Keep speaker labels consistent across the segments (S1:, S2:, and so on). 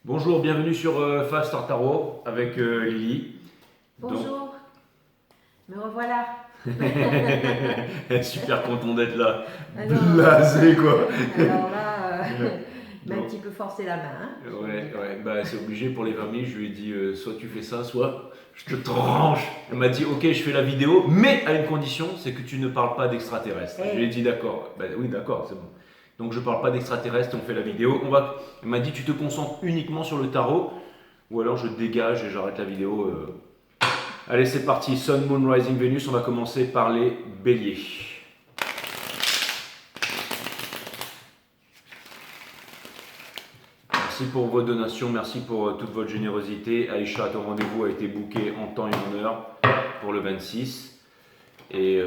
S1: Bonjour, bienvenue sur Five Star Tarot avec Lily.
S2: Bonjour, me revoilà.
S1: Elle est super content d'être là.
S2: Alors,
S1: Blasé quoi.
S2: alors là, il m'a un
S1: Non.
S2: petit peu forcé la main, hein, je vous le dis
S1: Ouais,
S2: pas.
S1: ouais, bah c'est obligé pour les familles. Je lui ai dit soit tu fais ça, soit je te tranche. Elle m'a dit ok, je fais la vidéo, mais à une condition, c'est que tu ne parles pas d'extraterrestres. Je lui ai
S2: Eh,
S1: dit d'accord. Bah oui, d'accord, c'est bon. Donc je parle pas d'extraterrestres, on fait la vidéo. Elle m'a dit tu te concentres uniquement sur le tarot, ou alors je dégage et j'arrête la vidéo. Allez, c'est parti. Sun, Moon, Rising, Venus. On va commencer par les béliers. Merci pour vos donations, merci pour toute votre générosité. Aïcha, ton rendez-vous a été booké en temps et en heure pour le 26. Et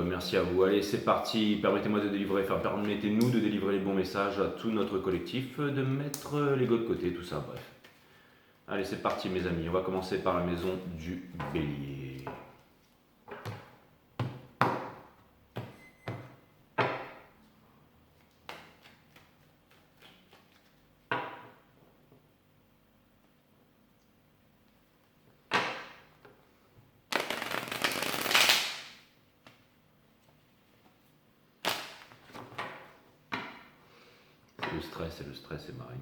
S1: merci à vous. Allez, c'est parti. Permettez-moi de délivrer, enfin, permettez-nous de délivrer les bons messages à tout notre collectif, de mettre l'ego de côté, tout ça, bref. Allez, c'est parti, mes amis. On va commencer par la maison du bélier. C'est le stress, c'est Marine.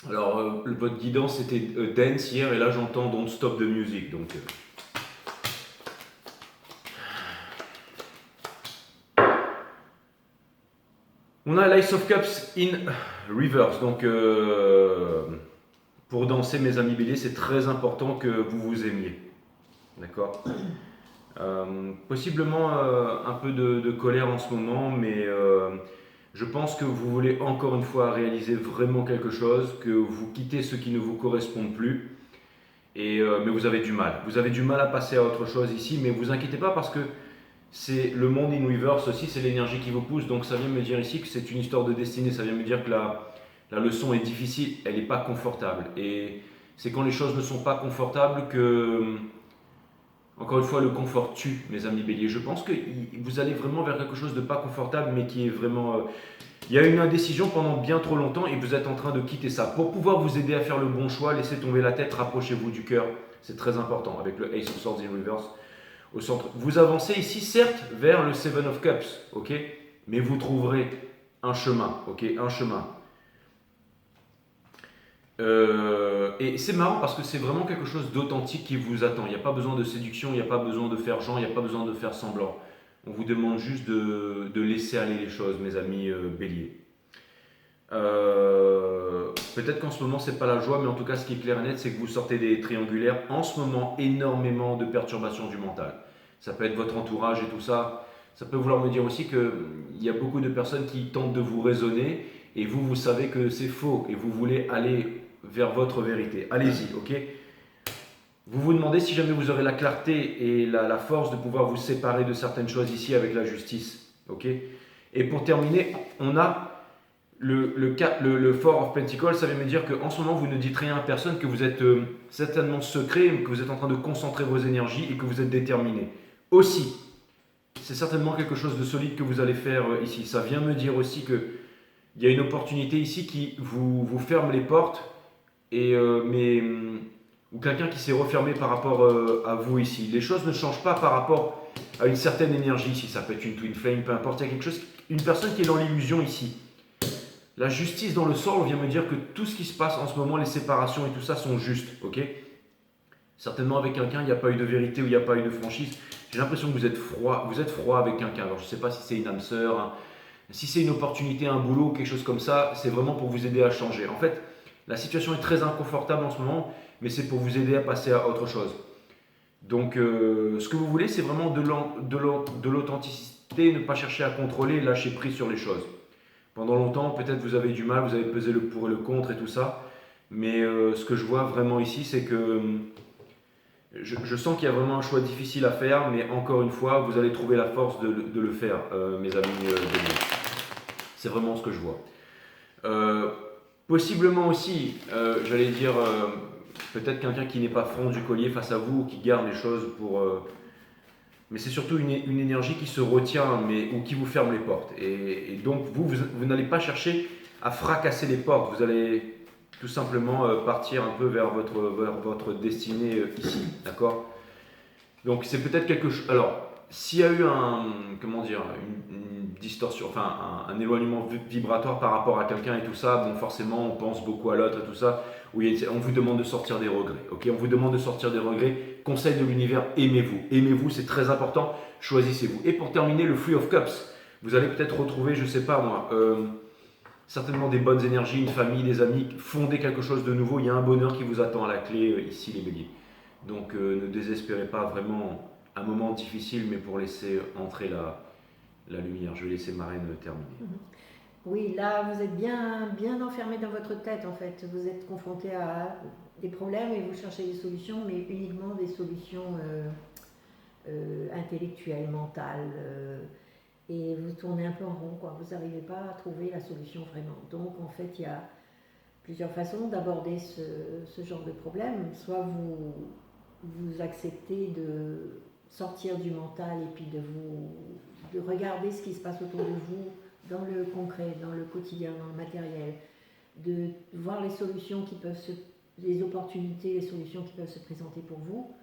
S1: Alors, votre guidance c'était dance hier, et là j'entends Don't Stop the Music. Donc, on a l'Ice of Cups in reverse. Donc, pour danser, mes amis béliers, c'est très important que vous vous aimiez. D'accord. Possiblement un peu de colère en ce moment, mais je pense que vous voulez encore une fois réaliser vraiment quelque chose, que vous quittez ce qui ne vous correspond plus. Mais vous avez du mal. Vous avez du mal à passer à autre chose ici, mais vous inquiétez pas parce que c'est le monde in reverse aussi, c'est l'énergie qui vous pousse. Donc ça vient me dire ici que c'est une histoire de destinée. Ça vient me dire que la leçon est difficile, elle n'est pas confortable. Et c'est quand les choses ne sont pas confortables que, encore une fois, le confort tue, mes amis béliers. Je pense que vous allez vraiment vers quelque chose de pas confortable, mais qui est vraiment... il y a une indécision pendant bien trop longtemps et vous êtes en train de quitter ça. Pour pouvoir vous aider à faire le bon choix, laissez tomber la tête, rapprochez-vous du cœur. C'est très important avec le Ace of Swords in Reverse au centre. Vous avancez ici, certes, vers le Seven of Cups, ok, mais vous trouverez un chemin, ok, un chemin. Et c'est marrant parce que c'est vraiment quelque chose d'authentique qui vous attend. Il n'y a pas besoin de séduction, il n'y a pas besoin de faire genre, il n'y a pas besoin de faire semblant. On vous demande juste de laisser aller les choses, mes amis béliers. Peut-être qu'en ce moment c'est pas la joie, mais en tout cas ce qui est clair et net, c'est que vous sortez des triangulaires. En ce moment, énormément de perturbations du mental. Ça peut être votre entourage et tout ça. Ça peut vouloir me dire aussi qu'il y a beaucoup de personnes qui tentent de vous raisonner et vous savez que c'est faux et vous voulez aller vers votre vérité. Allez-y, ok. Vous vous demandez si jamais vous aurez la clarté et la force de pouvoir vous séparer de certaines choses ici avec la justice, ok. Et pour terminer, on a le Four of Pentacles. Ça veut me dire qu'en ce moment, vous ne dites rien à personne, que vous êtes certainement secret, que vous êtes en train de concentrer vos énergies et que vous êtes déterminé. Aussi, c'est certainement quelque chose de solide que vous allez faire ici. Ça vient me dire aussi qu'il y a une opportunité ici qui vous ferme les portes, ou quelqu'un qui s'est refermé par rapport à vous ici. Les choses ne changent pas par rapport à une certaine énergie ici. Ça peut être une twin flame, peu importe. Il y a quelque chose, une personne qui est dans l'illusion ici. La justice dans le sort vient me dire que tout ce qui se passe en ce moment, les séparations et tout ça sont justes, ok. Certainement avec quelqu'un, il n'y a pas eu de vérité ou il n'y a pas eu de franchise. J'ai l'impression que vous êtes froid avec quelqu'un. Alors je ne sais pas si c'est une âme sœur, hein. Si c'est une opportunité, un boulot, quelque chose comme ça, c'est vraiment pour vous aider à changer. En fait, la situation est très inconfortable en ce moment, mais c'est pour vous aider à passer à autre chose. Donc ce que vous voulez, c'est vraiment de l'authenticité, ne pas chercher à contrôler, lâcher prise sur les choses. Pendant longtemps, peut-être vous avez du mal, vous avez pesé le pour et le contre et tout ça. Mais ce que je vois vraiment ici, c'est que je sens qu'il y a vraiment un choix difficile à faire, mais encore une fois, vous allez trouver la force de le faire, mes amis béliers. C'est vraiment ce que je vois. Possiblement aussi, j'allais dire, peut-être quelqu'un qui n'est pas franc du collier face à vous, qui garde les choses pour... mais c'est surtout une énergie qui se retient, ou qui vous ferme les portes. Et donc, vous n'allez pas chercher à fracasser les portes, vous allez tout simplement partir un peu vers votre destinée ici, d'accord? Donc c'est peut-être quelque chose... Alors, s'il y a eu une distorsion, enfin un éloignement vibratoire par rapport à quelqu'un et tout ça, bon forcément on pense beaucoup à l'autre et tout ça, oui, on vous demande de sortir des regrets, ok? On vous demande de sortir des regrets, conseil de l'univers, aimez-vous, c'est très important, choisissez-vous. Et pour terminer, le Three of Cups, vous allez peut-être retrouver, je sais pas moi, certainement des bonnes énergies, une famille, des amis, fonder quelque chose de nouveau, il y a un bonheur qui vous attend à la clé ici les béliers. Donc ne désespérez pas, vraiment un moment difficile, mais pour laisser entrer la lumière. Je vais laisser Marraine terminer.
S2: Oui, là vous êtes bien enfermé dans votre tête en fait. Vous êtes confronté à des problèmes et vous cherchez des solutions, mais uniquement des solutions intellectuelles, mentales. Et vous tournez un peu en rond, quoi. Vous n'arrivez pas à trouver la solution vraiment. Donc en fait, il y a plusieurs façons d'aborder ce genre de problème. Soit vous acceptez de sortir du mental et puis de regarder ce qui se passe autour de vous dans le concret, dans le quotidien, dans le matériel, de voir les solutions les opportunités, les solutions qui peuvent se présenter pour vous.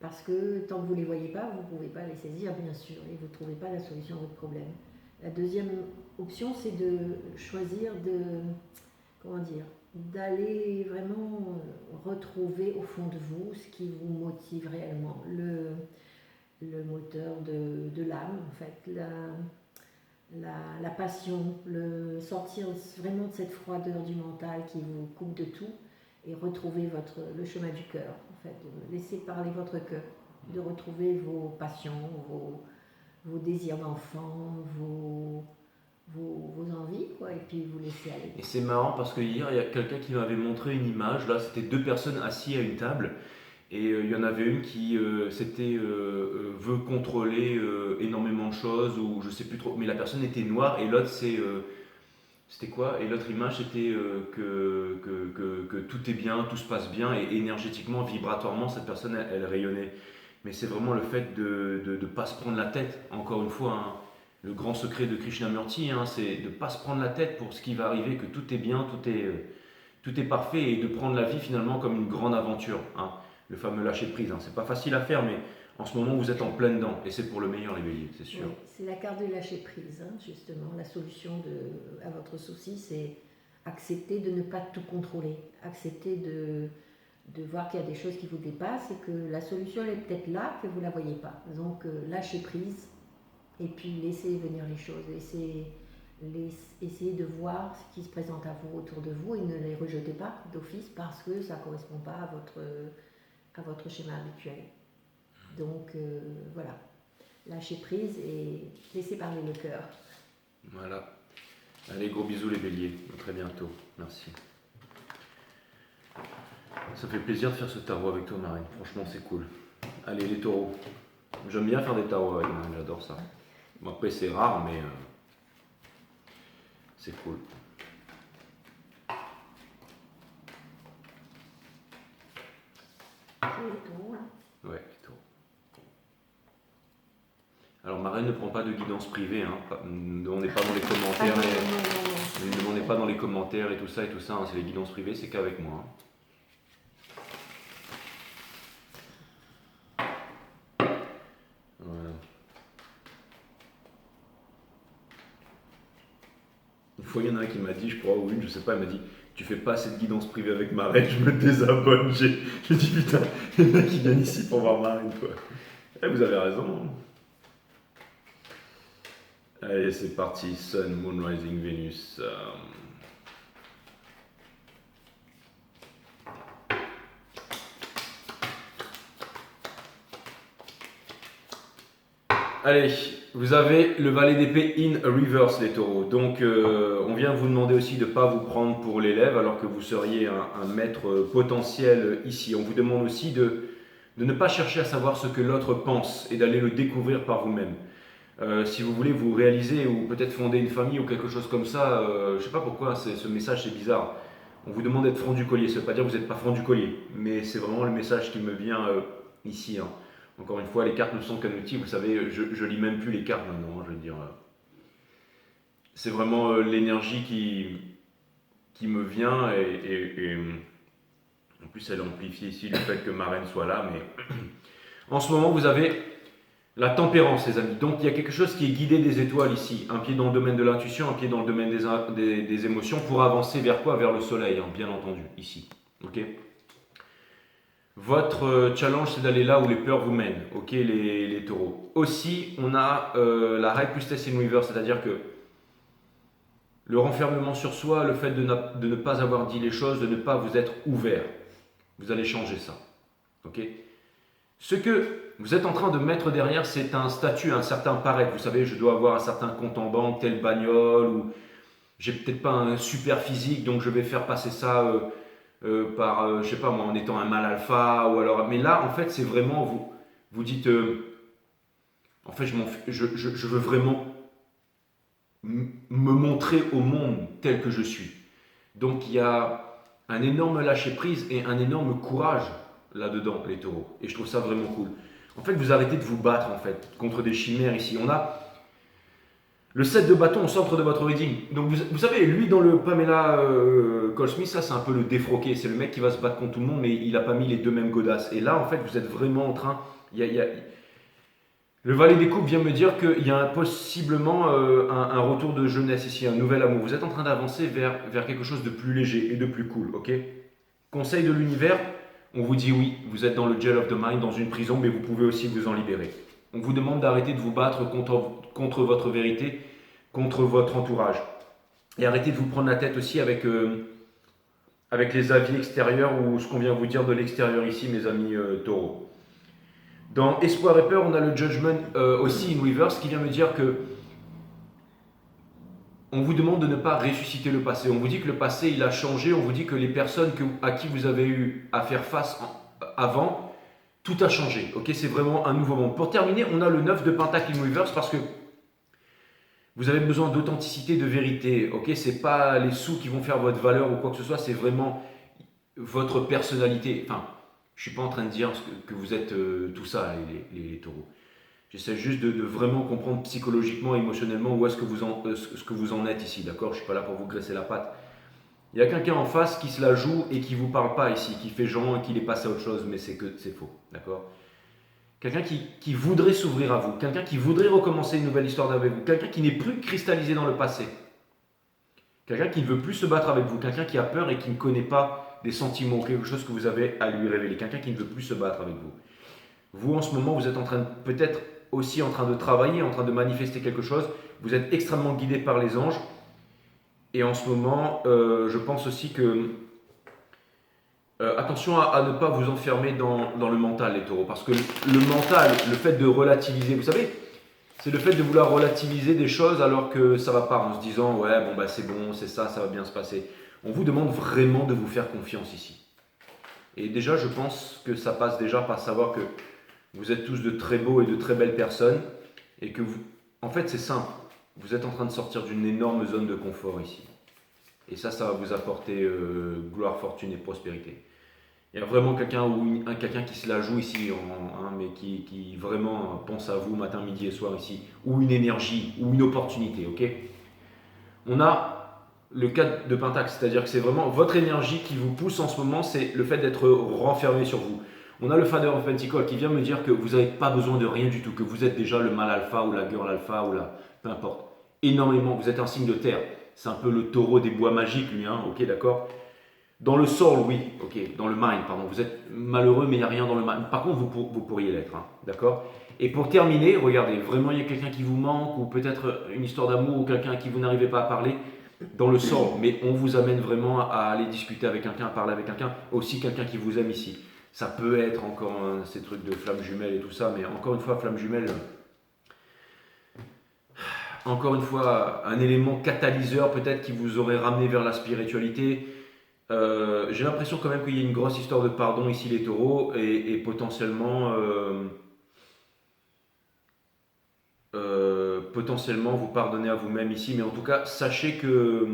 S2: Parce que tant que vous ne les voyez pas, vous ne pouvez pas les saisir, bien sûr, et vous ne trouvez pas la solution à votre problème. La deuxième option, c'est de choisir d'aller vraiment retrouver au fond de vous ce qui vous motive réellement, le moteur de l'âme, en fait, la passion, sortir vraiment de cette froideur du mental qui vous coupe de tout et retrouver le chemin du cœur, en fait, laisser parler votre cœur, de retrouver vos passions, vos désirs d'enfant, vos envies, quoi, et puis vous laisser aller.
S1: Et c'est marrant parce que hier, il y a quelqu'un qui m'avait montré une image, là c'était 2 personnes assises à une table, et il y en avait une qui veut contrôler énormément de choses, ou je sais plus trop, mais la personne était noire, et l'autre c'était quoi? Et l'autre image, c'était que tout est bien, tout se passe bien, et énergétiquement, vibratoirement, cette personne, elle rayonnait. Mais c'est vraiment le fait de ne pas se prendre la tête. Encore une fois, hein, le grand secret de Krishnamurti, hein, c'est de ne pas se prendre la tête pour ce qui va arriver, que tout est bien, tout est parfait, et de prendre la vie finalement comme une grande aventure. Hein. Le fameux lâcher prise. Hein. C'est pas facile à faire, mais en ce moment, vous êtes en plein dedans, et c'est pour le meilleur, les béliers, c'est sûr.
S2: Oui, c'est la carte du lâcher prise, hein, justement. La solution à votre souci, c'est accepter de ne pas tout contrôler, accepter de voir qu'il y a des choses qui vous dépassent et que la solution elle est peut-être là, que vous ne la voyez pas. Donc lâcher prise et puis laisser venir les choses, essayer de voir ce qui se présente à vous autour de vous et ne les rejetez pas d'office parce que ça ne correspond pas à votre schéma habituel. Donc voilà, lâcher prise et laisser parler le cœur.
S1: Voilà. Allez, gros bisous les béliers, à très bientôt. Merci. Ça fait plaisir de faire ce tarot avec toi, Marine. Franchement, c'est cool. Allez, les taureaux. J'aime bien faire des tarots avec Marine, j'adore ça. Bon, après, c'est rare, mais c'est cool.
S2: C'est les taureaux, là.
S1: Ouais, les taureaux. Alors, Marine ne prend pas de guidance privée, hein. Ne demandez pas dans les commentaires. Ne demandez pas dans les commentaires et tout ça, hein. C'est les guidances privées, c'est qu'avec moi. Hein. Une fois, il y en a un qui m'a dit, je crois, ou une, je sais pas, il m'a dit tu fais pas cette guidance privée avec Marine, je me désabonne. J'ai dit putain, il y en a qui viennent ici pour voir Marine, quoi. Eh, vous avez raison. Allez, c'est parti. Sun, Moon, Rising, Vénus. Allez, vous avez le valet d'épée in reverse, les taureaux. Donc, on vient vous demander aussi de ne pas vous prendre pour l'élève alors que vous seriez un maître potentiel ici. On vous demande aussi de de ne pas chercher à savoir ce que l'autre pense et d'aller le découvrir par vous-même. Si vous voulez vous réaliser ou peut-être fonder une famille ou quelque chose comme ça, je ne sais pas pourquoi ce message c'est bizarre. On vous demande d'être franc du collier, ça ne veut pas dire que vous n'êtes pas franc du collier, mais c'est vraiment le message qui me vient ici. Hein. Encore une fois, les cartes ne sont qu'un outil, vous savez, je lis même plus les cartes maintenant, je veux dire. C'est vraiment l'énergie qui me vient et en plus elle amplifie ici le fait que ma reine soit là, mais en ce moment vous avez la tempérance les amis, donc il y a quelque chose qui est guidé des étoiles ici, un pied dans le domaine de l'intuition, un pied dans le domaine des émotions pour avancer vers quoi? Vers le soleil, hein, bien entendu, ici, ok. Votre challenge c'est d'aller là où les peurs vous mènent, ok les taureaux. Aussi on a la High Priestess in Reverse, c'est-à-dire que le renfermement sur soi, le fait de ne pas avoir dit les choses, de ne pas vous être ouvert. Vous allez changer ça. Ok? Ce que vous êtes en train de mettre derrière, c'est un statut, un certain paraître. Vous savez, je dois avoir un certain compte en banque, telle bagnole, ou j'ai peut-être pas un super physique, donc je vais faire passer ça par, je sais pas moi, en étant un mâle alpha, ou alors. Mais là, en fait, c'est vraiment, vous dites, en fait, je veux vraiment me montrer au monde tel que je suis. Donc il y a un énorme lâcher-prise et un énorme courage là-dedans, les taureaux. Et je trouve ça vraiment cool. En fait, vous arrêtez de vous battre en fait contre des chimères ici. On a le 7 de bâton au centre de votre reading. Donc vous savez, lui dans le Pamela Cole Smith, ça c'est un peu le défroqué. C'est le mec qui va se battre contre tout le monde, mais il n'a pas mis les deux mêmes godasses. Et là, en fait, vous êtes vraiment en train... Le valet des coupes vient me dire qu'il y a possiblement un retour de jeunesse ici, un nouvel amour. Vous êtes en train d'avancer vers quelque chose de plus léger et de plus cool, ok? Conseil de l'univers, on vous dit oui, vous êtes dans le jail of the mind, dans une prison, mais vous pouvez aussi vous en libérer. On vous demande d'arrêter de vous battre contre votre vérité, contre votre entourage. Et arrêtez de vous prendre la tête aussi avec les avis extérieurs ou ce qu'on vient vous dire de l'extérieur ici, mes amis taureaux. Dans Espoir et Peur, on a le Judgment aussi in reverse qui vient me dire que on vous demande de ne pas ressusciter le passé. On vous dit que le passé, il a changé. On vous dit que les personnes à qui vous avez eu à faire face avant, tout a changé. Ok, c'est vraiment un nouveau monde. Pour terminer, on a le 9 de Pentacle in reverse parce que vous avez besoin d'authenticité, de vérité. Ok, c'est pas les sous qui vont faire votre valeur ou quoi que ce soit. C'est vraiment votre personnalité. Enfin, je ne suis pas en train de dire que vous êtes tout ça, les taureaux. J'essaie juste de vraiment comprendre psychologiquement, émotionnellement où est-ce que vous en êtes ici, d'accord? Je ne suis pas là pour vous graisser la patte. Il y a quelqu'un en face qui se la joue et qui ne vous parle pas ici, qui fait genre et qui est passé à autre chose, mais c'est faux, d'accord? Quelqu'un qui voudrait s'ouvrir à vous, quelqu'un qui voudrait recommencer une nouvelle histoire avec vous, quelqu'un qui n'est plus cristallisé dans le passé, quelqu'un qui ne veut plus se battre avec vous, quelqu'un qui a peur et qui ne connaît pas des sentiments, quelque chose que vous avez à lui révéler, quelqu'un qui ne veut plus se battre avec vous. Vous, en ce moment, vous êtes en train peut-être aussi en train de travailler, en train de manifester quelque chose, vous êtes extrêmement guidé par les anges, et en ce moment, je pense aussi que attention à ne pas vous enfermer dans le mental, les taureaux, parce que le mental, le fait de relativiser, vous savez, c'est le fait de vouloir relativiser des choses alors que ça va pas, en se disant ouais bon bah c'est bon, c'est ça, ça va bien se passer. On vous demande vraiment de vous faire confiance ici. Et déjà, je pense que ça passe déjà par savoir que vous êtes tous de très beaux et de très belles personnes et que vous, en fait, c'est simple. Vous êtes en train de sortir d'une énorme zone de confort ici. Et ça va vous apporter gloire, fortune et prospérité. Il y a vraiment quelqu'un qui se la joue ici, mais qui vraiment pense à vous matin, midi et soir ici, ou une énergie, ou une opportunité, ok? On a le 4 de Pentacle, c'est-à-dire que c'est vraiment votre énergie qui vous pousse en ce moment, c'est le fait d'être renfermé sur vous. On a le Father of Pentacles qui vient me dire que vous n'avez pas besoin de rien du tout, que vous êtes déjà le mâle alpha ou la girl alpha ou peu importe. Énormément, vous êtes un signe de terre. C'est un peu le taureau des bois magiques, lui, hein, ok, d'accord? Dans le soul, oui, ok, dans le mind, pardon. Vous êtes malheureux, mais il n'y a rien dans le mind. Par contre, vous pourriez l'être, hein, d'accord? Et pour terminer, regardez, vraiment il y a quelqu'un qui vous manque, ou peut-être une histoire d'amour, ou quelqu'un à qui vous n'arrivez pas à parler, dans le soul, mais on vous amène vraiment à aller discuter avec quelqu'un, à parler avec quelqu'un, aussi quelqu'un qui vous aime ici. Ça peut être encore ces trucs de flammes jumelles et tout ça, mais encore une fois, flammes jumelles, encore une fois, un élément catalyseur peut-être qui vous aurait ramené vers la spiritualité. J'ai l'impression quand même qu'il y a une grosse histoire de pardon ici, les taureaux, et potentiellement vous pardonnez à vous-même ici, mais en tout cas, sachez que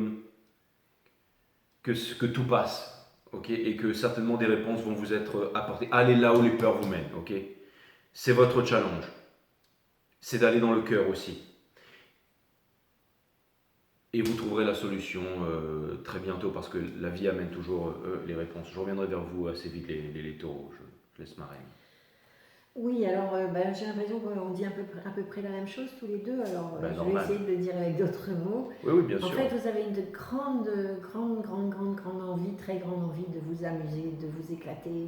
S1: tout passe, ok, et que certainement des réponses vont vous être apportées. Allez là où les peurs vous mènent, ok. C'est votre challenge, c'est d'aller dans le cœur aussi. Et vous trouverez la solution très bientôt parce que la vie amène toujours les réponses. Je reviendrai vers vous assez vite, les taureaux. Je laisse ma reine.
S2: Oui, alors j'ai l'impression qu'on dit à peu près la même chose tous les deux, alors je vais
S1: Normal.
S2: essayer de le dire avec d'autres mots.
S1: Oui, oui, bien
S2: En
S1: sûr.
S2: fait, vous avez une grande envie, très grande envie de vous amuser, de vous éclater,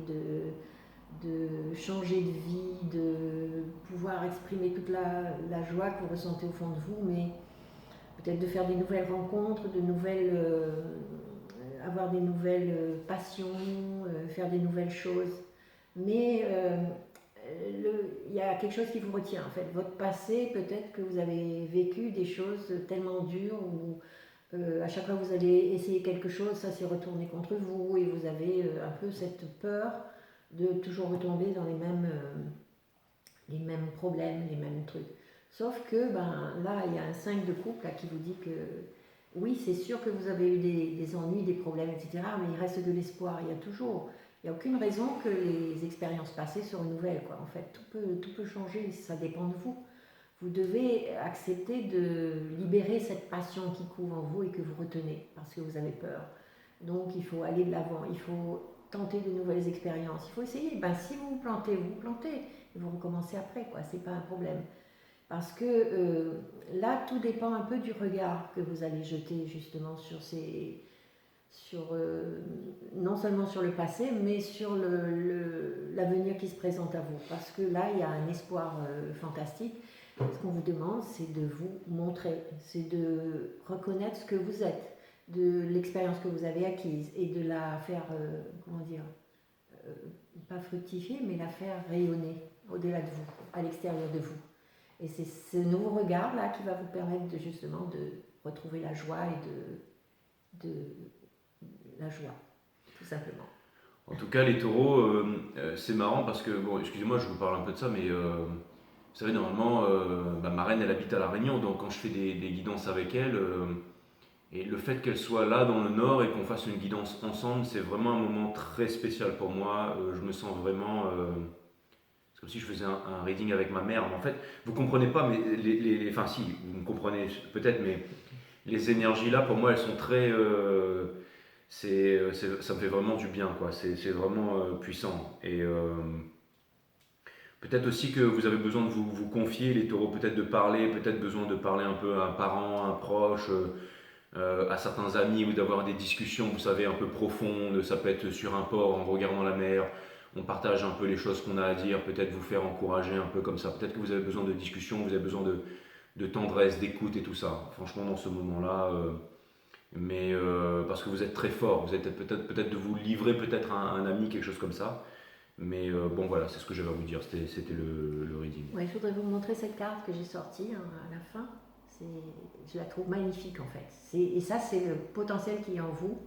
S2: de changer de vie, de pouvoir exprimer toute la joie que vous ressentez au fond de vous, mais peut-être de faire des nouvelles rencontres, avoir des nouvelles passions, faire des nouvelles choses. Mais il y a quelque chose qui vous retient en fait. Votre passé, peut-être que vous avez vécu des choses tellement dures où à chaque fois que vous allez essayer quelque chose, ça s'est retourné contre vous et vous avez un peu cette peur de toujours retomber dans les mêmes problèmes, les mêmes trucs. Sauf que là, il y a un 5 de couple là, qui vous dit que oui, c'est sûr que vous avez eu des ennuis, des problèmes, etc. Mais il reste de l'espoir. Il n'y a aucune raison que les expériences passées se renouvellent. Quoi. En fait, tout peut changer, ça dépend de vous. Vous devez accepter de libérer cette passion qui couvre en vous et que vous retenez parce que vous avez peur. Donc il faut aller de l'avant, il faut tenter de nouvelles expériences, il faut essayer. Si vous vous plantez et vous recommencez après, quoi. C'est pas un problème. Parce que là, tout dépend un peu du regard que vous allez jeter justement non seulement sur le passé, mais sur l'avenir qui se présente à vous. Parce que là, il y a un espoir fantastique. Ce qu'on vous demande, c'est de vous montrer, c'est de reconnaître ce que vous êtes, de l'expérience que vous avez acquise et de la faire, euh, pas fructifier, mais la faire rayonner au-delà de vous, à l'extérieur de vous. Et c'est ce nouveau regard-là qui va vous permettre justement de retrouver la joie et de la joie, tout simplement.
S1: En tout cas, les taureaux, c'est marrant parce que, bon, excusez-moi, je vous parle un peu de ça, mais vous savez, normalement, ma reine, elle habite à La Réunion, donc quand je fais des guidances avec elle, et le fait qu'elle soit là dans le Nord et qu'on fasse une guidance ensemble, c'est vraiment un moment très spécial pour moi. Je me sens vraiment. C'est comme si je faisais un reading avec ma mère. Mais en fait, vous comprenez pas, mais enfin, si, vous me comprenez peut-être, mais les énergies là, pour moi, elles sont très. Ça me fait vraiment du bien, quoi. C'est vraiment puissant. Et peut-être aussi que vous avez besoin de vous confier, les taureaux, peut-être de parler, peut-être besoin de parler un peu à un parent, à un proche, à certains amis, ou d'avoir des discussions, vous savez, un peu profondes. Ça peut être sur un port, en regardant la mer. On partage un peu les choses qu'on a à dire, peut-être vous faire encourager un peu comme ça. Peut-être que vous avez besoin de discussion, vous avez besoin de tendresse, d'écoute et tout ça. Franchement, dans ce moment-là, mais parce que vous êtes très fort, vous êtes peut-être de vous livrer peut-être à un ami, quelque chose comme ça. Mais bon, voilà, c'est ce que j'avais à vous dire. C'était le reading.
S2: Ouais, je voudrais vous montrer cette carte que j'ai sortie à la fin. Je la trouve magnifique en fait. Et ça, c'est le potentiel qui est en vous.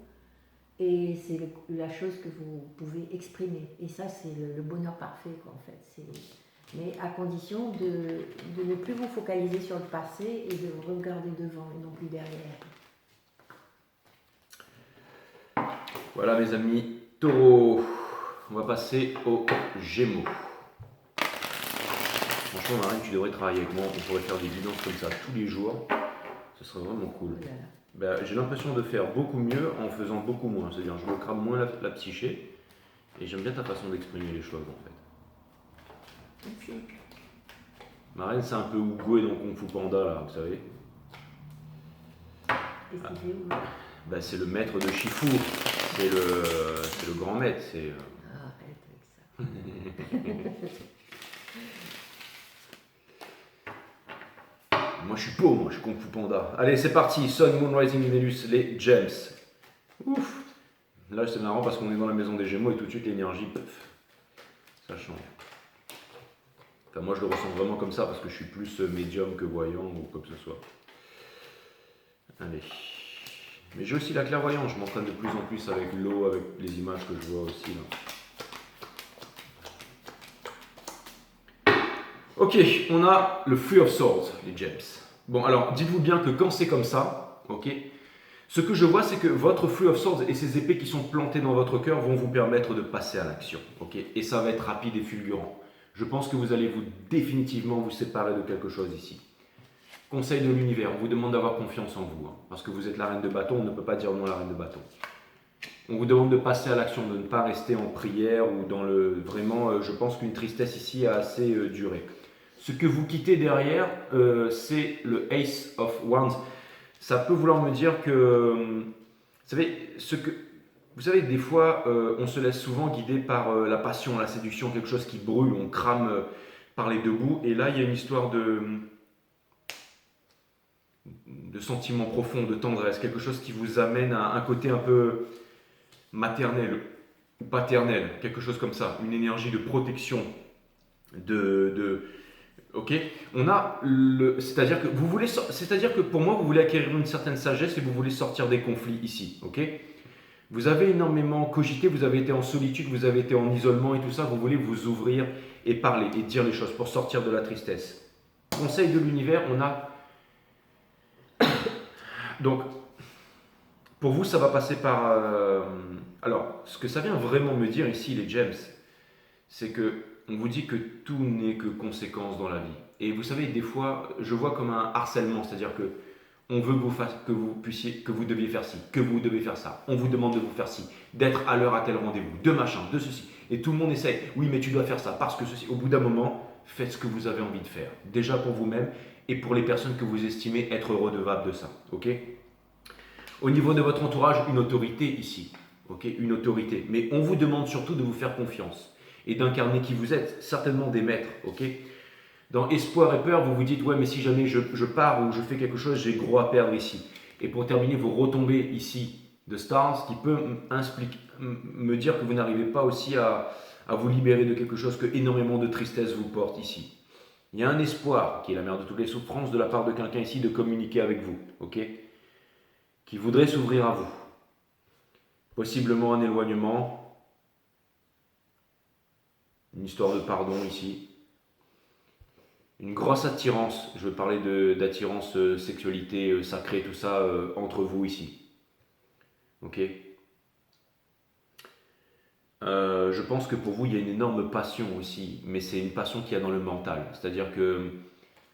S2: Et c'est la chose que vous pouvez exprimer. Et ça, c'est le bonheur parfait, quoi, en fait. Mais à condition de ne plus vous focaliser sur le passé et de regarder devant et non plus derrière.
S1: Voilà, mes amis taureaux. On va passer aux Gémeaux. Franchement, Marine, tu devrais travailler avec moi. On pourrait faire des guidances comme ça tous les jours. Ce serait vraiment cool. J'ai l'impression de faire beaucoup mieux en faisant beaucoup moins. C'est-à-dire, je me crame moins la psyché. Et j'aime bien ta façon d'exprimer les choses, en fait.
S2: Okay.
S1: Marine, c'est un peu Hugo et dans Kung Fu Panda, là, vous savez.
S2: Qu'est-ce qu'il fait,
S1: c'est le maître de Shifu. C'est le grand maître.
S2: Arrête avec ça.
S1: Moi, je suis pauvre, moi, je suis Kung Fu Panda. Allez, c'est parti. Sun, Moon, Rising, Venus, les Gems. Ouf. Là, c'est marrant parce qu'on est dans la maison des Gémeaux et tout de suite, l'énergie, ça change. Enfin, moi, je le ressens vraiment comme ça parce que je suis plus médium que voyant ou quoi que ce soit. Allez. Mais j'ai aussi la clairvoyance, je m'entraîne de plus en plus avec l'eau, avec les images que je vois aussi là. Ok, on a le Three of Swords, les gems. Bon, alors dites-vous bien que quand c'est comme ça, ok, ce que je vois, c'est que votre Three of Swords et ces épées qui sont plantées dans votre cœur vont vous permettre de passer à l'action, ok, et ça va être rapide et fulgurant. Je pense que vous allez définitivement vous séparer de quelque chose ici. Conseil de l'univers, on vous demande d'avoir confiance en vous, hein, parce que vous êtes la reine de bâton, on ne peut pas dire non à la reine de bâton. On vous demande de passer à l'action, de ne pas rester en prière ou dans le... Vraiment, je pense qu'une tristesse ici a assez duré. Ce que vous quittez derrière, c'est le Ace of Wands. Ça peut vouloir me dire que... Vous savez, des fois, on se laisse souvent guider par la passion, la séduction, quelque chose qui brûle, on crame par les deux bouts. Et là, il y a une histoire de sentiments profonds, de tendresse, quelque chose qui vous amène à un côté un peu maternel ou paternel, quelque chose comme ça, une énergie de protection, ok, on a c'est-à-dire que c'est-à-dire que pour moi vous voulez acquérir une certaine sagesse et vous voulez sortir des conflits ici, ok. Vous avez énormément cogité, vous avez été en solitude, vous avez été en isolement et tout ça, vous voulez vous ouvrir et parler et dire les choses pour sortir de la tristesse. Conseil de l'univers, on a donc pour vous ça va passer par alors ce que ça vient vraiment me dire ici les gems, c'est que on vous dit que tout n'est que conséquence dans la vie. Et vous savez, des fois, je vois comme un harcèlement, c'est-à-dire que on veut que vous puissiez, que vous deviez faire ci, que vous devez faire ça. On vous demande de vous faire ci, d'être à l'heure à tel rendez-vous, de machin, de ceci. Et tout le monde essaye. Oui, mais tu dois faire ça parce que ceci. Au bout d'un moment, faites ce que vous avez envie de faire. Déjà pour vous-même et pour les personnes que vous estimez être redevables de ça. Ok. Au niveau de votre entourage, une autorité ici. Ok, une autorité. Mais on vous demande surtout de vous faire confiance et d'incarner qui vous êtes, certainement des maîtres, ok. Dans espoir et peur, vous vous dites, ouais, mais si jamais je pars ou je fais quelque chose, j'ai gros à perdre ici. Et pour terminer, vous retombez ici de Stars, ce qui peut me dire que vous n'arrivez pas aussi à vous libérer de quelque chose que énormément de tristesse vous porte ici. Il y a un espoir, qui est la mère de toutes les souffrances, de la part de quelqu'un ici de communiquer avec vous, ok, qui voudrait s'ouvrir à vous. Possiblement un éloignement, une histoire de pardon ici, une grosse attirance, je veux parler d'attirance, sexualité, sacrée, tout ça, entre vous ici. Ok. Je pense que pour vous, il y a une énorme passion aussi, mais c'est une passion qu'il y a dans le mental. C'est-à-dire que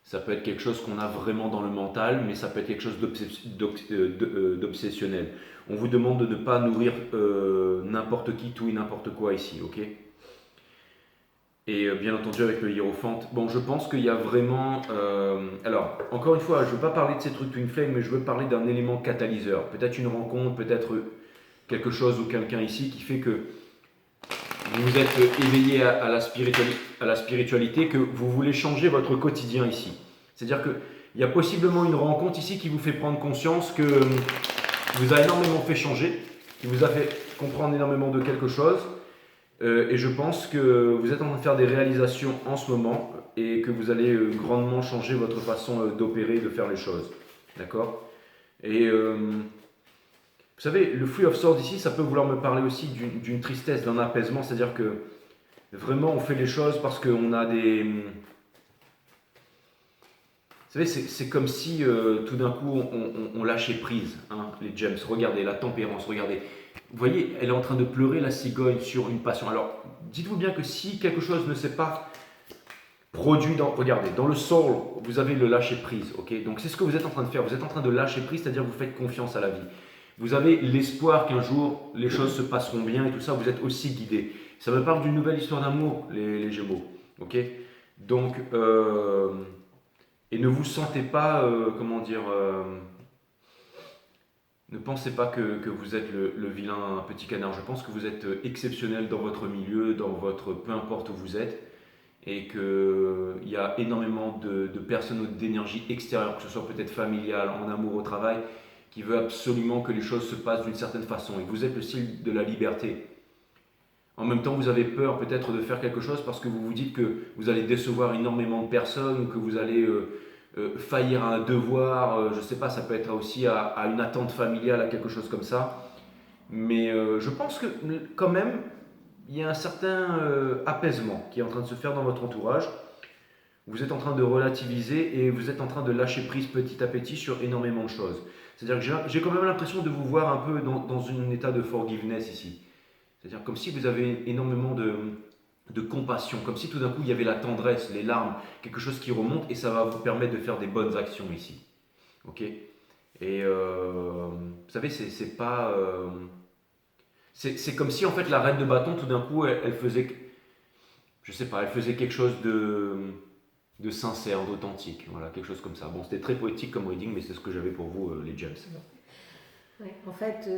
S1: ça peut être quelque chose qu'on a vraiment dans le mental, mais ça peut être quelque chose d'obsessionnel. On vous demande de ne pas nourrir n'importe qui, tout et n'importe quoi ici, ok. Et bien entendu avec le hiérophante. Bon, je pense qu'il y a vraiment... alors, encore une fois, je ne veux pas parler de ces trucs Twin Flame, mais je veux parler d'un élément catalyseur. Peut-être une rencontre, peut-être quelque chose ou quelqu'un ici qui fait que vous vous êtes éveillé à la spiritualité, que vous voulez changer votre quotidien ici. C'est-à-dire qu'il y a possiblement une rencontre ici qui vous fait prendre conscience que vous a énormément fait changer, qui vous a fait comprendre énormément de quelque chose. Et je pense que vous êtes en train de faire des réalisations en ce moment et que vous allez grandement changer votre façon d'opérer, de faire les choses. D'accord. Et vous savez, le Three of Swords ici, ça peut vouloir me parler aussi d'une tristesse, d'un apaisement. C'est-à-dire que vraiment on fait les choses parce qu'on a des... Vous savez, c'est comme si tout d'un coup on lâchait prise, hein, les gems. Regardez, la tempérance, regardez. Vous voyez, elle est en train de pleurer la cigogne sur une passion. Alors, dites-vous bien que si quelque chose ne s'est pas produit regardez, dans le soul, vous avez le lâcher prise, ok. Donc c'est ce que vous êtes en train de faire. Vous êtes en train de lâcher prise, c'est-à-dire que vous faites confiance à la vie. Vous avez l'espoir qu'un jour les choses se passeront bien et tout ça. Vous êtes aussi guidé. Ça me parle d'une nouvelle histoire d'amour, les Gémeaux, ok. Donc et ne vous sentez pas, comment dire. Ne pensez pas que vous êtes le vilain petit canard. Je pense que vous êtes exceptionnel dans votre milieu, dans votre peu importe où vous êtes, et qu'il y a énormément de personnes ou d'énergie extérieure, que ce soit peut-être familiale, en amour, au travail, qui veut absolument que les choses se passent d'une certaine façon. Et vous êtes le style de la liberté. En même temps, vous avez peur peut-être de faire quelque chose parce que vous vous dites que vous allez décevoir énormément de personnes ou que vous allez faillir à un devoir, je ne sais pas, ça peut être aussi à une attente familiale, à quelque chose comme ça. Mais je pense que quand même, il y a un certain apaisement qui est en train de se faire dans votre entourage. Vous êtes en train de relativiser et vous êtes en train de lâcher prise petit à petit sur énormément de choses. C'est-à-dire que j'ai quand même l'impression de vous voir un peu dans un état de forgiveness ici. C'est-à-dire comme si vous avez énormément de compassion, comme si tout d'un coup il y avait la tendresse, les larmes, quelque chose qui remonte et ça va vous permettre de faire des bonnes actions ici. Ok. Et vous savez, c'est pas. C'est comme si en fait la reine de bâton, tout d'un coup, elle faisait, je sais pas, elle faisait quelque chose de sincère, d'authentique, voilà, quelque chose comme ça. Bon, c'était très poétique comme reading, mais c'est ce que j'avais pour vous, les gems.
S2: Ouais, en fait,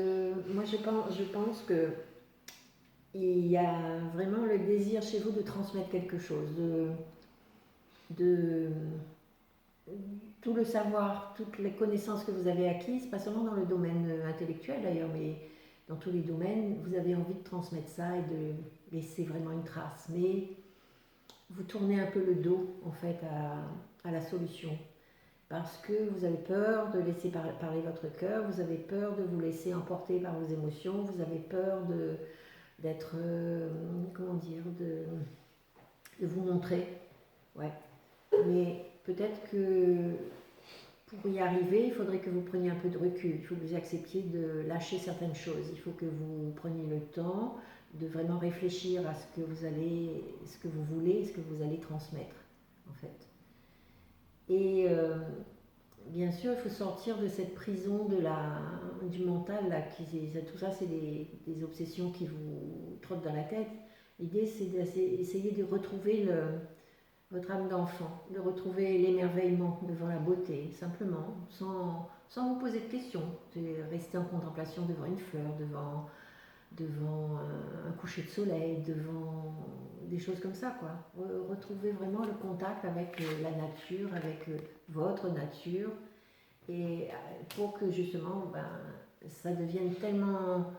S2: moi je pense que il y a vraiment le désir chez vous de transmettre quelque chose, de tout le savoir, toutes les connaissances que vous avez acquises, pas seulement dans le domaine intellectuel d'ailleurs, mais dans tous les domaines, vous avez envie de transmettre ça et de laisser vraiment une trace. Mais vous tournez un peu le dos en fait à la solution parce que vous avez peur de laisser parler votre cœur, vous avez peur de vous laisser emporter par vos émotions, vous avez peur d'être, comment dire, de vous montrer. Ouais. Mais peut-être que pour y arriver, il faudrait que vous preniez un peu de recul, il faut que vous acceptiez de lâcher certaines choses, il faut que vous preniez le temps de vraiment réfléchir à ce que vous voulez, ce que vous allez transmettre en fait. Et bien sûr, il faut sortir de cette prison du mental là, tout ça c'est des obsessions qui vous trottent dans la tête. L'idée c'est d'essayer de retrouver votre âme d'enfant, de retrouver l'émerveillement devant la beauté, simplement, sans vous poser de questions, de rester en contemplation devant une fleur, devant un coucher de soleil, devant des choses comme ça, quoi. Retrouver vraiment le contact avec la nature, avec votre nature, et pour que justement, ça devienne tellement...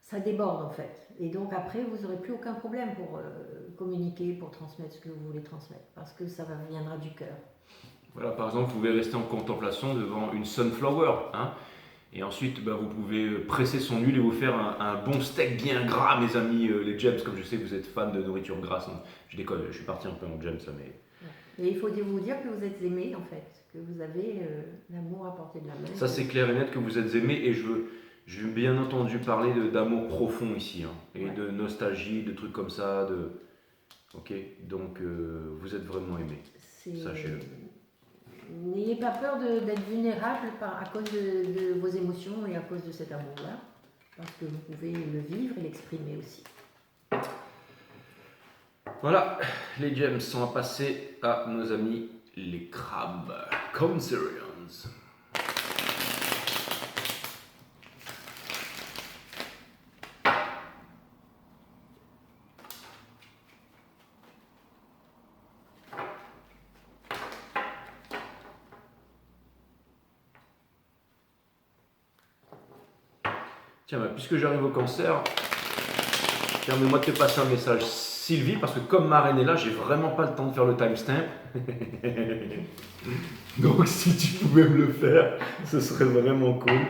S2: ça déborde en fait. Et donc après, vous n'aurez plus aucun problème pour communiquer, pour transmettre ce que vous voulez transmettre, parce que ça viendra du cœur.
S1: Voilà, par exemple, vous pouvez rester en contemplation devant une sunflower, hein, et ensuite vous pouvez presser son huile et vous faire un bon steak bien gras, mes amis, les gems, comme je sais que vous êtes fans de nourriture grasse. Hein. Je déconne, je suis parti un peu en gems, ça, mais...
S2: Et il faut vous dire que vous êtes aimé en fait, que vous avez l'amour à portée de la main.
S1: Ça c'est clair et net que vous êtes aimé, et je veux bien entendu parler d'amour profond ici, hein, et ouais, de nostalgie, de trucs comme ça, ok, donc vous êtes vraiment aimé, sachez-le.
S2: N'ayez pas peur d'être vulnérable à cause de vos émotions et à cause de cet amour-là, parce que vous pouvez le vivre et l'exprimer aussi.
S1: Voilà, les gems sont à passer à nos amis les crabes, Conserians. Tiens, puisque j'arrive au cancer, permets-moi de te passer un message, Sylvie, parce que comme ma reine est là, j'ai vraiment pas le temps de faire le timestamp. Donc si tu pouvais me le faire, ce serait vraiment cool.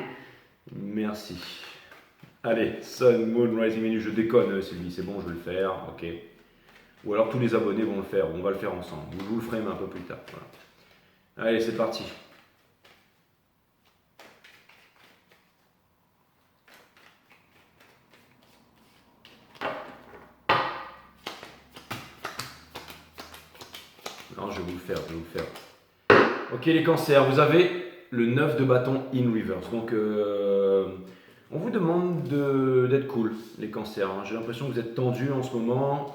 S1: Merci. Allez, Sun, Moon, Rising, Venus, je déconne Sylvie, c'est bon, je vais le faire, ok. Ou alors tous les abonnés vont le faire, on va le faire ensemble. Je vous le ferai un peu plus tard. Voilà. Allez, c'est parti. Non, je vais vous le faire. Ok les cancers, vous avez le 9 de bâton in reverse. Donc on vous demande d'être cool les cancers. Hein. J'ai l'impression que vous êtes tendus en ce moment.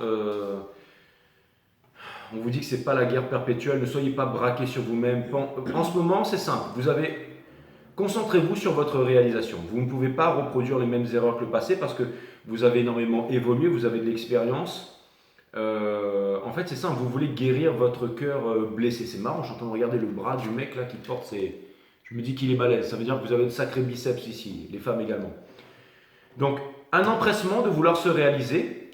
S1: On vous dit que c'est pas la guerre perpétuelle, ne soyez pas braqués sur vous-même. En ce moment, c'est simple. Concentrez-vous sur votre réalisation. Vous ne pouvez pas reproduire les mêmes erreurs que le passé parce que vous avez énormément évolué, vous avez de l'expérience. En fait, c'est simple, vous voulez guérir votre cœur blessé. C'est marrant, je suis en train de regarder le bras du mec là qui porte ses... Je me dis qu'il est balèze, ça veut dire que vous avez de sacrés biceps ici, les femmes également. Donc, un empressement de vouloir se réaliser,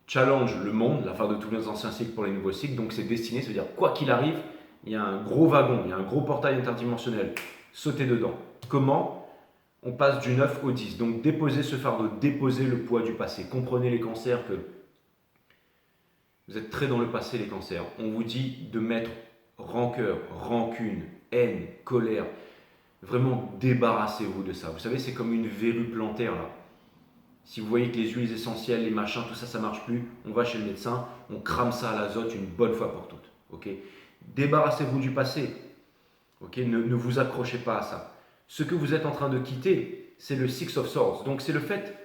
S1: challenge le monde, la fin de tous les anciens cycles pour les nouveaux cycles, donc c'est destiné, ça veut dire quoi qu'il arrive, il y a un gros wagon, il y a un gros portail interdimensionnel. Sautez dedans. Comment? On passe du 9 au 10. Donc déposez ce fardeau, déposez le poids du passé. Comprenez les cancers que vous êtes très dans le passé, les cancers. On vous dit de mettre rancœur, rancune, haine, colère. Vraiment, débarrassez-vous de ça. Vous savez, c'est comme une verrue plantaire là. Si vous voyez que les huiles essentielles, les machins, tout ça, ça marche plus, on va chez le médecin, on crame ça à l'azote une bonne fois pour toutes. Ok? Débarrassez-vous du passé. Ok? Ne vous accrochez pas à ça. Ce que vous êtes en train de quitter, c'est le Six of Swords. Donc c'est le fait,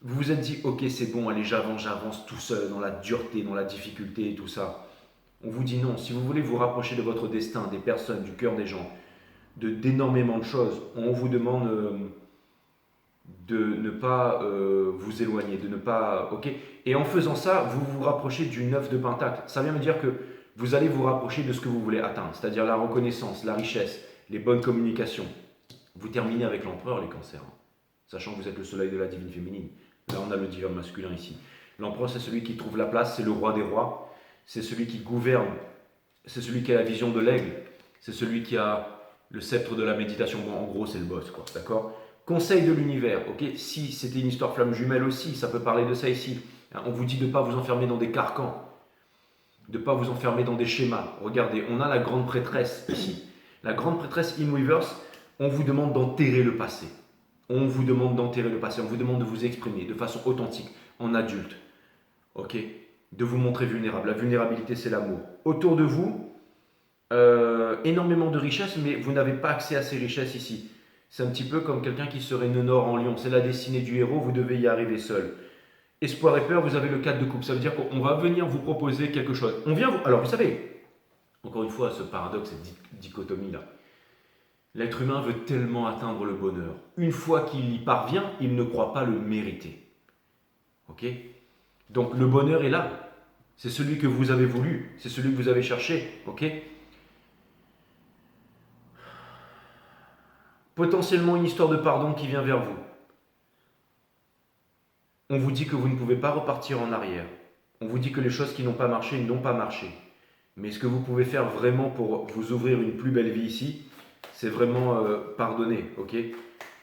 S1: vous vous êtes dit, ok, c'est bon, allez, j'avance tout seul dans la dureté, dans la difficulté et tout ça. On vous dit non. Si vous voulez vous rapprocher de votre destin, des personnes, du cœur des gens, d'énormément de choses, on vous demande de ne pas vous éloigner, de ne pas... Ok. Et en faisant ça, vous vous rapprochez du 9 de Pentacle. Ça vient me dire que vous allez vous rapprocher de ce que vous voulez atteindre, c'est-à-dire la reconnaissance, la richesse, les bonnes communications. Vous terminez avec l'empereur, les cancers, hein, sachant que vous êtes le soleil de la divine féminine. Là, on a le divin masculin ici. L'empereur, c'est celui qui trouve la place, c'est le roi des rois, c'est celui qui gouverne, c'est celui qui a la vision de l'aigle, c'est celui qui a le sceptre de la méditation. Bon, en gros, c'est le boss, quoi, d'accord? Conseil de l'univers, ok? Si c'était une histoire flamme jumelle aussi, ça peut parler de ça ici. On vous dit de ne pas vous enfermer dans des carcans, de ne pas vous enfermer dans des schémas. Regardez, on a la grande prêtresse ici. La grande prêtresse in reverse, on vous demande d'enterrer le passé. On vous demande d'enterrer le passé, on vous demande de vous exprimer de façon authentique, en adulte. Ok? De vous montrer vulnérable. La vulnérabilité, c'est l'amour. Autour de vous, énormément de richesses, mais vous n'avez pas accès à ces richesses ici. C'est un petit peu comme quelqu'un qui serait Nenor en lion. C'est la destinée du héros, vous devez y arriver seul. Espoir et peur, vous avez le 4 de coupe. Ça veut dire qu'on va venir vous proposer quelque chose. On vient vous... Alors, vous savez, encore une fois, ce paradoxe, cette dichotomie-là. L'être humain veut tellement atteindre le bonheur. Une fois qu'il y parvient, il ne croit pas le mériter. Ok? Donc, le bonheur est là. C'est celui que vous avez voulu. C'est celui que vous avez cherché. Ok? Potentiellement une histoire de pardon qui vient vers vous. On vous dit que vous ne pouvez pas repartir en arrière. On vous dit que les choses qui n'ont pas marché n'ont pas marché. Mais ce que vous pouvez faire vraiment pour vous ouvrir une plus belle vie ici, c'est vraiment pardonner, ok?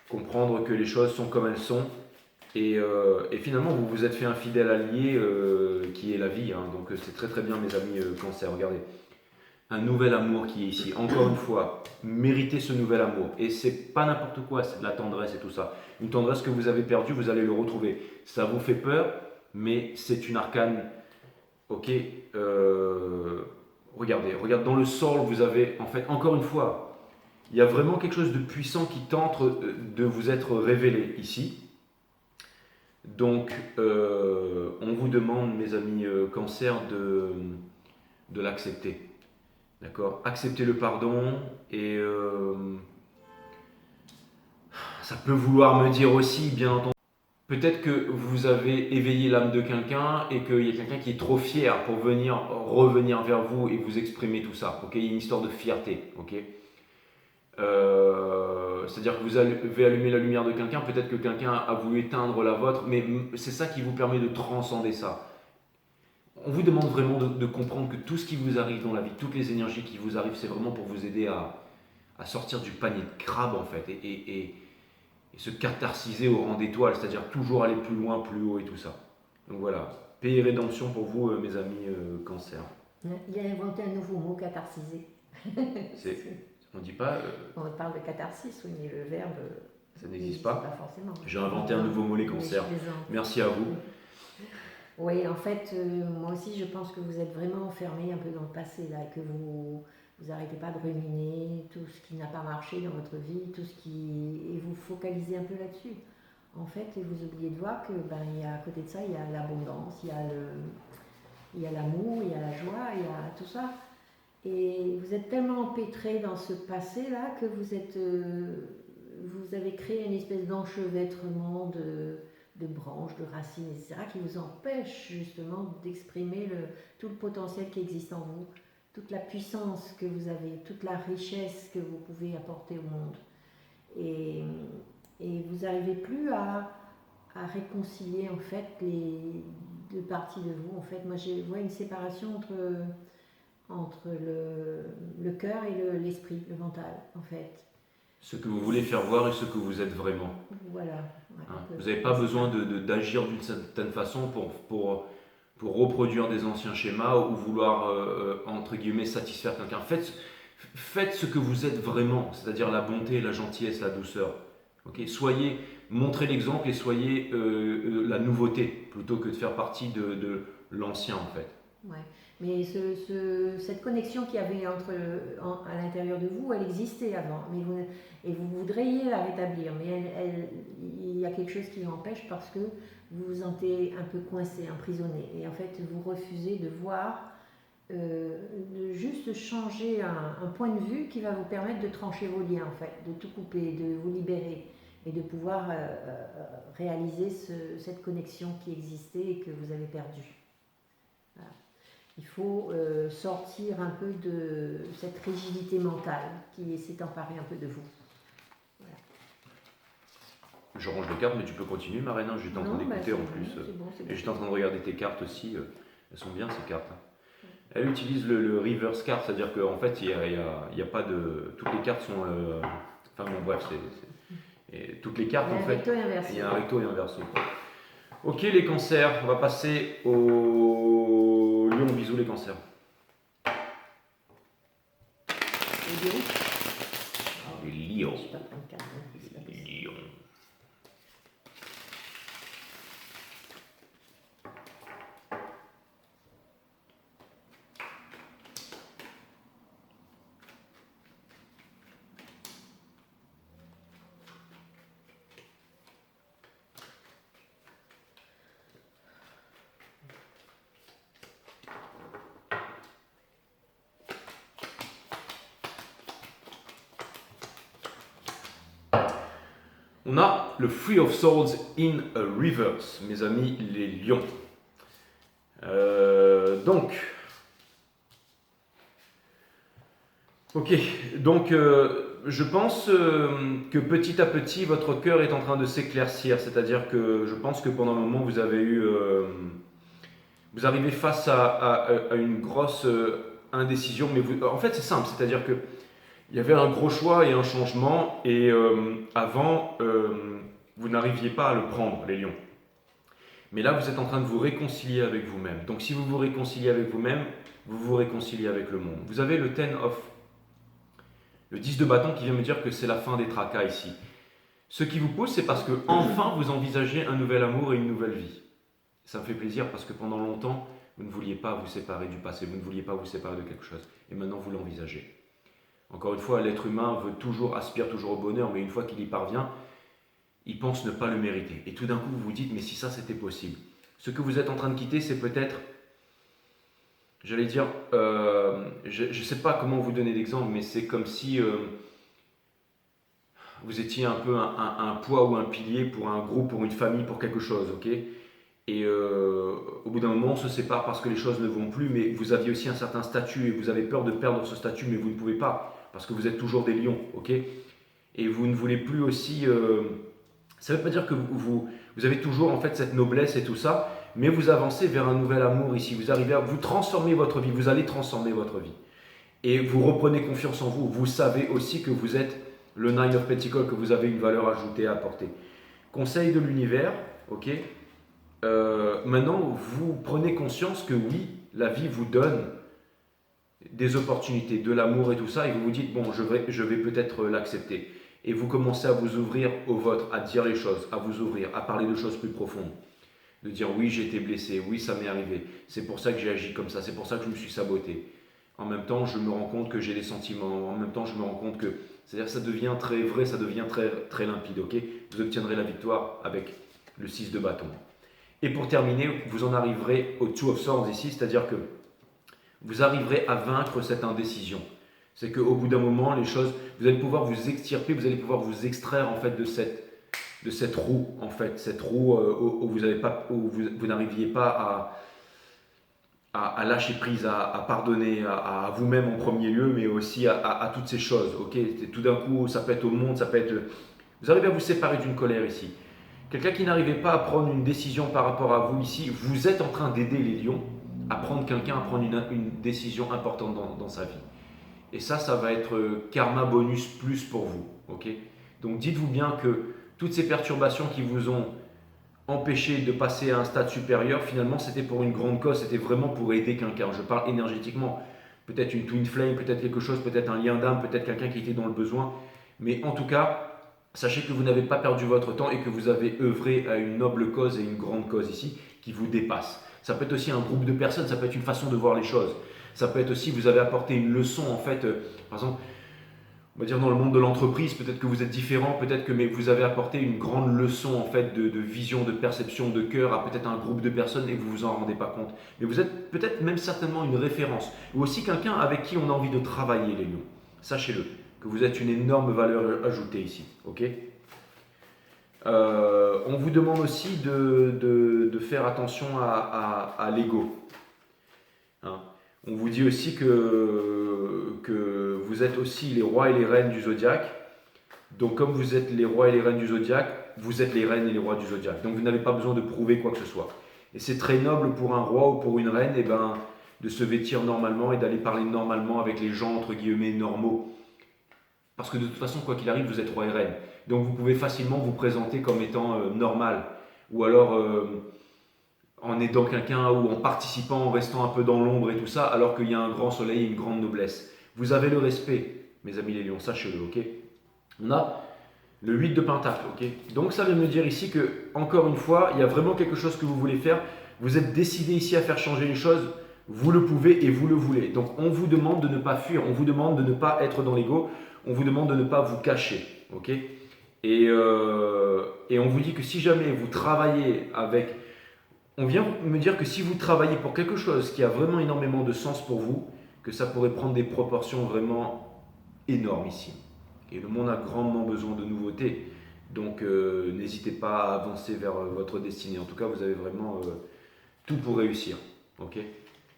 S1: Comprendre que les choses sont comme elles sont. Et finalement, vous vous êtes fait un fidèle allié qui est la vie. Hein. Donc c'est très très bien, mes amis cancer. Regardez. Un nouvel amour qui est ici. Encore une fois, méritez ce nouvel amour. Et c'est pas n'importe quoi, c'est de la tendresse et tout ça. Une tendresse que vous avez perdue, vous allez le retrouver. Ça vous fait peur, mais c'est une arcane. Ok, regardez, dans le sol, vous avez, en fait, encore une fois, il y a vraiment quelque chose de puissant qui tente de vous être révélé ici. Donc, on vous demande, mes amis cancer, de l'accepter. D'accord? Accepter le pardon et ça peut vouloir me dire aussi, bien entendu, peut-être que vous avez éveillé l'âme de quelqu'un et qu'il y a quelqu'un qui est trop fier pour revenir vers vous et vous exprimer tout ça. Ok? Il y a une histoire de fierté. Ok? C'est-à-dire que vous avez allumé la lumière de quelqu'un, peut-être que quelqu'un a voulu éteindre la vôtre, mais c'est ça qui vous permet de transcender ça. On vous demande vraiment de comprendre que tout ce qui vous arrive dans la vie, toutes les énergies qui vous arrivent, c'est vraiment pour vous aider à sortir du panier de crabe en fait et se catharsiser au rang d'étoile, c'est-à-dire toujours aller plus loin, plus haut et tout ça. Donc voilà, paix et rédemption pour vous, mes amis cancer.
S2: Il a inventé un nouveau mot, catharsiser.
S1: On ne dit pas.
S2: On parle de catharsis, oui, mais le verbe.
S1: Ça n'existe pas.
S2: Pas forcément.
S1: J'ai inventé un nouveau mot, les cancers. Merci à vous.
S2: Oui, en fait, moi aussi, je pense que vous êtes vraiment enfermé un peu dans le passé, là, et que vous n'arrêtez pas de ruminer tout ce qui n'a pas marché dans votre vie, et vous focalisez un peu là-dessus. En fait, et vous oubliez de voir que, il y a, à côté de ça, il y a l'abondance, il y a l'amour, il y a la joie, il y a tout ça. Et vous êtes tellement empêtré dans ce passé-là que vous avez créé une espèce d'enchevêtrement de branches, de racines, etc., qui vous empêche justement d'exprimer tout le potentiel qui existe en vous, toute la puissance que vous avez, toute la richesse que vous pouvez apporter au monde. Et vous n'arrivez plus à réconcilier en fait les deux parties de vous. En fait, moi je vois une séparation entre le cœur et l'esprit, le mental, en fait.
S1: Ce que vous voulez faire voir et ce que vous êtes vraiment.
S2: Voilà. Ouais,
S1: Hein. Vous n'avez pas besoin d'agir d'une certaine façon pour reproduire des anciens schémas ou vouloir, entre guillemets, satisfaire quelqu'un. Faites ce que vous êtes vraiment, c'est-à-dire la bonté, la gentillesse, la douceur. Okay, montrez l'exemple et soyez la nouveauté plutôt que de faire partie de l'ancien en fait.
S2: Ouais. Mais cette connexion qu'il y avait à l'intérieur de vous, elle existait avant, et vous voudriez la rétablir, mais il y a quelque chose qui l'empêche parce que vous vous sentez un peu coincé, emprisonné, et en fait vous refusez de voir, de juste changer un point de vue qui va vous permettre de trancher vos liens, en fait, de tout couper, de vous libérer et de pouvoir réaliser cette connexion qui existait et que vous avez perdue. Voilà. Il faut sortir un peu de cette rigidité mentale qui s'est emparée un peu de vous. Voilà.
S1: Je range les cartes, mais tu peux continuer, Marina. J'étais en train d'écouter en plus.
S2: C'est bon.
S1: Et j'étais en train de regarder tes cartes aussi. Elles sont bien ces cartes. Elle utilise le reverse card, c'est-à-dire qu'en fait, il y a pas de. Toutes les cartes sont. Enfin bon, bref, et toutes les cartes, en fait. Il y a un recto et un verso. Ok, les cancers. On va passer au lion. Bisous, les cancers. Les lions. Les lions. On a le Three of Swords in a reverse, mes amis les lions. Je pense que petit à petit votre cœur est en train de s'éclaircir, c'est-à-dire que je pense que pendant un moment vous arrivez face à une grosse indécision, mais en fait c'est simple, c'est-à-dire que il y avait un gros choix et un changement, et avant, vous n'arriviez pas à le prendre, les lions. Mais là, vous êtes en train de vous réconcilier avec vous-même. Donc si vous vous réconciliez avec vous-même, vous vous réconciliez avec le monde. Vous avez le 10 de bâton qui vient me dire que c'est la fin des tracas ici. Ce qui vous pousse, c'est parce que enfin vous envisagez un nouvel amour et une nouvelle vie. Ça me fait plaisir parce que pendant longtemps, vous ne vouliez pas vous séparer du passé, vous ne vouliez pas vous séparer de quelque chose. Et maintenant, vous l'envisagez. Encore une fois, l'être humain aspire toujours au bonheur, mais une fois qu'il y parvient, il pense ne pas le mériter. Et tout d'un coup, vous vous dites, mais si ça c'était possible. Ce que vous êtes en train de quitter, c'est peut-être, j'allais dire, je ne sais pas comment vous donner d'exemple, mais c'est comme si vous étiez un peu un poids ou un pilier pour un groupe, pour une famille, pour quelque chose, ok ? Et au bout d'un moment, on se sépare parce que les choses ne vont plus, mais vous aviez aussi un certain statut et vous avez peur de perdre ce statut, mais vous ne pouvez pas. Parce que vous êtes toujours des lions, ok ? Et vous ne voulez plus aussi... ça ne veut pas dire que vous avez toujours en fait cette noblesse et tout ça, mais vous avancez vers un nouvel amour ici. Vous arrivez à vous transformer votre vie, vous allez transformer votre vie. Et vous reprenez confiance en vous. Vous savez aussi que vous êtes le Nine of Pentacles, que vous avez une valeur ajoutée à apporter. Conseil de l'univers, ok ? Maintenant, vous prenez conscience que oui, la vie vous donne des opportunités, de l'amour et tout ça, et vous vous dites, bon, je vais peut-être l'accepter. Et vous commencez à vous ouvrir au vôtre, à dire les choses, à vous ouvrir, à parler de choses plus profondes. De dire, oui, j'ai été blessé, oui, ça m'est arrivé, c'est pour ça que j'ai agi comme ça, c'est pour ça que je me suis saboté. En même temps, je me rends compte que j'ai des sentiments, en même temps, je me rends compte que, c'est-à-dire ça devient très vrai, ça devient très, très limpide, ok ? Vous obtiendrez la victoire avec le 6 de bâton. Et pour terminer, vous en arriverez au Two of Swords ici, c'est-à-dire que vous arriverez à vaincre cette indécision. C'est qu'au bout d'un moment, les choses, vous allez pouvoir vous extirper, vous allez pouvoir vous extraire en fait de cette roue, en fait, cette roue où vous n'arriviez pas à lâcher prise, à pardonner, à vous-même en premier lieu, mais aussi à toutes ces choses. Ok, tout d'un coup, ça peut être au monde, ça peut être. Vous arrivez à vous séparer d'une colère ici. Quelqu'un qui n'arrivait pas à prendre une décision par rapport à vous ici, vous êtes en train d'aider les lions quelqu'un à prendre une décision importante dans sa vie. Et ça va être karma bonus plus pour vous. Ok. Donc dites-vous bien que toutes ces perturbations qui vous ont empêché de passer à un stade supérieur, finalement c'était pour une grande cause, c'était vraiment pour aider quelqu'un. Je parle énergétiquement. Peut-être une twin flame, peut-être quelque chose, peut-être un lien d'âme, peut-être quelqu'un qui était dans le besoin. Mais en tout cas, sachez que vous n'avez pas perdu votre temps et que vous avez œuvré à une noble cause et une grande cause ici qui vous dépasse. Ça peut être aussi un groupe de personnes, ça peut être une façon de voir les choses. Ça peut être aussi, vous avez apporté une leçon en fait, par exemple, on va dire dans le monde de l'entreprise, peut-être que vous êtes différent, peut-être que mais vous avez apporté une grande leçon en fait de vision, de perception, de cœur à peut-être un groupe de personnes et que vous vous en rendez pas compte. Mais vous êtes peut-être même certainement une référence ou aussi quelqu'un avec qui on a envie de travailler les lions. Sachez-le, que vous êtes une énorme valeur ajoutée ici, ok. On vous demande aussi de faire attention à l'ego. Hein. On vous dit aussi que vous êtes aussi les rois et les reines du zodiaque. Donc comme vous êtes les rois et les reines du zodiaque, vous êtes les reines et les rois du zodiaque. Donc vous n'avez pas besoin de prouver quoi que ce soit. Et c'est très noble pour un roi ou pour une reine de se vêtir normalement et d'aller parler normalement avec les gens entre guillemets normaux. Parce que de toute façon, quoi qu'il arrive, vous êtes roi et reine. Donc vous pouvez facilement vous présenter comme étant normal. Ou alors en aidant quelqu'un ou en participant, en restant un peu dans l'ombre et tout ça, alors qu'il y a un grand soleil et une grande noblesse. Vous avez le respect, mes amis les lions, sachez-le, ok. On a le 8 de pentacle, ok. Donc ça vient me dire ici que, encore une fois, il y a vraiment quelque chose que vous voulez faire. Vous êtes décidé ici à faire changer une chose, vous le pouvez et vous le voulez. Donc on vous demande de ne pas fuir, on vous demande de ne pas être dans l'ego, on vous demande de ne pas vous cacher, ok. Et on vous dit que si jamais vous travaillez avec... On vient me dire que si vous travaillez pour quelque chose qui a vraiment énormément de sens pour vous, que ça pourrait prendre des proportions vraiment énormes ici. Et le monde a grandement besoin de nouveautés. Donc n'hésitez pas à avancer vers votre destinée. En tout cas, vous avez vraiment tout pour réussir. Ok.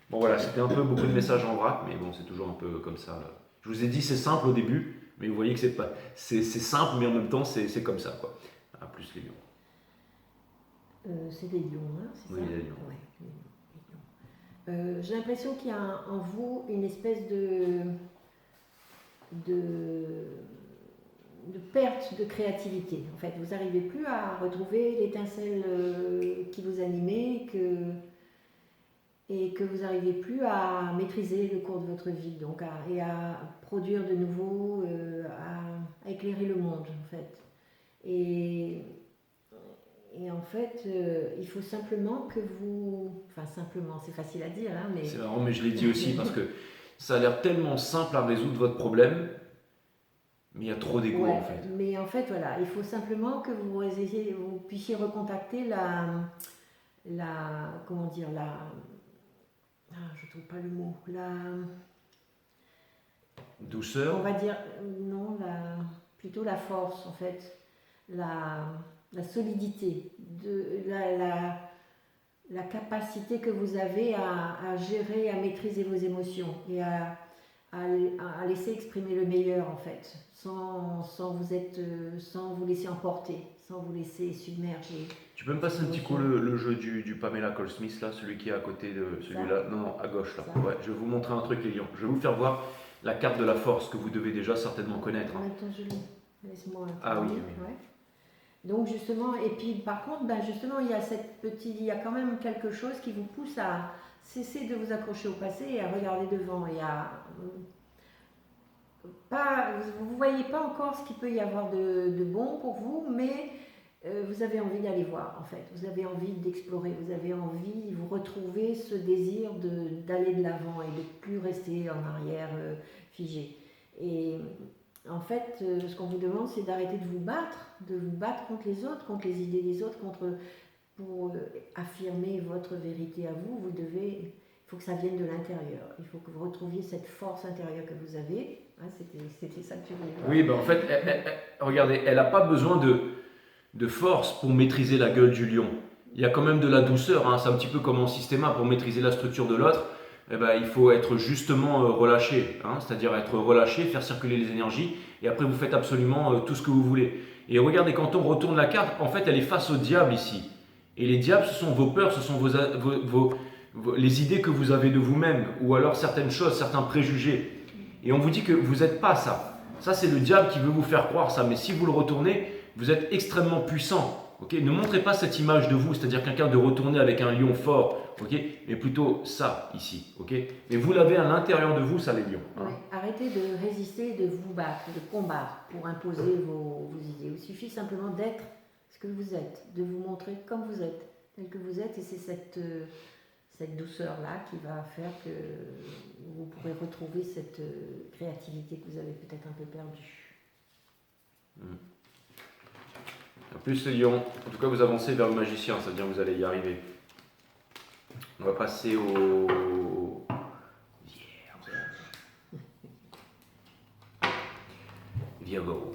S1: Bon voilà, c'était un peu beaucoup de messages en vrac, mais bon, c'est toujours un peu comme ça. Je vous ai dit c'est simple au début, mais vous voyez que c'est simple, mais en même temps c'est comme ça quoi. À plus les lions.
S2: C'est des lions, hein, c'est
S1: oui,
S2: ça?
S1: Les lions.
S2: Ouais, les lions. J'ai l'impression qu'il y a en vous une espèce de perte de créativité. En fait, vous n'arrivez plus à retrouver l'étincelle qui vous animait et que vous n'arrivez plus à maîtriser le cours de votre vie, donc et à produire de nouveau, à éclairer le monde, en fait. Et en fait, il faut simplement que vous... Enfin, simplement, c'est facile à dire, hein, mais...
S1: C'est marrant, mais je l'ai dit aussi parce que ça a l'air tellement simple à résoudre votre problème, mais il y a trop d'ego en fait.
S2: Mais en fait, voilà, il faut simplement que vous puissiez recontacter comment dire, je trouve pas le mot,
S1: douceur.
S2: On va dire, non, plutôt la force en fait, la solidité, la capacité que vous avez à gérer, à maîtriser vos émotions et à laisser exprimer le meilleur en fait, sans vous laisser emporter, sans vous laisser submerger.
S1: Tu peux me passer un petit coup le jeu du Pamela Cole Smith là, celui qui est à côté de celui-là, non, à gauche là. Ouais, je vais vous montrer un truc les lions. Je vais vous faire voir la carte de la force que vous devez déjà certainement connaître. Hein.
S2: Attends, laisse-moi.
S1: Ah oui.
S2: Ouais. Donc justement, et puis par contre, justement, il y a quand même quelque chose qui vous pousse à cesser de vous accrocher au passé et à regarder devant et vous voyez pas encore ce qu'il peut y avoir de bon pour vous, mais vous avez envie d'aller voir en fait, vous avez envie d'explorer, vous avez envie, vous retrouvez ce désir d'aller de l'avant et de ne plus rester en arrière figé. Et en fait, ce qu'on vous demande, c'est d'arrêter de vous battre contre les autres, contre les idées des autres, pour affirmer votre vérité à vous. Il faut que ça vienne de l'intérieur. Il faut que vous retrouviez cette force intérieure que vous avez. Hein, c'était ça que tu voulais voir.
S1: Oui, en fait, regardez, elle n'a pas besoin de force pour maîtriser la gueule du lion. Il y a quand même de la douceur. Hein. C'est un petit peu comme en systéma pour maîtriser la structure de l'autre. Il faut être justement relâché, hein, c'est-à-dire être relâché, faire circuler les énergies, et après vous faites absolument tout ce que vous voulez. Et regardez, quand on retourne la carte, en fait elle est face au diable ici. Et les diables, ce sont vos peurs, ce sont les idées que vous avez de vous-même, ou alors certaines choses, certains préjugés. Et on vous dit que vous n'êtes pas ça. Ça, c'est le diable qui veut vous faire croire ça. Mais si vous le retournez, vous êtes extrêmement puissant. Okay, ne montrez pas cette image de vous, c'est-à-dire quelqu'un de retourné avec un lion fort, okay, mais plutôt ça ici. Okay, mais vous l'avez à l'intérieur de vous, ça, les lions. Hein.
S2: Oui, arrêtez de résister, de vous battre, de combattre pour imposer vos idées. Il suffit simplement d'être ce que vous êtes, de vous montrer comme vous êtes, tel que vous êtes. Et c'est cette douceur-là qui va faire que vous pourrez retrouver cette créativité que vous avez peut-être un peu perdue.
S1: En plus, les lions, en tout cas, vous avancez vers le magicien, ça veut dire que vous allez y arriver. On va passer au Virgo.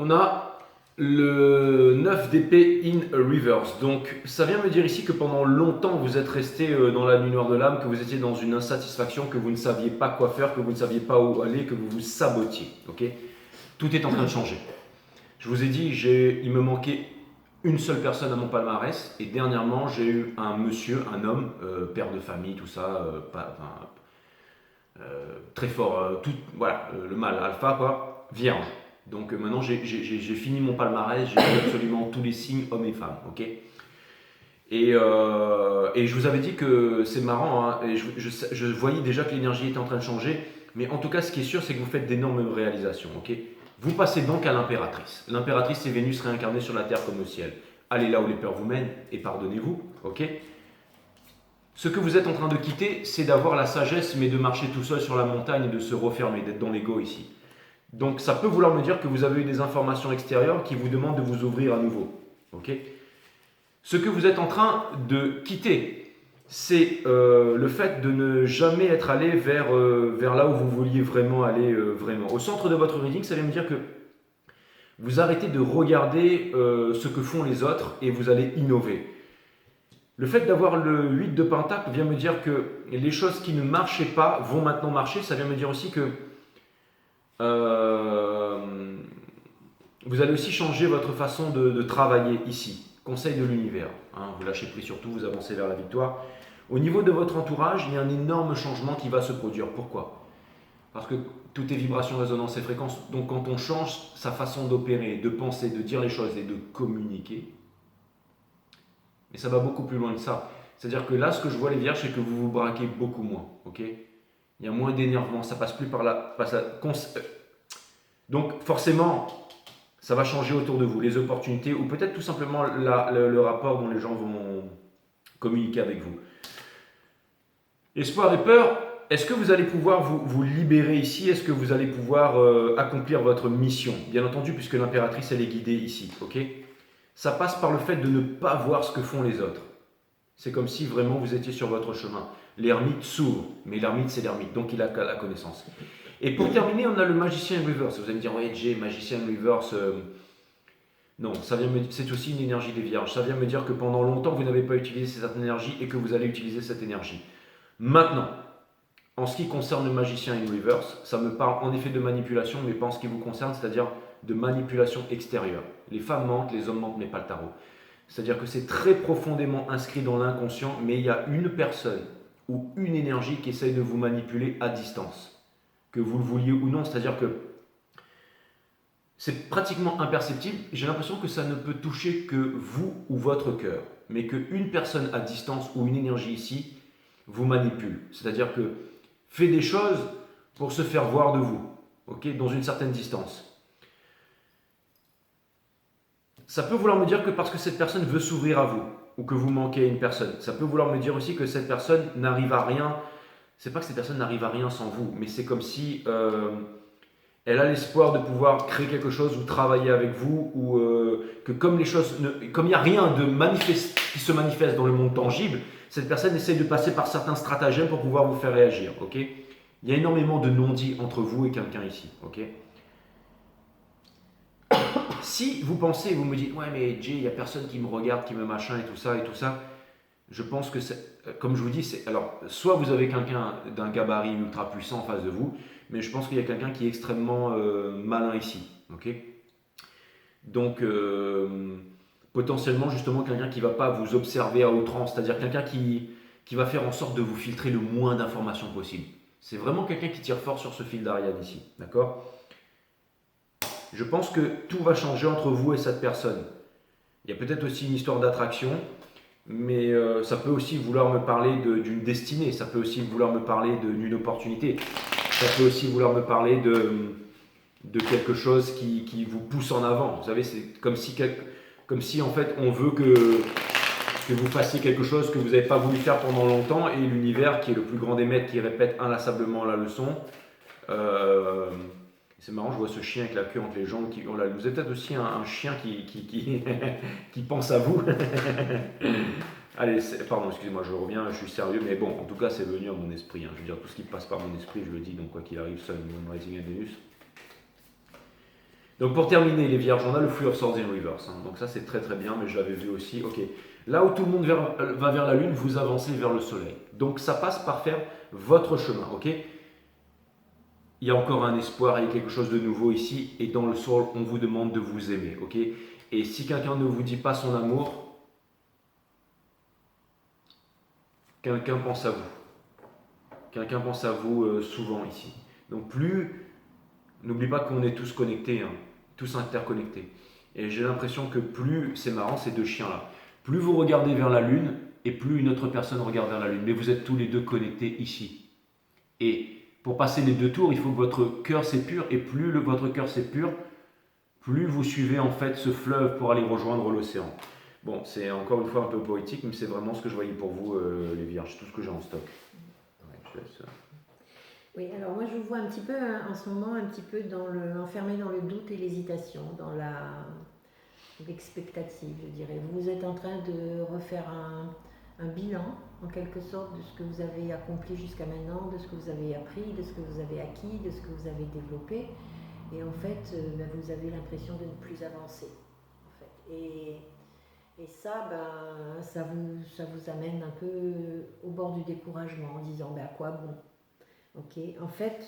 S1: On a le 9 d'épée in reverse. Donc ça vient me dire ici que pendant longtemps vous êtes resté dans la nuit noire de l'âme, que vous étiez dans une insatisfaction, que vous ne saviez pas quoi faire, que vous ne saviez pas où aller, que vous vous sabotiez. Okay, tout est en train de changer. Je vous ai dit, il me manquait une seule personne à mon palmarès, et dernièrement j'ai eu un monsieur, un homme, père de famille, tout ça, très fort, voilà, le mâle alpha, quoi, vierge. Donc maintenant j'ai fini mon palmarès, j'ai vu absolument tous les signes, hommes et femmes, ok. Et je vous avais dit que c'est marrant, hein, et je voyais déjà que l'énergie était en train de changer, mais en tout cas ce qui est sûr c'est que vous faites d'énormes réalisations, ok. Vous passez donc à l'impératrice. L'impératrice c'est Vénus réincarnée sur la terre comme au ciel. Allez là où les peurs vous mènent et pardonnez-vous, ok. Ce que vous êtes en train de quitter, c'est d'avoir la sagesse, mais de marcher tout seul sur la montagne et de se refermer, d'être dans l'ego ici. Donc ça peut vouloir me dire que vous avez eu des informations extérieures qui vous demandent de vous ouvrir à nouveau. Okay, ce que vous êtes en train de quitter, c'est le fait de ne jamais être allé vers là où vous vouliez vraiment aller. Vraiment. Au centre de votre reading, ça vient me dire que vous arrêtez de regarder ce que font les autres et vous allez innover. Le fait d'avoir le 8 de Pentacle vient me dire que les choses qui ne marchaient pas vont maintenant marcher. Ça vient me dire aussi que vous allez aussi changer votre façon de travailler ici. Conseil de l'univers. Hein, vous lâchez prise sur tout, vous avancez vers la victoire. Au niveau de votre entourage, il y a un énorme changement qui va se produire. Pourquoi ? Parce que tout est vibration, résonance et fréquence. Donc quand on change sa façon d'opérer, de penser, de dire les choses et de communiquer, mais ça va beaucoup plus loin que ça. C'est-à-dire que là, ce que je vois les vierges, c'est que vous vous braquez beaucoup moins. Okay, il y a moins d'énervement, ça passe plus par là. Donc forcément, ça va changer autour de vous, les opportunités, ou peut-être tout simplement le rapport dont les gens vont communiquer avec vous. Espoir et peur, est-ce que vous allez pouvoir vous libérer ici? Est-ce que vous allez pouvoir accomplir votre mission? Bien entendu, puisque l'impératrice, elle est guidée ici. Okay, ça passe par le fait de ne pas voir ce que font les autres. C'est comme si vraiment vous étiez sur votre chemin. L'ermite s'ouvre, mais l'ermite c'est l'ermite, donc il a la connaissance. Et pour terminer, on a le magicien reverse. Vous allez me dire, ouais, Jay, magicien reverse. Non, c'est aussi une énergie des vierges. Ça vient me dire que pendant longtemps, vous n'avez pas utilisé cette énergie et que vous allez utiliser cette énergie. Maintenant, en ce qui concerne le magicien in reverse, ça me parle en effet de manipulation, mais pas en ce qui vous concerne, c'est-à-dire de manipulation extérieure. Les femmes mentent, les hommes mentent, mais pas le tarot. C'est-à-dire que c'est très profondément inscrit dans l'inconscient, mais il y a une personne ou une énergie qui essaye de vous manipuler à distance, que vous le vouliez ou non. C'est-à-dire que c'est pratiquement imperceptible. J'ai l'impression que ça ne peut toucher que vous ou votre cœur, mais qu'une personne à distance ou une énergie ici vous manipule. C'est-à-dire que fait des choses pour se faire voir de vous, okay, dans une certaine distance. Ça peut vouloir me dire que parce que cette personne veut s'ouvrir à vous, ou que vous manquez à une personne. Ça peut vouloir me dire aussi que cette personne n'arrive à rien. C'est pas que cette personne n'arrive à rien sans vous, mais c'est comme si elle a l'espoir de pouvoir créer quelque chose ou travailler avec vous, ou que comme les choses, comme il n'y a rien de qui se manifeste dans le monde tangible, cette personne essaie de passer par certains stratagèmes pour pouvoir vous faire réagir. Ok, il y a énormément de non-dits entre vous et quelqu'un ici. Ok. Si vous pensez, vous me dites, ouais mais Jay, il n'y a personne qui me regarde, qui me machin et tout ça, je pense que, comme je vous dis, alors, soit vous avez quelqu'un d'un gabarit ultra puissant en face de vous, mais je pense qu'il y a quelqu'un qui est extrêmement malin ici. Ok. Donc, potentiellement, justement, quelqu'un qui ne va pas vous observer à outrance, c'est-à-dire quelqu'un qui va faire en sorte de vous filtrer le moins d'informations possible. C'est vraiment quelqu'un qui tire fort sur ce fil d'Ariane ici. D'accord. Je pense que tout va changer entre vous et cette personne. Il y a peut-être aussi une histoire d'attraction, mais ça peut aussi vouloir me parler d'une destinée, ça peut aussi vouloir me parler d'une opportunité, ça peut aussi vouloir me parler de quelque chose qui vous pousse en avant. Vous savez, c'est comme si en fait on veut que vous fassiez quelque chose que vous n'avez pas voulu faire pendant longtemps, et l'univers, qui est le plus grand des maîtres, qui répète inlassablement la leçon. C'est marrant, je vois ce chien avec la queue entre les jambes. Vous êtes peut-être aussi un chien qui pense à vous. Allez, pardon, excusez-moi, je reviens, je suis sérieux, mais bon, en tout cas, c'est venu à mon esprit. Je veux dire, tout ce qui passe par mon esprit, je le dis, donc quoi qu'il arrive, Sun, Moon, Rising et Venus. Donc pour terminer, les vierges, on a le Three of Swords in Reverse. Donc ça, c'est très très bien, mais je l'avais vu aussi. Ok, là où tout le monde va vers la lune, vous avancez vers le soleil. Donc ça passe par faire votre chemin, ok. Il y a encore un espoir, il y a quelque chose de nouveau ici, et dans le soul, on vous demande de vous aimer, ok. Et si quelqu'un ne vous dit pas son amour, quelqu'un pense à vous. Quelqu'un pense à vous souvent ici. Donc n'oublie pas qu'on est tous connectés, tous interconnectés. Et j'ai l'impression que plus, c'est marrant ces deux chiens-là, plus vous regardez vers la lune, et plus une autre personne regarde vers la lune. Mais vous êtes tous les deux connectés ici. Et pour passer les deux tours, il faut que votre cœur s'épure, et plus votre cœur s'épure, plus vous suivez en fait ce fleuve pour aller rejoindre l'océan. Bon, c'est encore une fois un peu poétique, mais c'est vraiment ce que je voyais pour vous, les vierges, tout ce que j'ai en stock. Ouais,
S2: oui, alors moi je vous vois un petit peu en ce moment, un petit peu enfermé dans le doute et l'hésitation, dans l'expectative, je dirais. Vous êtes en train de refaire un bilan, en quelque sorte, de ce que vous avez accompli jusqu'à maintenant, de ce que vous avez appris, de ce que vous avez acquis, de ce que vous avez développé. Et en fait, vous avez l'impression de ne plus avancer. En fait. Et ça, ça vous amène un peu au bord du découragement, en disant à quoi bon. Ok. En fait,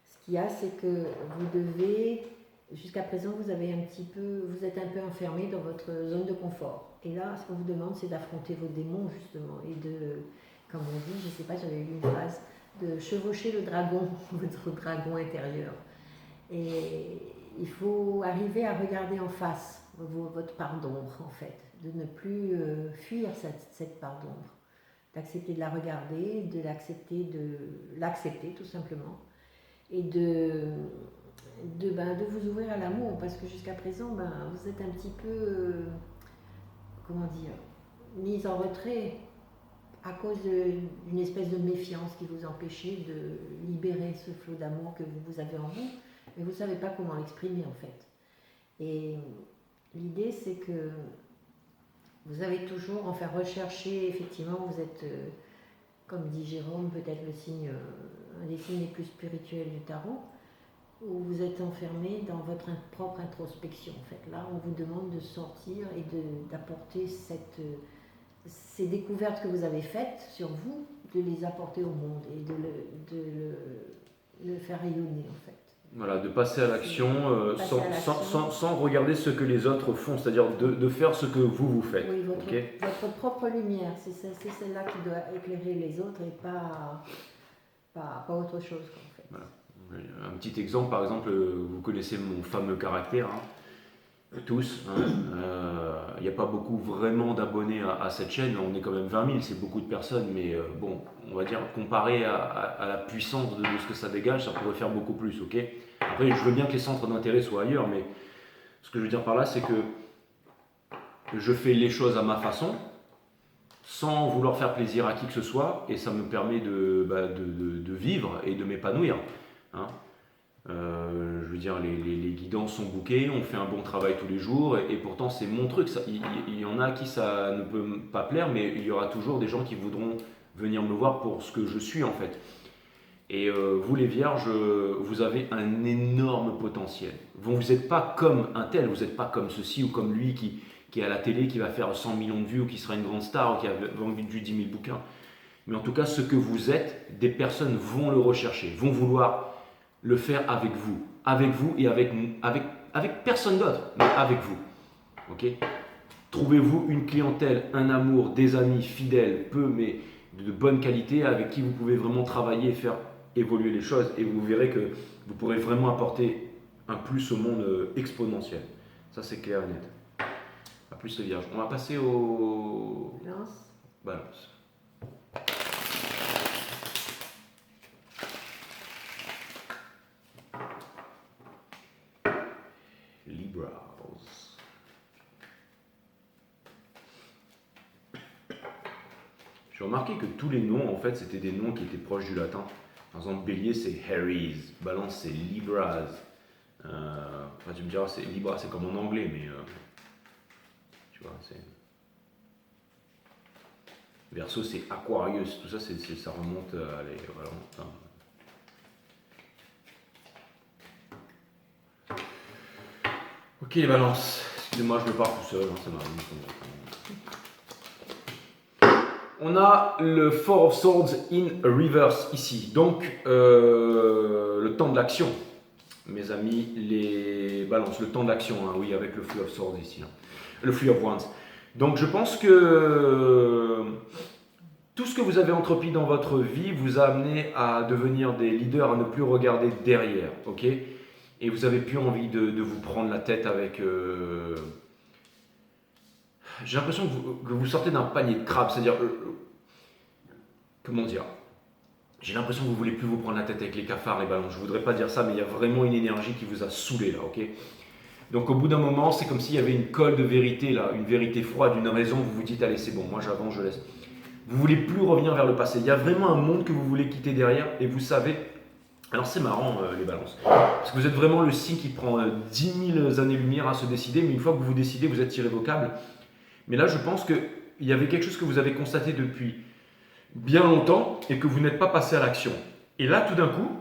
S2: ce qu'il y a, c'est que vous devez, jusqu'à présent, vous êtes un peu enfermé dans votre zone de confort. Et là, ce qu'on vous demande, c'est d'affronter vos démons, justement, et de, comme on dit, je ne sais pas, j'avais lu une phrase, de chevaucher le dragon, votre dragon intérieur. Et il faut arriver à regarder en face votre part d'ombre, en fait, de ne plus fuir cette part d'ombre, d'accepter de la regarder, de l'accepter tout simplement, et de vous ouvrir à l'amour, parce que jusqu'à présent, vous êtes un petit peu, comment dire, mise en retrait à cause d'une espèce de méfiance qui vous empêchait de libérer ce flot d'amour que vous avez en vous, mais vous ne savez pas comment l'exprimer en fait. Et l'idée, c'est que vous avez toujours, enfin, recherché, effectivement, vous êtes, comme dit Jérôme, peut-être un des signes les plus spirituels du tarot, où vous êtes enfermé dans votre propre introspection. En fait, là, on vous demande de sortir et d'apporter ces découvertes que vous avez faites sur vous, de les apporter au monde et de le faire rayonner, en fait.
S1: Voilà, de passer à l'action sans regarder ce que les autres font, c'est-à-dire de faire ce que vous faites.
S2: Oui, votre propre lumière, c'est celle-là qui doit éclairer les autres et pas autre chose. En fait.
S1: Voilà. Un petit exemple, par exemple, vous connaissez mon fameux caractère, tous. Il n'y a pas beaucoup vraiment d'abonnés à cette chaîne, on est quand même 20 000, c'est beaucoup de personnes, mais bon, on va dire, comparé à la puissance de ce que ça dégage, ça pourrait faire beaucoup plus, ok. Après, je veux bien que les centres d'intérêt soient ailleurs, mais ce que je veux dire par là, c'est que je fais les choses à ma façon, sans vouloir faire plaisir à qui que ce soit, et ça me permet de vivre et de m'épanouir. Je veux dire, les guidants sont bookés, on fait un bon travail tous les jours, et pourtant c'est mon truc. Il y en a à qui ça ne peut pas plaire, mais il y aura toujours des gens qui voudront venir me voir pour ce que je suis en fait. Et vous les vierges, vous avez un énorme potentiel. Vous n'êtes pas comme un tel, vous n'êtes pas comme ceci ou comme lui qui est à la télé, qui va faire 100 millions de vues ou qui sera une grande star ou qui a vendu 10 000 bouquins. Mais en tout cas, ce que vous êtes, des personnes vont le rechercher, vont vouloir le faire avec vous et avec personne d'autre, mais avec vous. Ok? Trouvez-vous une clientèle, un amour, des amis fidèles, peu mais de bonne qualité, avec qui vous pouvez vraiment travailler et faire évoluer les choses, et vous verrez que vous pourrez vraiment apporter un plus au monde exponentiel. Ça c'est clair et net. A plus les vierges. On va passer au balance. Libras. J'ai remarqué que tous les noms, en fait, c'était des noms qui étaient proches du latin. Par exemple, Bélier, c'est Aries. Balance, c'est Libras. Enfin, tu me diras, c'est Libra, c'est comme en anglais, mais tu vois, c'est. Verseau, c'est Aquarius. Tout ça, ça remonte à voilà, enfin. Ok, les balances. Excusez-moi, je me parle tout seul, hein, ça m'arrive. On a le Four of Swords in reverse ici. Donc, le temps de l'action, mes amis, les balances, le temps d'action, hein, oui, avec le Three of Swords ici, hein, le Three of Wands. Donc, je pense que tout ce que vous avez entrepris dans votre vie vous a amené à devenir des leaders, à ne plus regarder derrière, ok? Et vous avez plus envie de vous prendre la tête avec... J'ai l'impression que vous sortez d'un panier de crabes, c'est-à-dire... comment dire? J'ai l'impression que vous ne voulez plus vous prendre la tête avec les cafards, les ballons. Je ne voudrais pas dire ça, mais il y a vraiment une énergie qui vous a saoulé là, ok? Donc au bout d'un moment, c'est comme s'il y avait une colle de vérité là, une vérité froide, une raison, vous vous dites, allez c'est bon, moi j'avance, je laisse. Vous ne voulez plus revenir vers le passé. Il y a vraiment un monde que vous voulez quitter derrière, et vous savez... Alors c'est marrant les balances, parce que vous êtes vraiment le signe qui prend 10 000 années-lumière à se décider, mais une fois que vous vous décidez, vous êtes irrévocable. Mais là, je pense qu'il y avait quelque chose que vous avez constaté depuis bien longtemps et que vous n'êtes pas passé à l'action. Et là, tout d'un coup,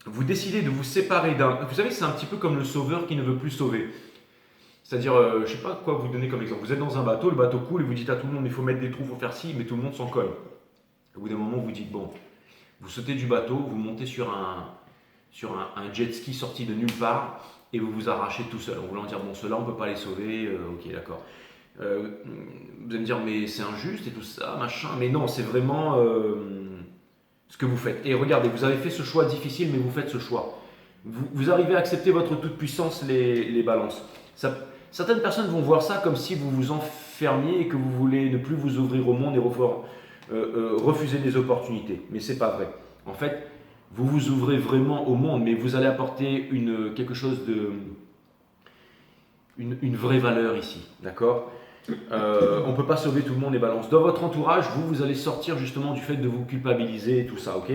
S1: vous décidez de vous séparer d'un... Vous savez, c'est un petit peu comme le sauveur qui ne veut plus sauver. C'est-à-dire, je ne sais pas quoi vous donner comme exemple. Vous êtes dans un bateau, le bateau coule et vous dites à tout le monde, il faut mettre des trous, il faut faire ci, mais tout le monde s'en colle. Au bout d'un moment, vous dites, bon, vous sautez du bateau, vous montez sur un jet ski sorti de nulle part et vous vous arrachez tout seul en voulant dire, bon, ceux-là, on ne peut pas les sauver, ok, d'accord. Vous allez me dire, mais c'est injuste et tout ça, machin. Mais non, c'est vraiment ce que vous faites. Et regardez, vous avez fait ce choix difficile, mais vous faites ce choix. Vous arrivez à accepter votre toute-puissance, les balances. Certaines personnes vont voir ça comme si vous vous enfermiez et que vous voulez ne plus vous ouvrir au monde et refuser des opportunités. Mais c'est pas vrai. En fait, vous vous ouvrez vraiment au monde, mais vous allez apporter quelque chose une vraie valeur ici, d'accord? On ne peut pas sauver tout le monde, les balances. Dans votre entourage, vous allez sortir justement du fait de vous culpabiliser et tout ça, ok?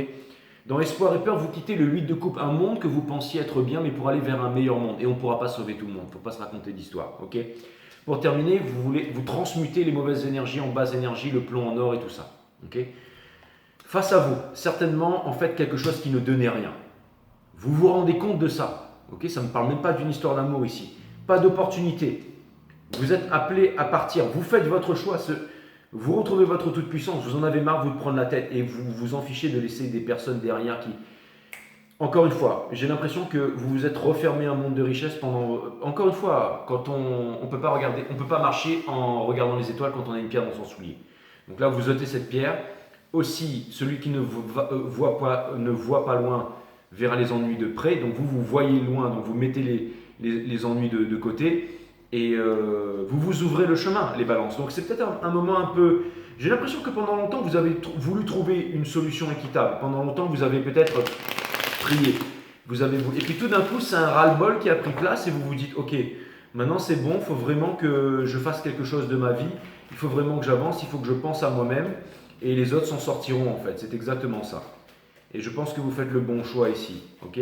S1: Dans espoir et peur, vous quittez le 8 de coupe, un monde que vous pensiez être bien, mais pour aller vers un meilleur monde. Et on ne pourra pas sauver tout le monde, il ne faut pas se raconter d'histoire, ok? Pour terminer, vous transmutez les mauvaises énergies en basse énergie, le plomb en or et tout ça, ok? Face à vous, certainement, en fait, quelque chose qui ne donnait rien. Vous vous rendez compte de ça, ok? Ça ne parle même pas d'une histoire d'amour ici. Pas d'opportunité. Vous êtes appelé à partir. Vous faites votre choix. Vous retrouvez votre toute-puissance. Vous en avez marre vous de prendre la tête et vous vous en fichez de laisser des personnes derrière qui... Encore une fois, j'ai l'impression que vous vous êtes refermé un monde de richesse pendant... Encore une fois, quand on peut pas regarder, on peut pas marcher en regardant les étoiles quand on a une pierre dans son soulier. Donc là, vous ôtez cette pierre. Aussi, celui qui ne voit pas loin verra les ennuis de près. Donc vous voyez loin, donc vous mettez les ennuis de côté. Et vous vous ouvrez le chemin, les balances. Donc c'est peut-être un moment un peu... J'ai l'impression que pendant longtemps, vous avez voulu trouver une solution équitable. Pendant longtemps, vous avez peut-être prié. Et puis tout d'un coup, c'est un ras-le-bol qui a pris place et vous vous dites, ok, maintenant c'est bon, il faut vraiment que je fasse quelque chose de ma vie. Il faut vraiment que j'avance, il faut que je pense à moi-même. Et les autres s'en sortiront en fait. C'est exactement ça. Et je pense que vous faites le bon choix ici. Ok ?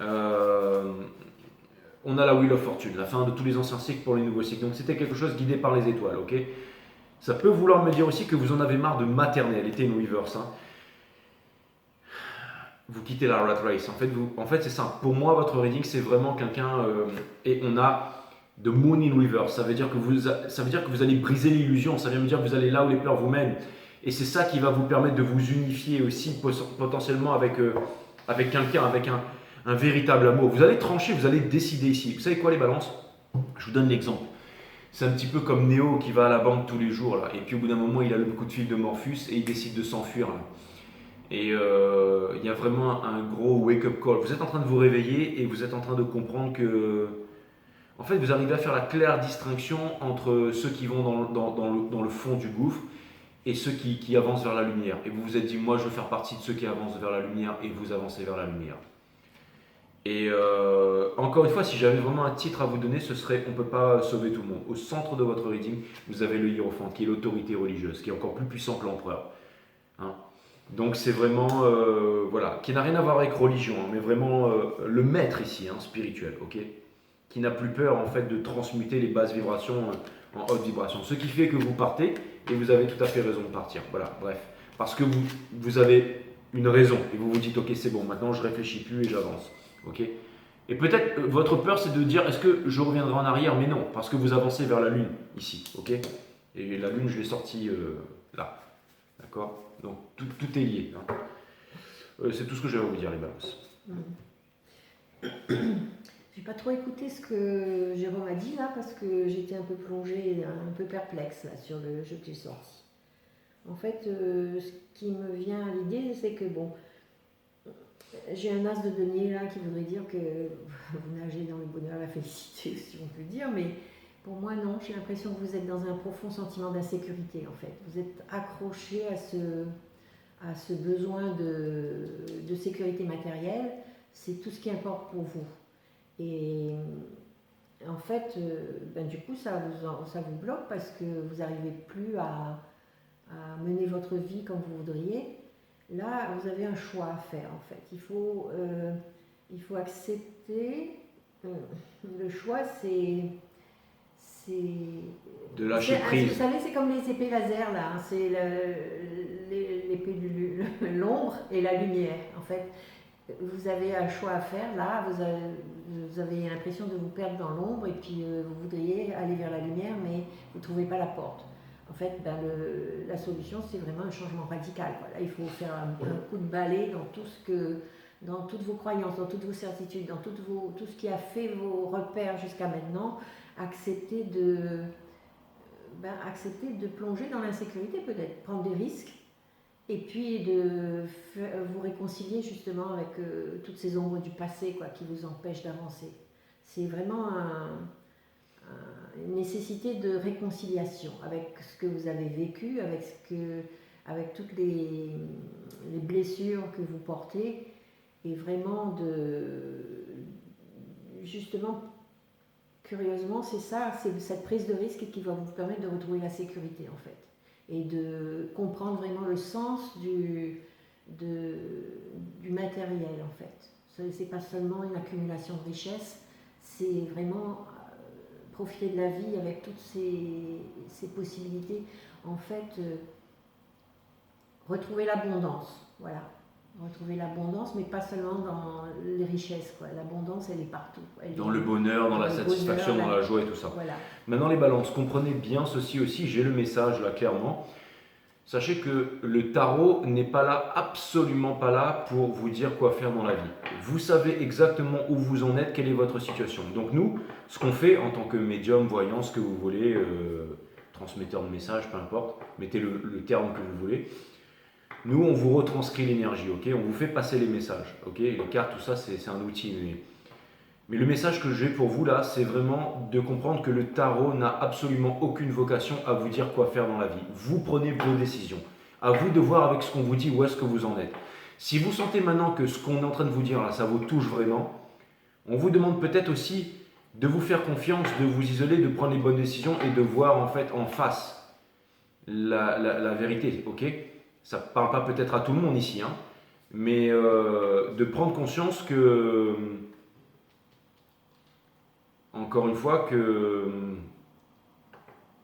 S1: On a la Wheel of Fortune, la fin de tous les anciens cycles pour les nouveaux cycles. Donc c'était quelque chose guidé par les étoiles, ok. Ça peut vouloir me dire aussi que vous en avez marre de maternelle, et in reverse. Hein. Vous quittez la rat race. En fait c'est ça. Pour moi, votre reading, c'est vraiment quelqu'un... et on a de moon in reverse. Ça veut dire que vous allez briser l'illusion. Ça veut dire que vous allez là où les peurs vous mènent. Et c'est ça qui va vous permettre de vous unifier aussi potentiellement avec quelqu'un, avec un véritable amour. Vous allez trancher, vous allez décider ici. Vous savez quoi les balances? Je vous donne l'exemple. C'est un petit peu comme Néo qui va à la banque tous les jours, là, et puis au bout d'un moment il a le coup de fil de Morpheus et il décide de s'enfuir. Là. Et il y a vraiment un gros wake-up call. Vous êtes en train de vous réveiller et vous êtes en train de comprendre que... En fait, vous arrivez à faire la claire distinction entre ceux qui vont dans le fond du gouffre et ceux qui avancent vers la lumière. Et vous vous êtes dit, moi je veux faire partie de ceux qui avancent vers la lumière, et vous avancez vers la lumière. Et encore une fois, si j'avais vraiment un titre à vous donner, ce serait on ne peut pas sauver tout le monde. Au centre de votre reading, vous avez le hiérophant, qui est l'autorité religieuse, qui est encore plus puissant que l'empereur. Hein. Donc c'est vraiment, voilà, qui n'a rien à voir avec religion, hein, mais vraiment le maître ici, hein, spirituel, ok, qui n'a plus peur en fait de transmuter les basses vibrations en hautes vibrations. Ce qui fait que vous partez, et vous avez tout à fait raison de partir. Voilà, bref. Parce que vous avez une raison, et vous vous dites, ok, c'est bon, maintenant je réfléchis plus et j'avance. Ok. Et peut-être votre peur c'est de dire est-ce que je reviendrai en arrière, mais non, parce que vous avancez vers la lune ici, ok. Et la lune je l'ai sortie là, d'accord. Donc tout est lié. Hein. C'est tout ce que j'avais à vous dire les balances.
S2: J'ai pas trop écouté ce que Jérôme a dit là parce que j'étais un peu plongée, un peu perplexe là sur le jeu que j'ai sorti. En fait, ce qui me vient à l'idée c'est que bon. J'ai un as de denier là qui voudrait dire que vous nagez dans le bonheur, la félicité, si on peut dire, mais pour moi non, j'ai l'impression que vous êtes dans un profond sentiment d'insécurité en fait. Vous êtes accroché à ce besoin de sécurité matérielle, c'est tout ce qui importe pour vous. Et en fait, du coup, ça vous bloque parce que vous n'arrivez plus à mener votre vie comme vous voudriez. Là, vous avez un choix à faire en fait. Il faut accepter. Le choix, c'est
S1: de lâcher prise.
S2: Vous savez, c'est comme les épées laser là. Hein, c'est l'épée de l'ombre et la lumière. En fait, vous avez un choix à faire. Là, vous avez l'impression de vous perdre dans l'ombre et puis vous voudriez aller vers la lumière, mais vous ne trouvez pas la porte. En fait, la solution, c'est vraiment un changement radical. Voilà, il faut faire un coup de balai dans toutes vos croyances, dans toutes vos certitudes, dans tout ce qui a fait vos repères jusqu'à maintenant. Accepter de plonger dans l'insécurité, peut-être, prendre des risques, et puis de vous réconcilier justement avec toutes ces ombres du passé quoi, qui vous empêchent d'avancer. C'est vraiment une nécessité de réconciliation avec ce que vous avez vécu, avec toutes les blessures que vous portez, et vraiment justement, curieusement, c'est cette prise de risque qui va vous permettre de retrouver la sécurité en fait, et de comprendre vraiment le sens du matériel en fait. C'est pas seulement une accumulation de richesses, c'est vraiment profiter de la vie avec toutes ces possibilités. En fait, retrouver l'abondance, voilà. Retrouver l'abondance, mais pas seulement dans les richesses, quoi. L'abondance, elle est partout.
S1: Dans le bonheur, dans la satisfaction, dans la joie et tout ça.
S2: Voilà.
S1: Maintenant les balances, comprenez bien ceci aussi, j'ai le message là clairement. Sachez que le tarot n'est pas là, absolument pas là pour vous dire quoi faire dans la vie. Vous savez exactement où vous en êtes, quelle est votre situation. Donc nous, ce qu'on fait en tant que médium, voyant, ce que vous voulez, transmetteur de messages, peu importe, mettez le terme que vous voulez. Nous, on vous retranscrit l'énergie, ok. On vous fait passer les messages, ok. Les cartes, tout ça, c'est un outil. Mais le message que j'ai pour vous là, c'est vraiment de comprendre que le tarot n'a absolument aucune vocation à vous dire quoi faire dans la vie. Vous prenez vos décisions. À vous de voir avec ce qu'on vous dit où est-ce que vous en êtes. Si vous sentez maintenant que ce qu'on est en train de vous dire là, ça vous touche vraiment, on vous demande peut-être aussi de vous faire confiance, de vous isoler, de prendre les bonnes décisions et de voir en fait en face la vérité, ok. Ça ne parle pas peut-être à tout le monde ici, hein, mais de prendre conscience que encore une fois, que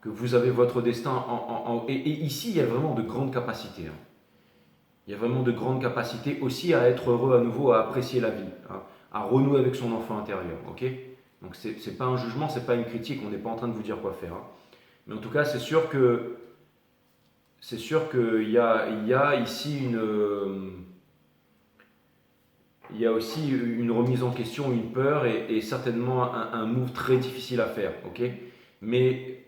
S1: vous avez votre destin et ici, il y a vraiment de grandes capacités. Hein. Il y a vraiment de grandes capacités aussi à être heureux à nouveau, à apprécier la vie, hein, à renouer avec son enfant intérieur. Ok. Donc c'est pas un jugement, c'est pas une critique, on n'est pas en train de vous dire quoi faire. Hein. Mais en tout cas, c'est sûr qu'il y a ici il y a aussi une remise en question, une peur et certainement un move très difficile à faire, ok. Mais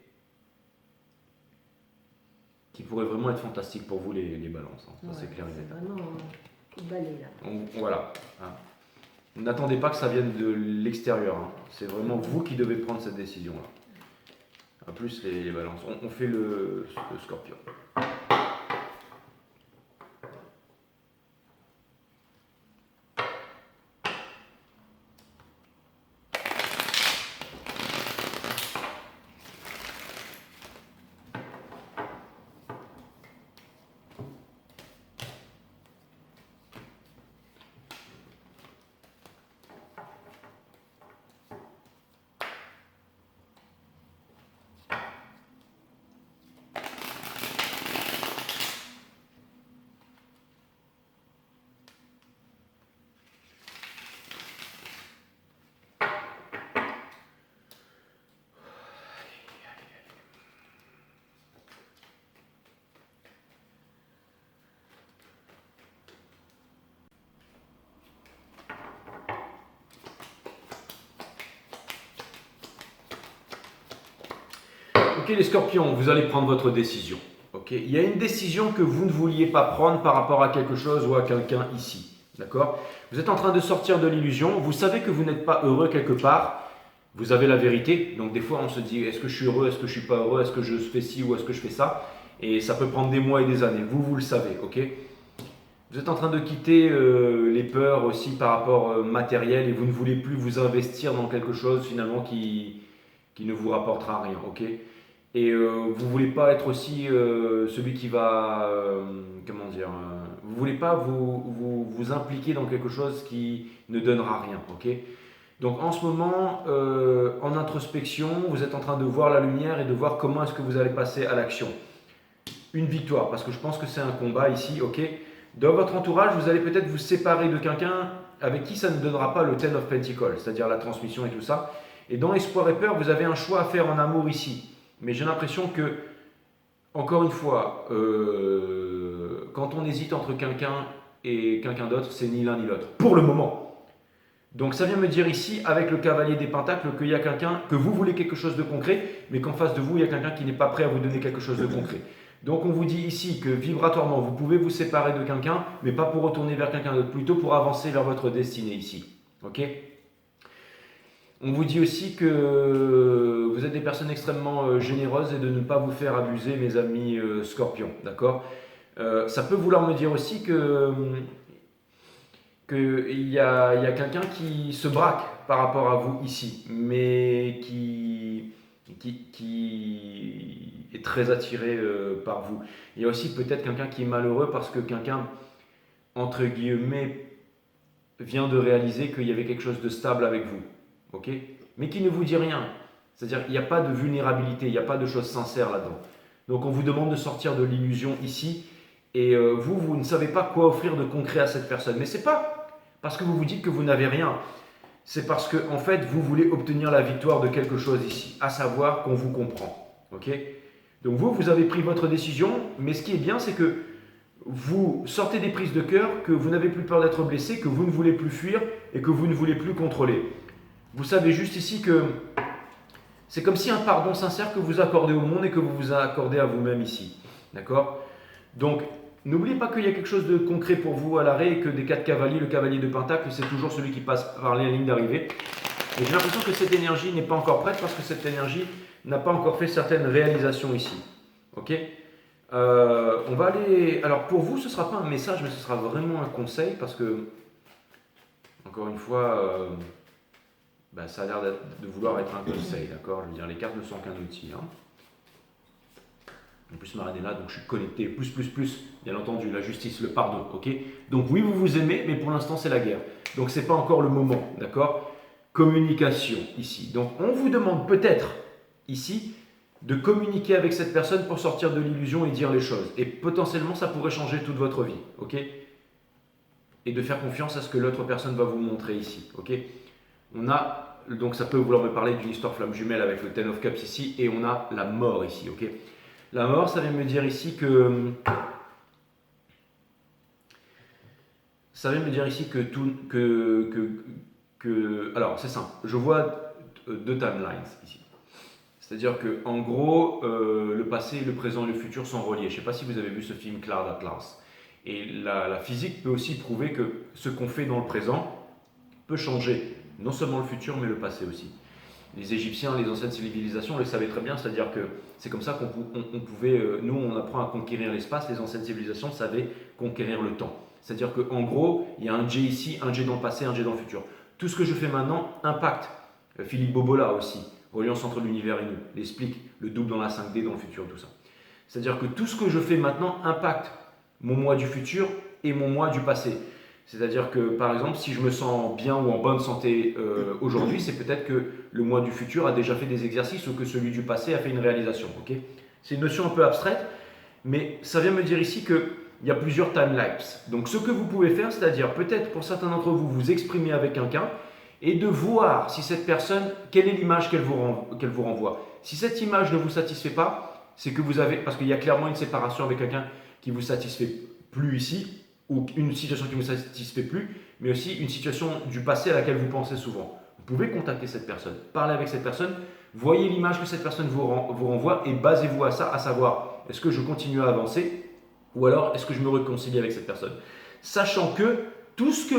S1: qui pourrait vraiment être fantastique pour vous les balances, hein. Ça
S2: Ouais,
S1: c'est clair et net.
S2: c'est vraiment un coup de balai là.
S1: Voilà. Hein. N'attendez pas que ça vienne de l'extérieur, hein. C'est vraiment vous qui devez prendre cette décision-là. En plus les balances. On fait le scorpion. Ok les scorpions, vous allez prendre votre décision. Ok, il y a une décision que vous ne vouliez pas prendre par rapport à quelque chose ou à quelqu'un ici. D'accord. Vous êtes en train de sortir de l'illusion, vous savez que vous n'êtes pas heureux quelque part, vous avez la vérité, donc des fois on se dit est-ce que je suis heureux, est-ce que je ne suis pas heureux, est-ce que je fais ci ou est-ce que je fais ça, et ça peut prendre des mois et des années, vous le savez, ok. Vous êtes en train de quitter les peurs aussi par rapport matériel et vous ne voulez plus vous investir dans quelque chose finalement qui ne vous rapportera rien, ok. Et vous ne voulez pas être aussi celui qui va, comment dire, vous ne voulez pas vous impliquer dans quelque chose qui ne donnera rien, ok. Donc en ce moment, en introspection, vous êtes en train de voir la lumière et de voir comment est-ce que vous allez passer à l'action. Une victoire, parce que je pense que c'est un combat ici, ok. Dans votre entourage, vous allez peut-être vous séparer de quelqu'un avec qui ça ne donnera pas le Ten of Pentacles, c'est-à-dire la transmission et tout ça. Et dans Espoir et Peur, vous avez un choix à faire en amour ici. Mais j'ai l'impression que, encore une fois, quand on hésite entre quelqu'un et quelqu'un d'autre, c'est ni l'un ni l'autre, pour le moment. Donc ça vient me dire ici, avec le cavalier des pentacles, qu'il y a quelqu'un, que vous voulez quelque chose de concret, mais qu'en face de vous, il y a quelqu'un qui n'est pas prêt à vous donner quelque chose de concret. Donc on vous dit ici que vibratoirement, vous pouvez vous séparer de quelqu'un, mais pas pour retourner vers quelqu'un d'autre, plutôt pour avancer vers votre destinée ici. Ok ? On vous dit aussi que vous êtes des personnes extrêmement généreuses et de ne pas vous faire abuser, mes amis scorpions, d'accord. Ça peut vouloir me dire aussi qu'il y a quelqu'un qui se braque par rapport à vous ici, mais qui est très attiré par vous. Il y a aussi peut-être quelqu'un qui est malheureux parce que quelqu'un, entre guillemets, vient de réaliser qu'il y avait quelque chose de stable avec vous. Ok, mais qui ne vous dit rien. C'est-à-dire qu'il n'y a pas de vulnérabilité, il n'y a pas de choses sincères là-dedans. Donc on vous demande de sortir de l'illusion ici, et vous ne savez pas quoi offrir de concret à cette personne. Mais c'est pas parce que vous vous dites que vous n'avez rien, c'est parce que en fait vous voulez obtenir la victoire de quelque chose ici, à savoir qu'on vous comprend. Ok, donc vous avez pris votre décision, mais ce qui est bien, c'est que vous sortez des prises de cœur, que vous n'avez plus peur d'être blessé, que vous ne voulez plus fuir et que vous ne voulez plus contrôler. Vous savez juste ici que c'est comme si un pardon sincère que vous accordez au monde et que vous vous accordez à vous-même ici. D'accord ? Donc, n'oubliez pas qu'il y a quelque chose de concret pour vous à l'arrêt et que des 4 cavaliers, le cavalier de Pentacle, c'est toujours celui qui passe par la ligne d'arrivée. Et j'ai l'impression que cette énergie n'est pas encore prête parce que cette énergie n'a pas encore fait certaines réalisations ici. Ok ? On va aller... Alors, pour vous, ce ne sera pas un message, mais ce sera vraiment un conseil parce que, encore une fois... ça a l'air de vouloir être un conseil, d'accord. Je veux dire, les cartes ne sont qu'un outil. Hein. En plus, ma reine est là, donc je suis connecté. Plus, bien entendu, la justice, le pardon, ok. Donc oui, vous vous aimez, mais pour l'instant, c'est la guerre. Donc c'est pas encore le moment, d'accord. communication ici. Donc on vous demande peut-être ici de communiquer avec cette personne pour sortir de l'illusion et dire les choses. Et potentiellement ça pourrait changer toute votre vie. Ok? Et de faire confiance à ce que l'autre personne va vous montrer ici. Ok? On a, donc ça peut vouloir me parler d'une histoire flamme jumelle avec le Ten of Cups ici, et on a la mort ici. Ok? La mort, ça vient me dire ici que... Ça vient me dire ici que tout... alors c'est simple, je vois deux timelines ici. C'est-à-dire que en gros, le passé, le présent et le futur sont reliés. Je ne sais pas si vous avez vu ce film Cloud Atlas. Et la physique peut aussi prouver que ce qu'on fait dans le présent peut changer non seulement le futur, mais le passé aussi. Les Égyptiens, les anciennes civilisations le savaient très bien, c'est-à-dire que c'est comme ça qu'on pouvait, nous on apprend à conquérir l'espace, les anciennes civilisations savaient conquérir le temps. C'est-à-dire qu'en gros, il y a un jet ici, un jet dans le passé, un jet dans le futur. Tout ce que je fais maintenant impacte. Philippe Bobola aussi, reliance entre l'univers et nous, l'explique, le double dans la 5D, dans le futur, tout ça. C'est-à-dire que tout ce que je fais maintenant impacte mon moi du futur et mon moi du passé. C'est-à-dire que, par exemple, si je me sens bien ou en bonne santé aujourd'hui, c'est peut-être que le moi du futur a déjà fait des exercices ou que celui du passé a fait une réalisation. Okay, c'est une notion un peu abstraite, mais ça vient me dire ici qu'il y a plusieurs timelapses. Donc ce que vous pouvez faire, c'est-à-dire peut-être pour certains d'entre vous, vous exprimer avec quelqu'un et de voir si cette personne, quelle est l'image qu'elle vous renvoie. Si cette image ne vous satisfait pas, c'est que vous avez, parce qu'il y a clairement une séparation avec quelqu'un qui ne vous satisfait plus ici, ou une situation qui ne vous satisfait plus, mais aussi une situation du passé à laquelle vous pensez souvent. Vous pouvez contacter cette personne, parler avec cette personne, voyez l'image que cette personne vous renvoie et basez-vous à ça, à savoir, est-ce que je continue à avancer ou alors est-ce que je me réconcilie avec cette personne. Sachant que tout ce que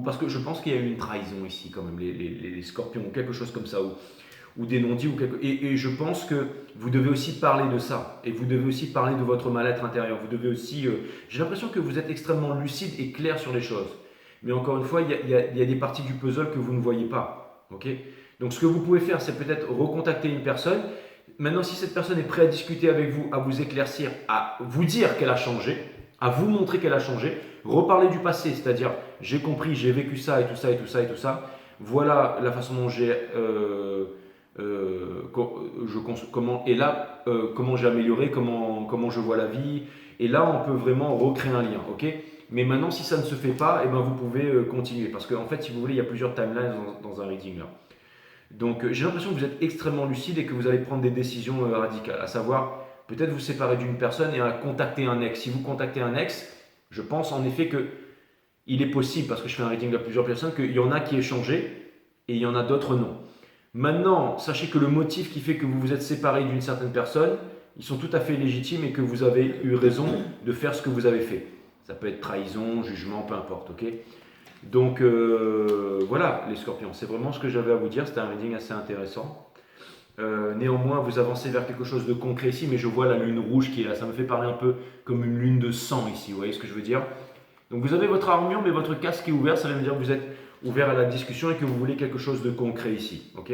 S1: parce que je pense qu'il y a eu une trahison ici quand même, les scorpions ou quelque chose comme ça, ou des non-dits, et je pense que vous devez aussi parler de ça, et vous devez aussi parler de votre mal-être intérieur, vous devez aussi, j'ai l'impression que vous êtes extrêmement lucide et clair sur les choses, mais encore une fois, il y a des parties du puzzle que vous ne voyez pas, ok? Donc ce que vous pouvez faire, c'est peut-être recontacter une personne. Maintenant, si cette personne est prête à discuter avec vous, à vous éclaircir, à vous dire qu'elle a changé, à vous montrer qu'elle a changé, reparler du passé, c'est-à-dire j'ai compris, j'ai vécu ça et tout ça et tout ça et tout ça, voilà la façon dont j'ai... comment j'ai amélioré, comment je vois la vie, et là on peut vraiment recréer un lien, ok? Mais maintenant si ça ne se fait pas, et ben vous pouvez continuer, parce qu'en fait si vous voulez il y a plusieurs timelines dans un reading là. Donc j'ai l'impression que vous êtes extrêmement lucide et que vous allez prendre des décisions radicales, à savoir peut-être vous séparer d'une personne et à contacter un ex. Si vous contactez un ex, je pense en effet que il est possible, parce que je fais un reading à plusieurs personnes, qu'il y en a qui aient changé et il y en a d'autres non. Maintenant, sachez que le motif qui fait que vous vous êtes séparé d'une certaine personne, ils sont tout à fait légitimes et que vous avez eu raison de faire ce que vous avez fait. Ça peut être trahison, jugement, peu importe, ok? Donc voilà les scorpions, c'est vraiment ce que j'avais à vous dire, c'était un reading assez intéressant. Néanmoins, vous avancez vers quelque chose de concret ici, mais je vois la lune rouge qui est là, ça me fait parler un peu comme une lune de sang ici, vous voyez ce que je veux dire? Donc vous avez votre armure, mais votre casque est ouvert, ça veut dire que vous êtes ouvert à la discussion et que vous voulez quelque chose de concret ici, ok?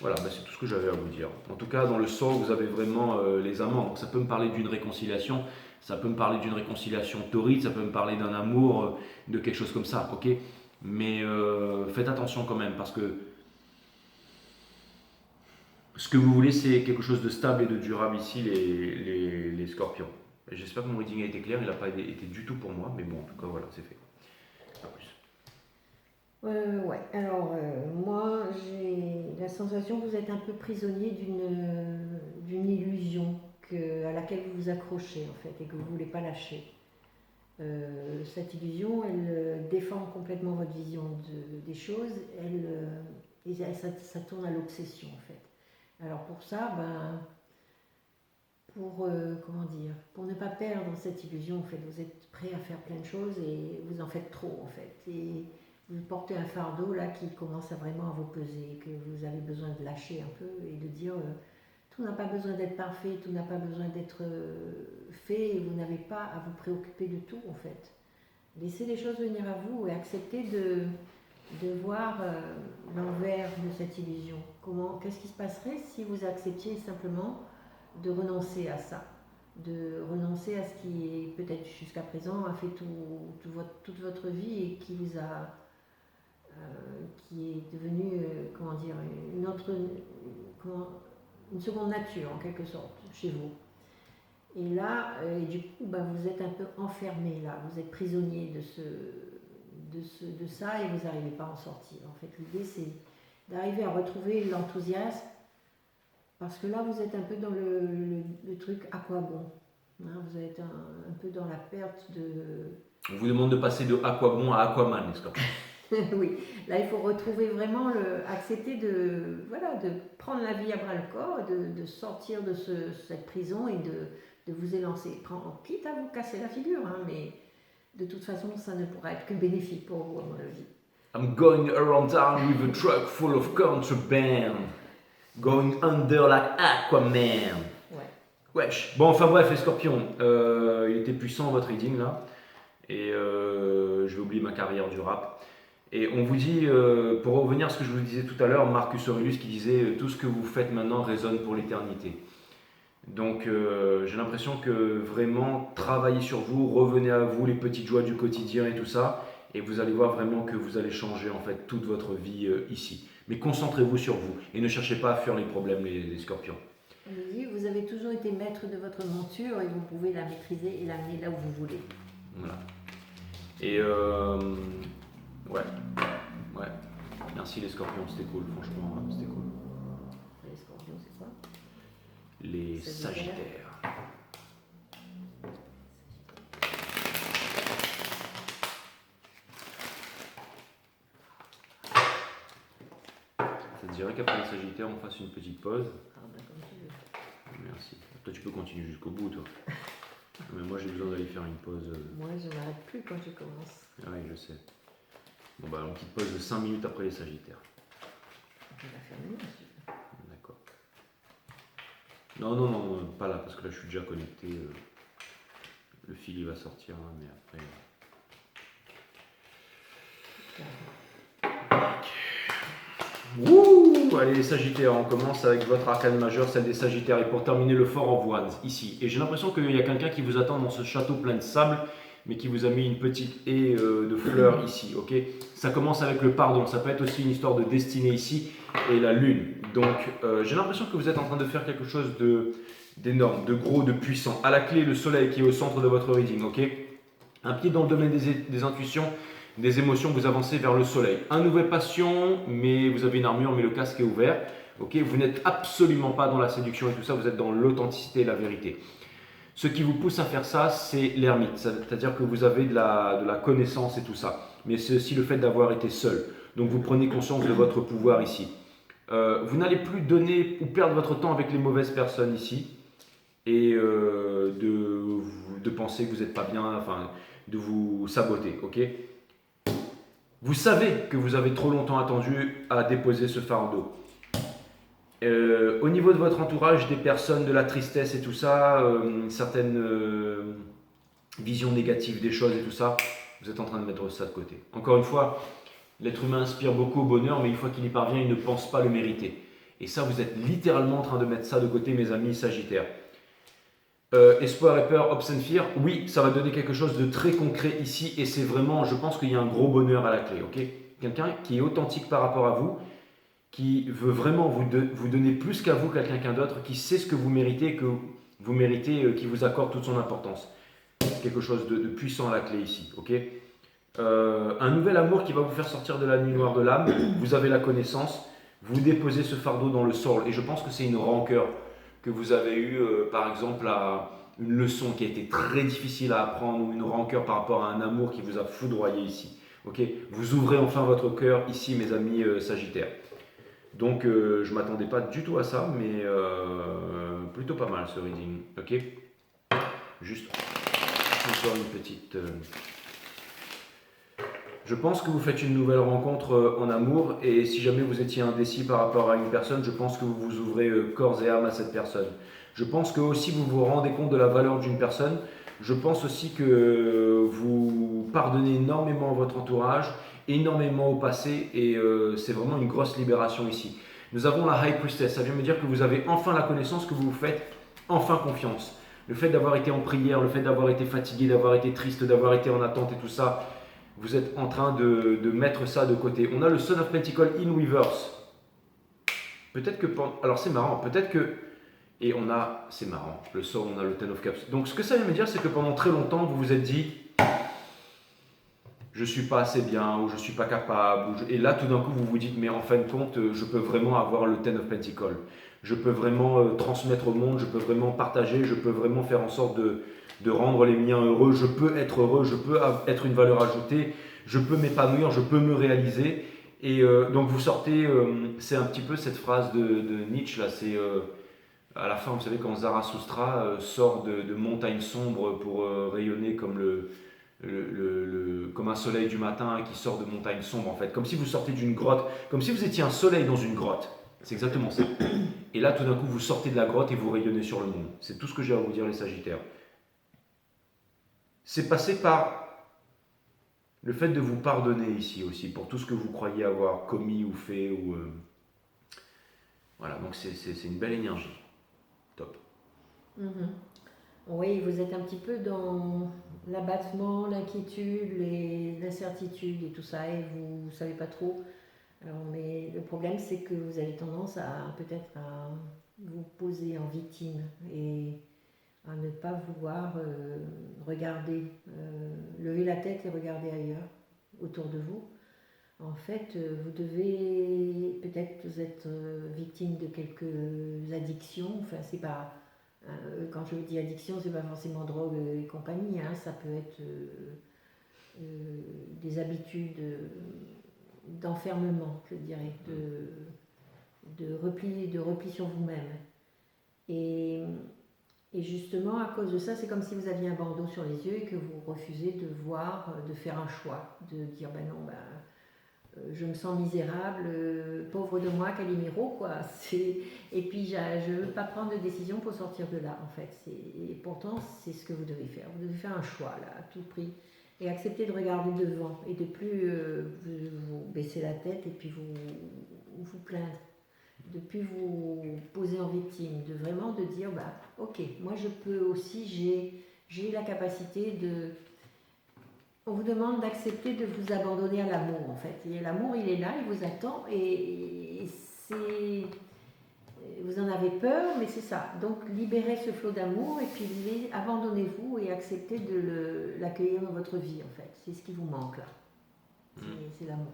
S1: Voilà, bah c'est tout ce que j'avais à vous dire. En tout cas, dans le sort, vous avez vraiment les amants. Donc ça peut me parler d'une réconciliation, ça peut me parler d'une réconciliation torride, ça peut me parler d'un amour, de quelque chose comme ça, ok? Mais faites attention quand même, parce que ce que vous voulez, c'est quelque chose de stable et de durable ici, les scorpions. J'espère que mon reading a été clair, il n'a pas été du tout pour moi, mais bon, en tout cas, voilà, c'est fait. Pas plus.
S2: Ouais, alors moi j'ai la sensation que vous êtes un peu prisonnier d'une illusion à laquelle vous vous accrochez en fait et que vous ne voulez pas lâcher. Cette illusion, elle déforme complètement votre vision des choses, et ça tourne à l'obsession en fait. Alors pour ça, comment dire, pour ne pas perdre cette illusion, en fait, vous êtes prêt à faire plein de choses et vous en faites trop en fait. Et vous portez un fardeau là qui commence vraiment à vous peser, que vous avez besoin de lâcher un peu et de dire tout n'a pas besoin d'être parfait, tout n'a pas besoin d'être fait, et vous n'avez pas à vous préoccuper de tout en fait. Laissez les choses venir à vous et acceptez de voir l'envers de cette illusion. Qu'est-ce qui se passerait si vous acceptiez simplement de renoncer à ça, de renoncer à ce qui peut-être jusqu'à présent a fait toute votre vie et qui vous a qui est devenue, comment dire, une seconde nature en quelque sorte chez vous. Et là, du coup, vous êtes un peu enfermé là, vous êtes prisonnier de ça et vous n'arrivez pas à en sortir. En fait, l'idée c'est d'arriver à retrouver l'enthousiasme parce que là, vous êtes un peu dans le truc à quoi bon. Hein, vous êtes un peu dans la perte de...
S1: On vous demande de passer de Aquabon à Aquaman, n'est-ce pas?
S2: Oui, là il faut retrouver vraiment accepter de prendre la vie à bras le corps, de sortir de cette prison et de vous élancer. Quitte à vous casser la figure, hein, mais de toute façon ça ne pourra être que bénéfique pour vous à mon avis.
S1: I'm going around town with a truck full of contraband, going under like Aquaman.
S2: Ouais.
S1: Wesh. Bon, enfin bref, les scorpions, il était puissant votre reading là, et je vais oublier ma carrière du rap. Et on vous dit, pour revenir à ce que je vous disais tout à l'heure, Marcus Aurelius qui disait tout ce que vous faites maintenant résonne pour l'éternité. Donc j'ai l'impression que vraiment travaillez sur vous, revenez à vous, les petites joies du quotidien et tout ça, et vous allez voir vraiment que vous allez changer en fait toute votre vie ici. Mais concentrez-vous sur vous et ne cherchez pas à fuir les problèmes, les scorpions.
S2: On nous dit, vous avez toujours été maître de votre monture et vous pouvez la maîtriser et l'amener là où vous voulez.
S1: Voilà. Et ouais. Merci les scorpions, c'était cool, franchement, c'était cool.
S2: Les scorpions, c'est quoi?
S1: Les sagittaires. Ça te dirait qu'après les sagittaires, on fasse une petite pause?
S2: Comme tu veux.
S1: Merci. Toi, tu peux continuer jusqu'au bout, toi. Mais moi, j'ai besoin d'aller faire une pause.
S2: Moi, je n'arrête plus quand je commence.
S1: Ah oui, je sais. Bon, une petite pause de 5 minutes après les sagittaires.
S2: Je vais la faire mieux, si tu veux.
S1: D'accord. Non, pas là, parce que là, je suis déjà connecté. Le fil, il va sortir, hein, mais après... Wouh! Allez les Sagittaires, on commence avec votre arcane majeur, celle des Sagittaires, et pour terminer le Four of Wands, ici. Et j'ai l'impression qu'il y a quelqu'un qui vous attend dans ce château plein de sable, mais qui vous a mis une petite haie de fleurs ici, ok? Ça commence avec le pardon, ça peut être aussi une histoire de destinée ici, et la lune. Donc j'ai l'impression que vous êtes en train de faire quelque chose d'énorme, de gros, de puissant. À la clé, le soleil qui est au centre de votre reading, ok? Un pied dans le domaine des intuitions, des émotions, vous avancez vers le soleil. Un nouvelle passion, mais vous avez une armure, mais le casque est ouvert. Okay, vous n'êtes absolument pas dans la séduction et tout ça, vous êtes dans l'authenticité et la vérité. Ce qui vous pousse à faire ça, c'est l'ermite, c'est-à-dire que vous avez de la connaissance et tout ça. Mais c'est aussi le fait d'avoir été seul. Donc vous prenez conscience de votre pouvoir ici. Vous n'allez plus donner ou perdre votre temps avec les mauvaises personnes ici et de penser que vous n'êtes pas bien, enfin de vous saboter, ok? Vous savez que vous avez trop longtemps attendu à déposer ce fardeau. Au niveau de votre entourage, des personnes, de la tristesse et tout ça, certaines visions négatives des choses et tout ça, vous êtes en train de mettre ça de côté. Encore une fois, l'être humain inspire beaucoup au bonheur, mais une fois qu'il y parvient, il ne pense pas le mériter. Et ça, vous êtes littéralement en train de mettre ça de côté, mes amis Sagittaires. Espoir et peur, Hopes and Fear, oui, ça va donner quelque chose de très concret ici et c'est vraiment, je pense qu'il y a un gros bonheur à la clé, ok? Quelqu'un qui est authentique par rapport à vous, qui veut vraiment vous donner plus qu'à vous qu'à quelqu'un d'autre, qui sait ce que vous méritez, qui vous accorde toute son importance. Quelque chose de puissant à la clé ici, ok? Un nouvel amour qui va vous faire sortir de la nuit noire de l'âme, vous avez la connaissance, vous déposez ce fardeau dans le sol et je pense que c'est une rancœur que vous avez eu, par exemple, une leçon qui a été très difficile à apprendre ou une rancœur par rapport à un amour qui vous a foudroyé ici. Okay, vous ouvrez enfin votre cœur ici, mes amis Sagittaires. Donc, je ne m'attendais pas du tout à ça, mais plutôt pas mal ce reading. Ok, juste encore une petite... Je pense que vous faites une nouvelle rencontre en amour et si jamais vous étiez indécis par rapport à une personne, je pense que vous vous ouvrez corps et âme à cette personne. Je pense que aussi vous vous rendez compte de la valeur d'une personne. Je pense aussi que vous pardonnez énormément à votre entourage, énormément au passé et c'est vraiment une grosse libération ici. Nous avons la High Priestess, ça vient me dire que vous avez enfin la connaissance, que vous vous faites enfin confiance. Le fait d'avoir été en prière, le fait d'avoir été fatigué, d'avoir été triste, d'avoir été en attente et tout ça, vous êtes en train de mettre ça de côté. On a le Son of Pentacle in reverse. Peut-être que... Alors c'est marrant, peut-être que... Et on a... C'est marrant, le sort, on a le Ten of Cups. Donc ce que ça veut me dire, c'est que pendant très longtemps, vous vous êtes dit... Je suis pas assez bien, ou je suis pas capable. Et là, tout d'un coup, vous vous dites, mais en fin de compte, je peux vraiment avoir le Ten of Pentacle. Je peux vraiment transmettre au monde, je peux vraiment partager, je peux vraiment faire en sorte de rendre les miens heureux. Je peux être heureux, je peux être une valeur ajoutée, je peux m'épanouir, je peux me réaliser. Et donc vous sortez, c'est un petit peu cette phrase de Nietzsche, là, c'est à la fin, vous savez, quand Zarathustra sort de montagnes sombres pour rayonner comme comme un soleil du matin qui sort de montagnes sombres, en fait. Comme si vous sortez d'une grotte, comme si vous étiez un soleil dans une grotte. C'est exactement ça. Et là, tout d'un coup, vous sortez de la grotte et vous rayonnez sur le monde. C'est tout ce que j'ai à vous dire, les Sagittaires. C'est passé par le fait de vous pardonner ici aussi, pour tout ce que vous croyez avoir commis ou fait. Voilà, donc c'est une belle énergie. Top.
S2: Mhm. Oui, vous êtes un petit peu dans l'abattement, l'inquiétude, l'incertitude et tout ça, et vous ne savez pas trop. Alors, mais le problème, c'est que vous avez tendance à peut-être à vous poser en victime et à ne pas vouloir regarder, lever la tête et regarder ailleurs, autour de vous. En fait, vous devez, peut-être vous êtes victime de quelques addictions, enfin c'est pas, quand je dis addiction, c'est pas forcément drogue et compagnie, hein, ça peut être des habitudes d'enfermement, je dirais, de repli sur vous-même. Et, et justement, à cause de ça, c'est comme si vous aviez un bandeau sur les yeux et que vous refusez de voir, de faire un choix, de dire ben non, ben, je me sens misérable, pauvre de moi, Calimero, quoi. Et puis je ne veux pas prendre de décision pour sortir de là, en fait. Et pourtant, c'est ce que vous devez faire. Vous devez faire un choix, là, à tout prix. Et accepter de regarder devant et de plus vous baisser la tête et puis vous plaindre. De plus vous poser en victime. De vraiment de dire, bah, ok, moi je peux aussi, j'ai la capacité de... On vous demande d'accepter de vous abandonner à l'amour, en fait. Et l'amour, il est là, il vous attend, et c'est... Vous en avez peur, mais c'est ça. Donc, libérez ce flot d'amour, et puis abandonnez-vous et acceptez de l'accueillir dans votre vie, en fait. C'est ce qui vous manque, là. C'est l'amour.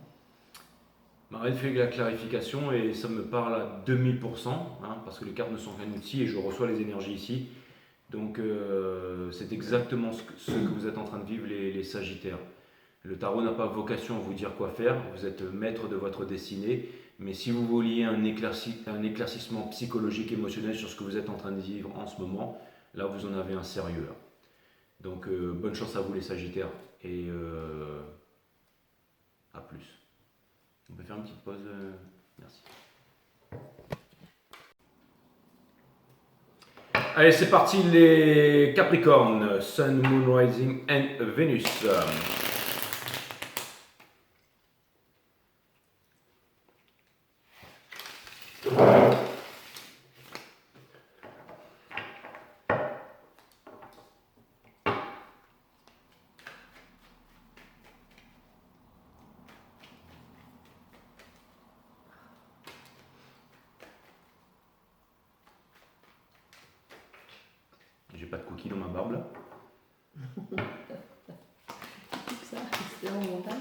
S1: Marie fait la clarification, et ça me parle à 2000%, hein, parce que les cartes ne sont qu'un outil, et je reçois les énergies ici. Donc c'est exactement ce que vous êtes en train de vivre, les Sagittaires. Le tarot n'a pas vocation à vous dire quoi faire, vous êtes maître de votre destinée, mais si vous vouliez un éclaircissement psychologique, émotionnel sur ce que vous êtes en train de vivre en ce moment, là vous en avez un sérieux. Là. Donc bonne chance à vous les Sagittaires, et à plus. On peut faire une petite pause, merci. Allez, c'est parti les Capricornes, Sun, Moon, Rising and Venus. J'ai pas de cookies dans ma barbe là.
S2: Ça, c'est en montage.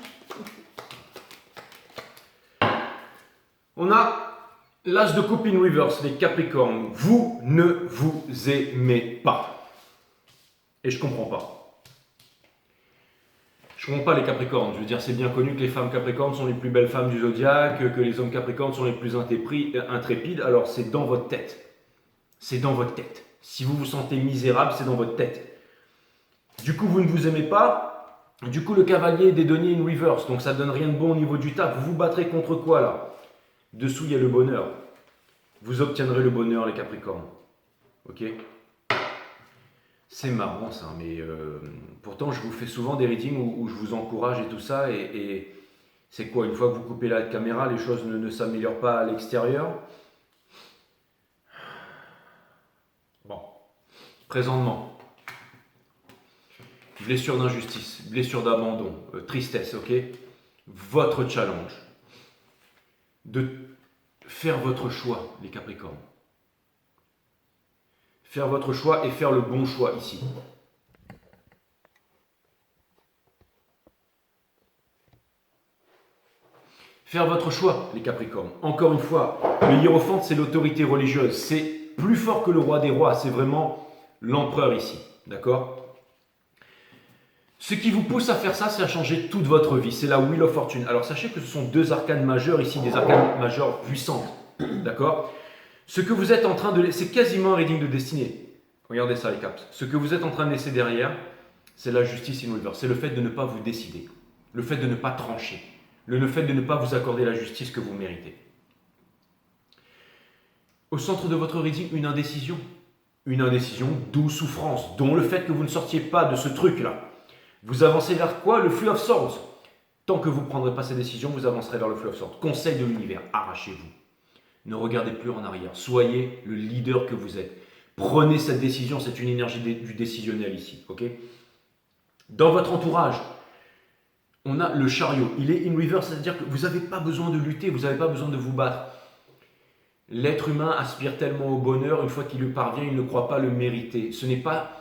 S1: On a l'As de coupe in reverse, les Capricornes. Vous ne vous aimez pas. Et je comprends pas. Je comprends pas les Capricornes. Je veux dire, c'est bien connu que les femmes Capricornes sont les plus belles femmes du zodiaque, que les hommes Capricornes sont les plus intrépides. Alors c'est dans votre tête. C'est dans votre tête. Si vous vous sentez misérable, c'est dans votre tête. Du coup, vous ne vous aimez pas. Du coup, le cavalier des deniers in reverse. Donc ça donne rien de bon au niveau du tap. Vous vous battrez contre quoi là? Dessous, il y a le bonheur. Vous obtiendrez le bonheur, les Capricornes. Ok? C'est marrant ça, mais pourtant je vous fais souvent des readings où je vous encourage et tout ça. Et c'est quoi? Une fois que vous coupez la caméra, les choses ne s'améliorent pas à l'extérieur. Bon, présentement. blessure d'injustice, blessure d'abandon, tristesse, ok? Votre challenge, de faire votre choix, les Capricornes. Faire votre choix et faire le bon choix ici. Faire votre choix, les Capricornes. Encore une fois, le hiérophante, c'est l'autorité religieuse. C'est plus fort que le roi des rois. C'est vraiment l'empereur ici. D'accord? Ce qui vous pousse à faire ça, c'est à changer toute votre vie. C'est la Wheel of Fortune. Alors sachez que ce sont deux arcanes majeures ici, des arcanes majeures puissantes. D'accord? Ce que vous êtes en train de... C'est quasiment un reading de destinée. Regardez ça, les caps. Ce que vous êtes en train de laisser derrière, c'est la justice in reverse. C'est le fait de ne pas vous décider. Le fait de ne pas trancher. Le fait de ne pas vous accorder la justice que vous méritez. Au centre de votre reading, une indécision. Une indécision, d'où souffrance, dont le fait que vous ne sortiez pas de ce truc-là. Vous avancez vers quoi? Le Flux of Swords. Tant que vous ne prendrez pas ces décisions, vous avancerez vers le Flux of Swords. Conseil de l'univers, arrachez-vous. Ne regardez plus en arrière. Soyez le leader que vous êtes. Prenez cette décision, c'est une énergie du décisionnel ici. Ok? Dans votre entourage, on a le chariot. Il est in reverse, c'est-à-dire que vous n'avez pas besoin de lutter, vous n'avez pas besoin de vous battre. L'être humain aspire tellement au bonheur, une fois qu'il le parvient, il ne croit pas le mériter. Ce n'est pas...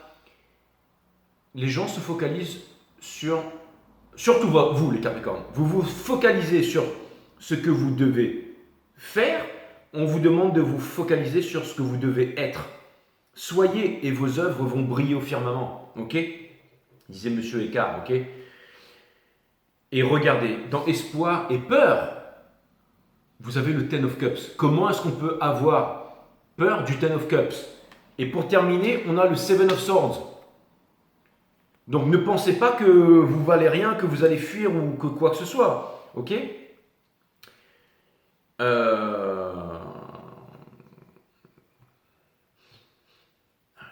S1: Les gens se focalisent sur... Surtout vous, les Capricornes. Vous vous focalisez sur ce que vous devez faire. On vous demande de vous focaliser sur ce que vous devez être. Soyez et vos œuvres vont briller au firmament. Ok? Disait Monsieur Écart. Ok? Et regardez, dans espoir et peur, vous avez le Ten of Cups. Comment est-ce qu'on peut avoir peur du Ten of Cups? Et pour terminer, on a le Seven of Swords. Donc ne pensez pas que vous valez rien, que vous allez fuir ou que quoi que ce soit. Ok?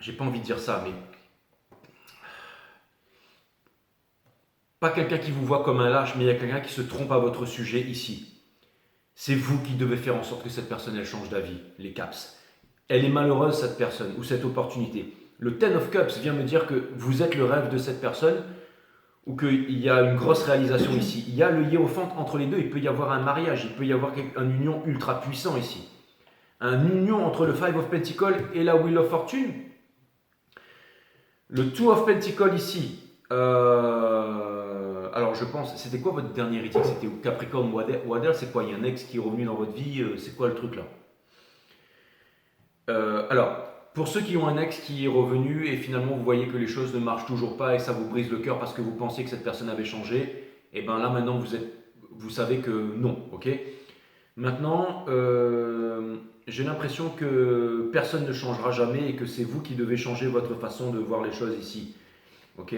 S1: J'ai pas envie de dire ça, mais pas quelqu'un qui vous voit comme un lâche, mais il y a quelqu'un qui se trompe à votre sujet ici. C'est vous qui devez faire en sorte que cette personne elle change d'avis, les caps. Elle est malheureuse cette personne ou cette opportunité. Le Ten of Cups vient me dire que vous êtes le rêve de cette personne ou qu'il y a une grosse réalisation ici. Il y a le hiérophante entre les deux, il peut y avoir un mariage, il peut y avoir une union ultra puissant ici. Une union entre le Five of Pentacles et la Wheel of Fortune. Le Two of Pentacles ici. Alors je pense, c'était quoi votre dernier reading? C'était Capricorne Wader, c'est quoi? Il y a un ex qui est revenu dans votre vie, c'est quoi le truc là? Alors, pour ceux qui ont un ex qui est revenu et finalement vous voyez que les choses ne marchent toujours pas et ça vous brise le cœur parce que vous pensiez que cette personne avait changé, et bien là maintenant vous savez que non, ok? Maintenant, j'ai l'impression que personne ne changera jamais et que c'est vous qui devez changer votre façon de voir les choses ici, ok?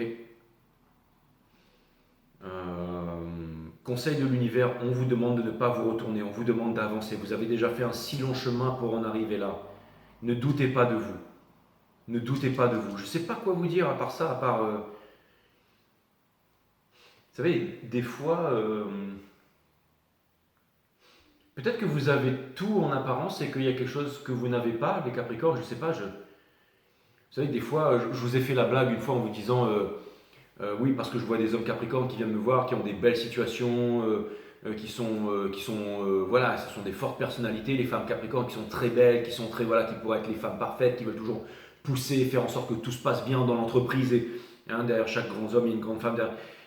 S1: Conseil de l'univers, on vous demande de ne pas vous retourner, on vous demande d'avancer. Vous avez déjà fait un si long chemin pour en arriver là. Ne doutez pas de vous. Ne doutez pas de vous. Je ne sais pas quoi vous dire à part ça, à part... vous savez, des fois... peut-être que vous avez tout en apparence et qu'il y a quelque chose que vous n'avez pas, les Capricornes, je ne sais pas. Vous savez, des fois, je vous ai fait la blague une fois en vous disant... oui, parce que je vois des hommes Capricornes qui viennent me voir, qui ont des belles situations, voilà, ce sont des fortes personnalités, les femmes Capricornes qui sont très belles, qui sont très, voilà, qui pourraient être les femmes parfaites, qui veulent toujours pousser, faire en sorte que tout se passe bien dans l'entreprise, et derrière chaque grand homme, il y a une grande femme.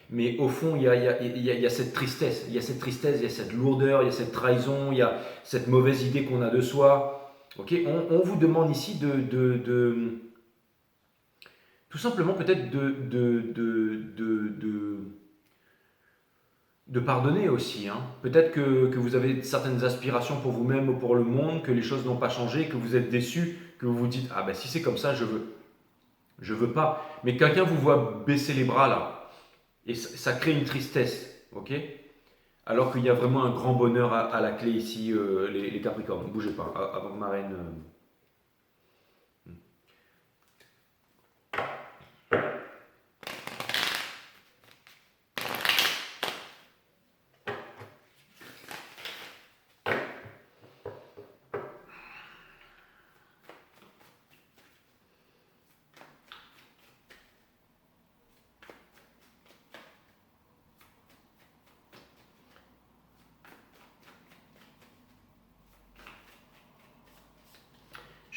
S1: Mais au fond, il y a cette tristesse, il y a cette lourdeur, il y a cette trahison, il y a cette mauvaise idée qu'on a de soi. Ok, on vous demande ici tout simplement peut-être de pardonner aussi. Hein. Peut-être que vous avez certaines aspirations pour vous-même ou pour le monde, que les choses n'ont pas changé, que vous êtes déçu, que vous vous dites « Ah ben si c'est comme ça, je veux. Je veux pas. » Mais quelqu'un vous voit baisser les bras là, et ça crée une tristesse, ok? Alors qu'il y a vraiment un grand bonheur à la clé ici, les Capricornes. Ne bougez pas, avant que ma reine...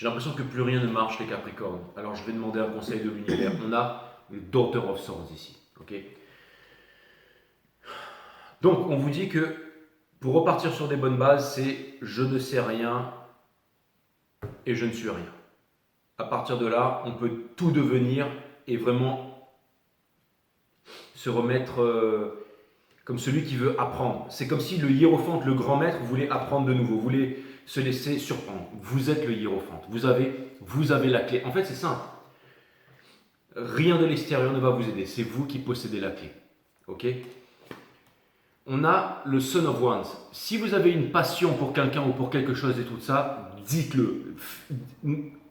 S1: J'ai l'impression que plus rien ne marche les Capricornes. Alors je vais demander un conseil de l'univers. On a le Daughter of Swords ici. Ok. Donc on vous dit que pour repartir sur des bonnes bases, c'est je ne sais rien et je ne suis rien. À partir de là, on peut tout devenir et vraiment se remettre comme celui qui veut apprendre. C'est comme si le hiérophante, le grand maître, voulait apprendre de nouveau, voulait se laisser surprendre. Vous êtes le hiérophante, vous avez la clé. En fait, c'est simple. Rien de l'extérieur ne va vous aider, c'est vous qui possédez la clé. Ok? On a le Son of Wands. Si vous avez une passion pour quelqu'un ou pour quelque chose et tout ça, dites-le.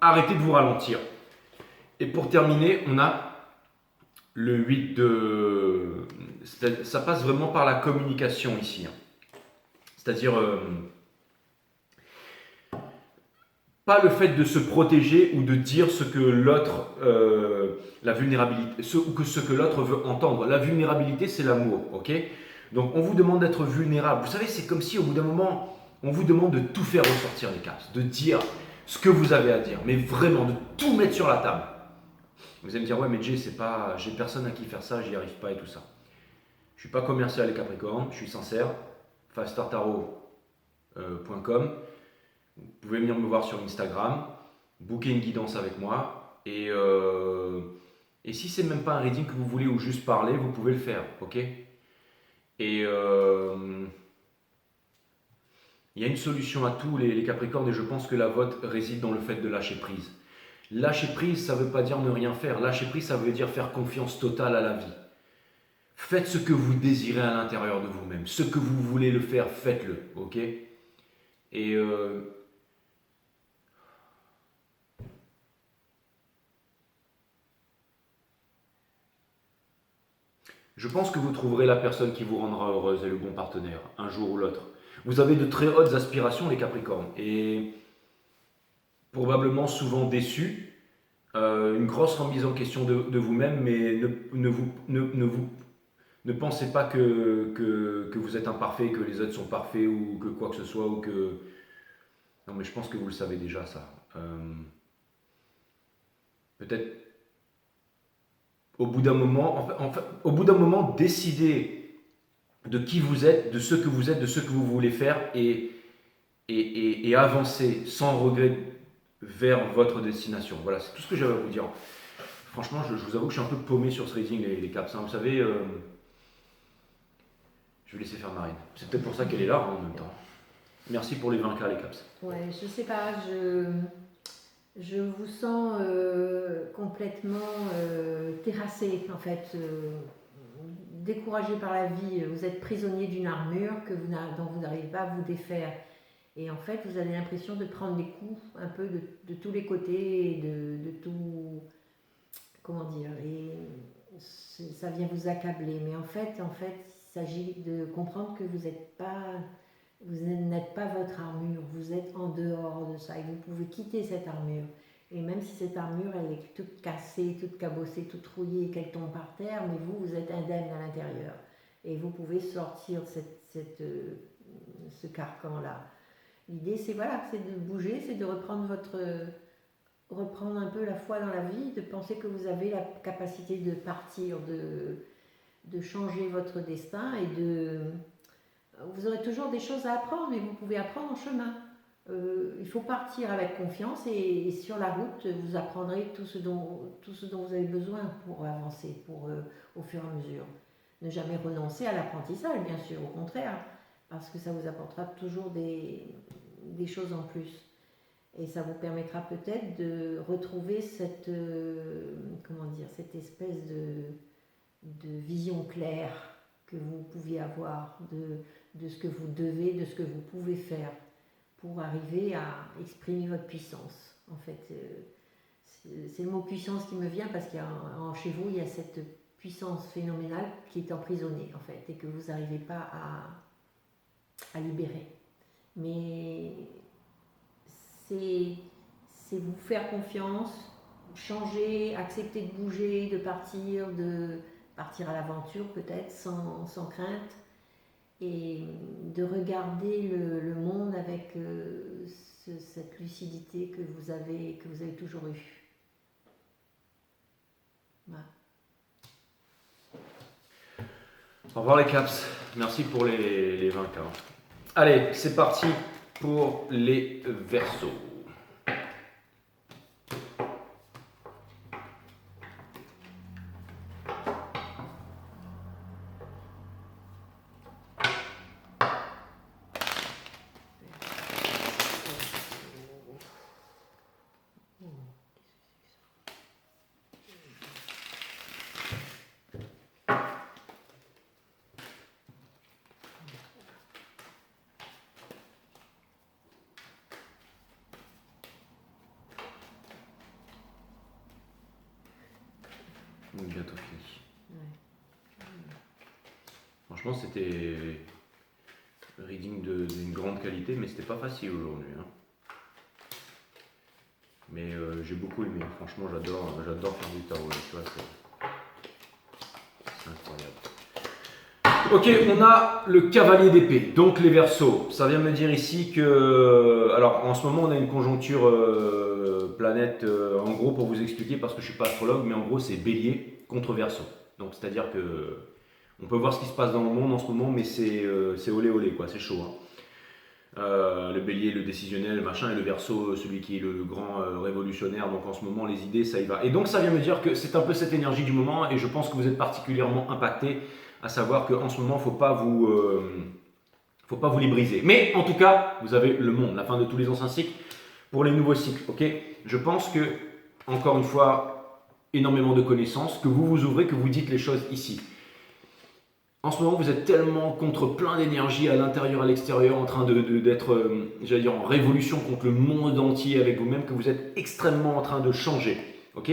S1: Arrêtez de vous ralentir. Et pour terminer, on a le 8 de... Ça passe vraiment par la communication ici. C'est-à-dire, pas le fait de se protéger ou de dire ce que l'autre, la vulnérabilité, ce que l'autre veut entendre. La vulnérabilité, c'est l'amour, ok? Donc, on vous demande d'être vulnérable. Vous savez, c'est comme si au bout d'un moment, on vous demande de tout faire ressortir les cartes, de dire ce que vous avez à dire, mais vraiment de tout mettre sur la table. Vous allez me dire, ouais, mais Jay, j'ai personne à qui faire ça, j'y arrive pas et tout ça. Je suis pas commercial les Capricornes, je suis sincère. 5startarot.com. Vous pouvez venir me voir sur Instagram, booker une guidance avec moi. Et si c'est même pas un reading que vous voulez ou juste parler, vous pouvez le faire, ok? Et il y a une solution à tout, les Capricornes, et je pense que la vôtre réside dans le fait de lâcher prise. Lâcher prise, ça ne veut pas dire ne rien faire. Lâcher prise, ça veut dire faire confiance totale à la vie. Faites ce que vous désirez à l'intérieur de vous-même. Ce que vous voulez le faire, faites-le, ok? Et je pense que vous trouverez la personne qui vous rendra heureuse et le bon partenaire, un jour ou l'autre. Vous avez de très hautes aspirations, les Capricornes, et probablement souvent déçus, une grosse remise en question de vous-même, mais ne pensez pas que vous êtes imparfait, que les autres sont parfaits ou que quoi que ce soit, ou que... Non, mais je pense que vous le savez déjà, ça. Peut-être au bout d'un moment, au bout d'un moment, décidez de qui vous êtes, de ce que vous êtes, de ce que vous voulez faire et avancer sans regret vers votre destination. Voilà, c'est tout ce que j'avais à vous dire. Franchement, je vous avoue que je suis un peu paumé sur ce rating, les caps. Hein. Vous savez, je vais laisser faire Marine. C'est peut-être pour ça qu'elle est là en même temps. Merci pour les 20K, les caps.
S2: Ouais, je sais pas, je vous sens complètement terrassé, en fait, découragé par la vie. Vous êtes prisonnier d'une armure dont vous n'arrivez pas à vous défaire. Et en fait, vous avez l'impression de prendre des coups un peu de tous les côtés, de tout. Comment dire, et ça vient vous accabler. Mais en fait, il s'agit de comprendre que vous n'êtes pas votre armure, vous êtes en dehors de ça et vous pouvez quitter cette armure. Et même si cette armure, elle est toute cassée, toute cabossée, toute rouillée, qu'elle tombe par terre, mais vous êtes indemne à l'intérieur. Et vous pouvez sortir ce carcan-là. L'idée, c'est de bouger, c'est de reprendre un peu la foi dans la vie, de penser que vous avez la capacité de partir, de changer votre destin et vous aurez toujours des choses à apprendre, mais vous pouvez apprendre en chemin. Il faut partir avec confiance et sur la route, vous apprendrez tout ce dont vous avez besoin pour avancer, au fur et à mesure. Ne jamais renoncer à l'apprentissage, bien sûr, au contraire, parce que ça vous apportera toujours des choses en plus. Et ça vous permettra peut-être de retrouver cette espèce de vision claire que vous pouviez avoir de ce que vous devez, de ce que vous pouvez faire pour arriver à exprimer votre puissance. En fait, c'est le mot puissance qui me vient parce chez vous, il y a cette puissance phénoménale qui est emprisonnée, en fait, et que vous n'arrivez pas à libérer. Mais c'est vous faire confiance, changer, accepter de bouger, de partir à l'aventure peut-être sans crainte et de regarder le monde avec cette lucidité que vous avez toujours eue. Voilà.
S1: Au revoir les caps. Merci pour les 20 cas. Allez, c'est parti pour les Verseaux. Bientôt fini.
S2: Ouais.
S1: Franchement, c'était reading d'une grande qualité, mais c'était pas facile aujourd'hui. Hein. Mais j'ai beaucoup aimé. Franchement, j'adore faire du tarot. Tu vois, c'est incroyable. Ok, on a le cavalier d'épée, donc les Verseaux. Ça vient me dire ici que, alors en ce moment, on a une conjoncture planète. En gros, pour vous expliquer, parce que je suis pas astrologue, mais en gros, c'est Bélier contre Verseau. Donc, c'est-à-dire que on peut voir ce qui se passe dans le monde en ce moment, mais c'est olé olé quoi, c'est chaud. Hein. Le Bélier, le décisionnel, le machin, et le Verseau, celui qui est le grand révolutionnaire. Donc en ce moment, les idées, ça y va. Et donc ça vient me dire que c'est un peu cette énergie du moment, et je pense que vous êtes particulièrement impacté, à savoir qu'en ce moment, faut pas vous les briser. Mais en tout cas, vous avez le monde, la fin de tous les anciens cycles, pour les nouveaux cycles. Ok, je pense que, encore une fois, énormément de connaissances, que vous vous ouvrez, que vous dites les choses ici. En ce moment, vous êtes tellement contre plein d'énergie à l'intérieur, à l'extérieur, en train d'être, j'allais dire, en révolution contre le monde entier avec vous-même, que vous êtes extrêmement en train de changer, ok?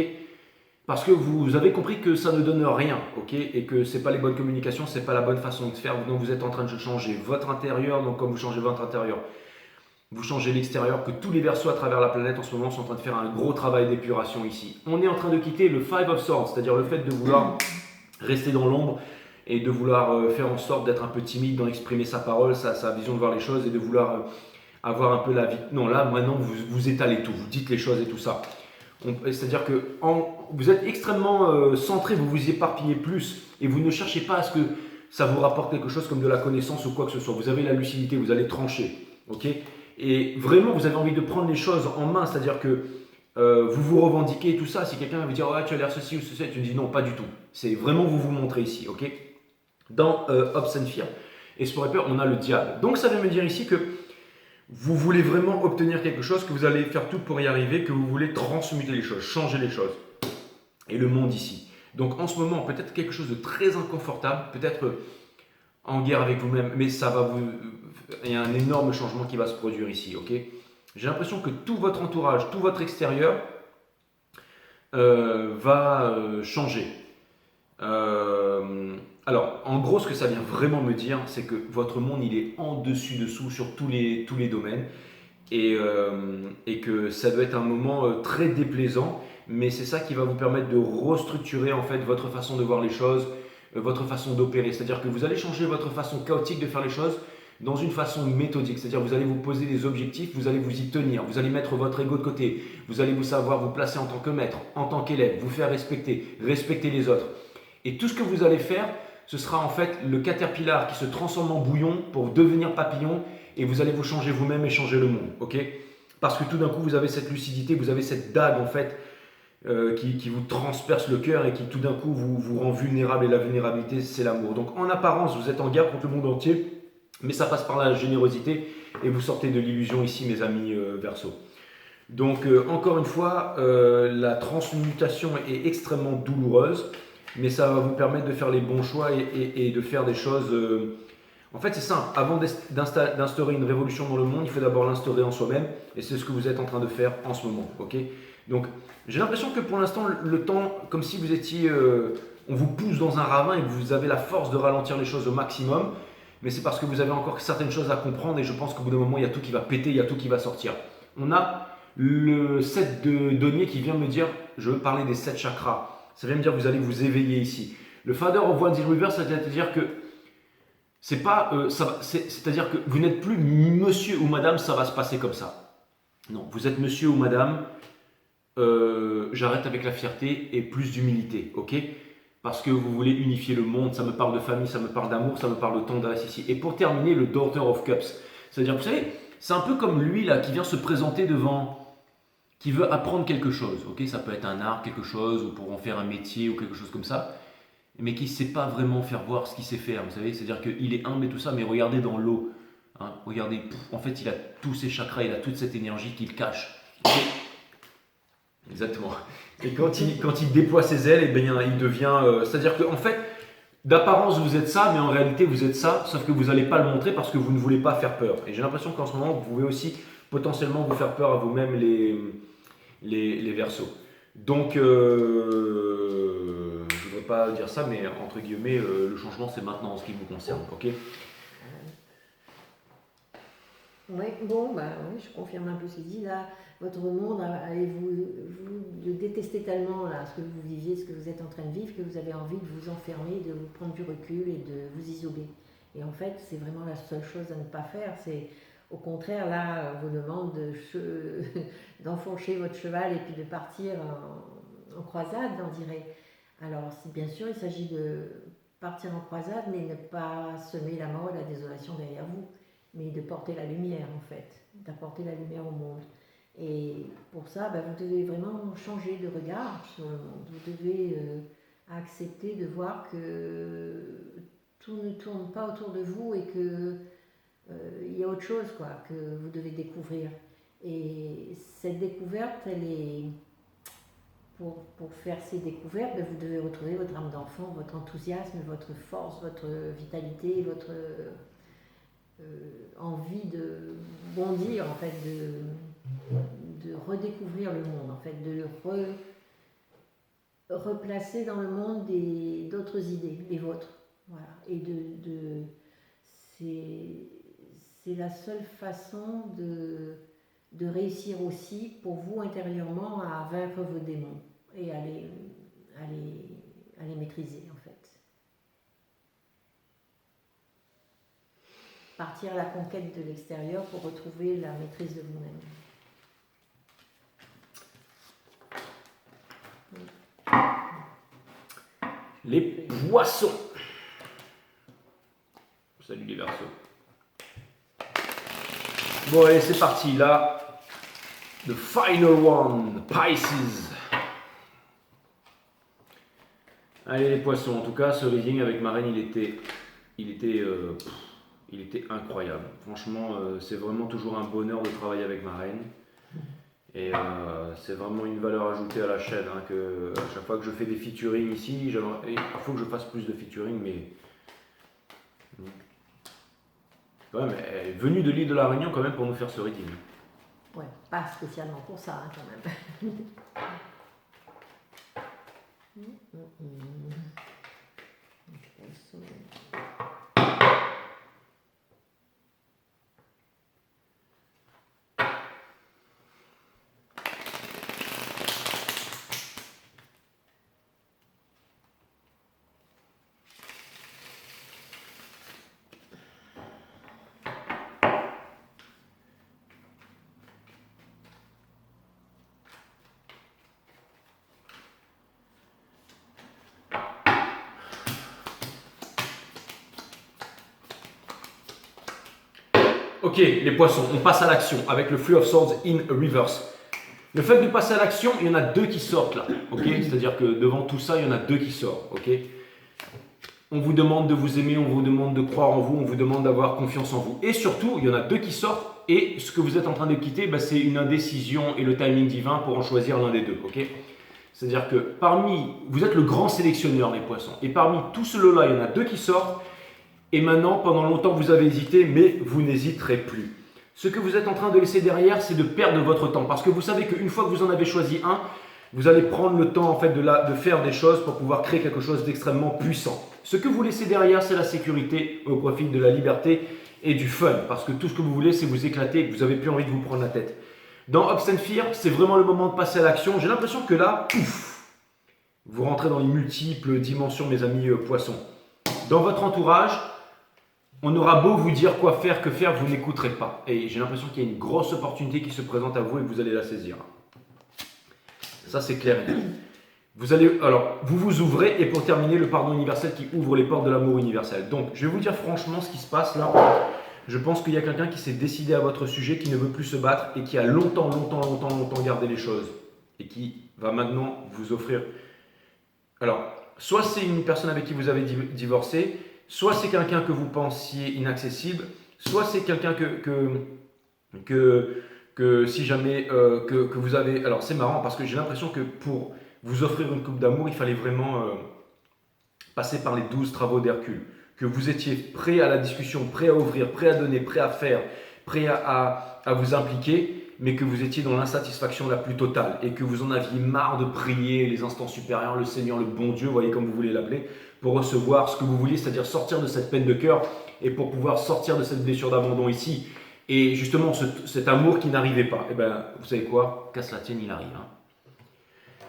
S1: Parce que vous avez compris que ça ne donne rien, ok? Et que c'est pas les bonnes communications, c'est pas la bonne façon de faire. Donc vous êtes en train de changer votre intérieur. Donc comme vous changez votre intérieur, vous changez l'extérieur. Que tous les Verseaux à travers la planète en ce moment sont en train de faire un gros travail d'épuration ici. On est en train de quitter le Five of Swords, c'est-à-dire le fait de vouloir rester dans l'ombre et de vouloir faire en sorte d'être un peu timide dans exprimer sa parole, sa vision de voir les choses, et de vouloir avoir un peu la vie. Non, là, maintenant, vous étalez tout, vous dites les choses et tout ça. C'est-à-dire que vous êtes extrêmement centré, vous vous éparpillez plus, et vous ne cherchez pas à ce que ça vous rapporte quelque chose comme de la connaissance ou quoi que ce soit. Vous avez la lucidité, vous allez trancher, ok? Et vraiment, vous avez envie de prendre les choses en main, c'est-à-dire que vous vous revendiquez et tout ça. Si quelqu'un va vous dire ouais, tu as l'air ceci ou ceci, tu dis non, pas du tout. C'est vraiment vous montrez ici, ok? Dans Hobbes and Fear, Espoir et Peur, on a le diable. Donc ça veut me dire ici que vous voulez vraiment obtenir quelque chose, que vous allez faire tout pour y arriver, que vous voulez transmuter les choses, changer les choses. Et le monde ici. Donc en ce moment, peut-être quelque chose de très inconfortable, peut-être en guerre avec vous-même, mais ça va il y a un énorme changement qui va se produire ici, ok? J'ai l'impression que tout votre entourage, tout votre extérieur va changer. Alors, en gros, ce que ça vient vraiment me dire, c'est que votre monde, il est en dessus-dessous sur tous les domaines, et que ça doit être un moment très déplaisant, mais c'est ça qui va vous permettre de restructurer en fait votre façon de voir les choses, votre façon d'opérer. C'est-à-dire que vous allez changer votre façon chaotique de faire les choses dans une façon méthodique. C'est-à-dire que vous allez vous poser des objectifs, vous allez vous y tenir, vous allez mettre votre ego de côté, vous allez vous savoir vous placer en tant que maître, en tant qu'élève, vous faire respecter les autres. Et tout ce que vous allez faire, ce sera en fait le caterpillar qui se transforme en bouillon pour devenir papillon, et vous allez vous changer vous-même et changer le monde, ok? Parce que tout d'un coup, vous avez cette lucidité, vous avez cette dague en fait qui vous transperce le cœur et qui tout d'un coup vous rend vulnérable, et la vulnérabilité, c'est l'amour. Donc en apparence, vous êtes en guerre contre le monde entier, mais ça passe par la générosité, et vous sortez de l'illusion ici, mes amis Verseaux. Donc encore une fois, la transmutation est extrêmement douloureuse, mais ça va vous permettre de faire les bons choix et de faire des choses. En fait, c'est simple. Avant d'instaurer une révolution dans le monde, il faut d'abord l'instaurer en soi-même, et c'est ce que vous êtes en train de faire en ce moment. Ok? Donc, j'ai l'impression que pour l'instant, le temps, comme si vous étiez, on vous pousse dans un ravin et que vous avez la force de ralentir les choses au maximum, mais c'est parce que vous avez encore certaines choses à comprendre, et je pense qu'au bout d'un moment, il y a tout qui va péter, il y a tout qui va sortir. On a le 7 de denier qui vient me dire, je veux parler des 7 chakras. Ça vient me dire que vous allez vous éveiller ici. Le Father of Wands in Reverse, c'est-à-dire que c'est pas, c'est-à-dire que vous n'êtes plus monsieur ou madame, ça va se passer comme ça. Non, vous êtes monsieur ou madame, j'arrête avec la fierté et plus d'humilité, ok? Parce que vous voulez unifier le monde, ça me parle de famille, ça me parle d'amour, ça me parle de tendresse ici. Et pour terminer, le Daughter of Cups. C'est-à-dire, vous savez, c'est un peu comme lui là qui vient se présenter devant, qui veut apprendre quelque chose, ok? Ça peut être un art, quelque chose, ou pour en faire un métier ou quelque chose comme ça, mais qui ne sait pas vraiment faire voir ce qu'il sait faire, vous savez? C'est-à-dire qu'il est humble et tout ça, mais regardez dans l'eau, hein, regardez, en fait, il a tous ses chakras, il a toute cette énergie qu'il cache. Exactement. Et quand il déploie ses ailes, eh bien, il devient. C'est-à-dire qu'en fait, d'apparence, vous êtes ça, mais en réalité, vous êtes ça, sauf que vous n'allez pas le montrer parce que vous ne voulez pas faire peur. Et j'ai l'impression qu'en ce moment, vous pouvez aussi potentiellement vous faire peur à vous-même, les Verseaux. Donc, je ne voudrais pas dire ça, mais entre guillemets, le changement, c'est maintenant en ce qui vous concerne. Ok?
S2: Oui, bon, bah, oui, je confirme un peu ce qu'il dit là. Votre monde, allez-vous le détestez tellement, là, ce que vous viviez, ce que vous êtes en train de vivre, que vous avez envie de vous enfermer, de vous prendre du recul et de vous isoler. Et en fait, c'est vraiment la seule chose à ne pas faire. C'est au contraire, là, on vous demande d'enfourcher votre cheval et puis de partir en croisade, on dirait. Alors, bien sûr, il s'agit de partir en croisade, mais ne pas semer la mort et la désolation derrière vous, mais de porter la lumière, en fait, d'apporter la lumière au monde. Et pour ça, vous devez vraiment changer de regard sur le monde. Vous devez accepter de voir que tout ne tourne pas autour de vous et que il y a autre chose, quoi, que vous devez découvrir. Et cette découverte, elle est... Pour faire ces découvertes, vous devez retrouver votre âme d'enfant, votre enthousiasme, votre force, votre vitalité, votre envie de bondir, en fait, de redécouvrir le monde, en fait, de le replacer dans le monde d'autres idées, les vôtres. Voilà. Et c'est la seule façon de réussir aussi pour vous intérieurement à vaincre vos démons et à les maîtriser, en fait. Partir à la conquête de l'extérieur pour retrouver la maîtrise de vous-même.
S1: Les poissons. Salut les Verseaux. Bon allez, c'est parti là. The final one, Pisces. Allez les poissons, en tout cas ce reading avec ma reine il était incroyable. Franchement, c'est vraiment toujours un bonheur de travailler avec ma reine. Et c'est vraiment une valeur ajoutée à la chaîne, hein, que à chaque fois que je fais des featuring ici, il faut que je fasse plus de featuring, mais quand même, elle est venue de l'île de la Réunion quand même pour nous faire ce reading.
S2: Ouais, pas spécialement pour ça, hein, quand même.
S1: Ok, les poissons, on passe à l'action avec le Three of Swords in reverse. Le fait de passer à l'action, il y en a deux qui sortent là, ok? C'est-à-dire que devant tout ça, il y en a deux qui sortent, ok? On vous demande de vous aimer, on vous demande de croire en vous, on vous demande d'avoir confiance en vous. Et surtout, il y en a deux qui sortent et ce que vous êtes en train de quitter, c'est une indécision et le timing divin pour en choisir l'un des deux, ok? C'est-à-dire que vous êtes le grand sélectionneur des poissons et parmi tout ce lot-là, il y en a deux qui sortent. Et maintenant, pendant longtemps, vous avez hésité, mais vous n'hésiterez plus. Ce que vous êtes en train de laisser derrière, c'est de perdre votre temps. Parce que vous savez qu'une fois que vous en avez choisi un, vous allez prendre le temps en fait, de faire des choses pour pouvoir créer quelque chose d'extrêmement puissant. Ce que vous laissez derrière, c'est la sécurité au profit de la liberté et du fun. Parce que tout ce que vous voulez, c'est vous éclater et que vous n'avez plus envie de vous prendre la tête. Dans Hopes and Fear, c'est vraiment le moment de passer à l'action. J'ai l'impression que là, pouf, vous rentrez dans les multiples dimensions, mes amis poissons. Dans votre entourage, on aura beau vous dire quoi faire, que faire, vous n'écouterez pas. Et j'ai l'impression qu'il y a une grosse opportunité qui se présente à vous et que vous allez la saisir. Ça, c'est clair et net. Vous vous ouvrez, et pour terminer, le pardon universel qui ouvre les portes de l'amour universel. Donc, je vais vous dire franchement ce qui se passe là. Je pense qu'il y a quelqu'un qui s'est décidé à votre sujet, qui ne veut plus se battre et qui a longtemps gardé les choses et qui va maintenant vous offrir. Alors, soit c'est une personne avec qui vous avez divorcé, soit c'est quelqu'un que vous pensiez inaccessible, soit c'est quelqu'un que si jamais que vous avez. Alors, c'est marrant parce que j'ai l'impression que pour vous offrir une coupe d'amour, il fallait vraiment passer par les 12 travaux d'Hercule. Que vous étiez prêt à la discussion, prêt à ouvrir, prêt à donner, prêt à faire, prêt à vous impliquer, mais que vous étiez dans l'insatisfaction la plus totale et que vous en aviez marre de prier les instants supérieurs, le Seigneur, le bon Dieu, voyez comme vous voulez l'appeler, pour recevoir ce que vous vouliez, c'est-à-dire sortir de cette peine de cœur et pour pouvoir sortir de cette blessure d'abandon ici. Et justement, cet amour qui n'arrivait pas, eh bien, vous savez quoi, qu'à cela tienne, il arrive. Hein.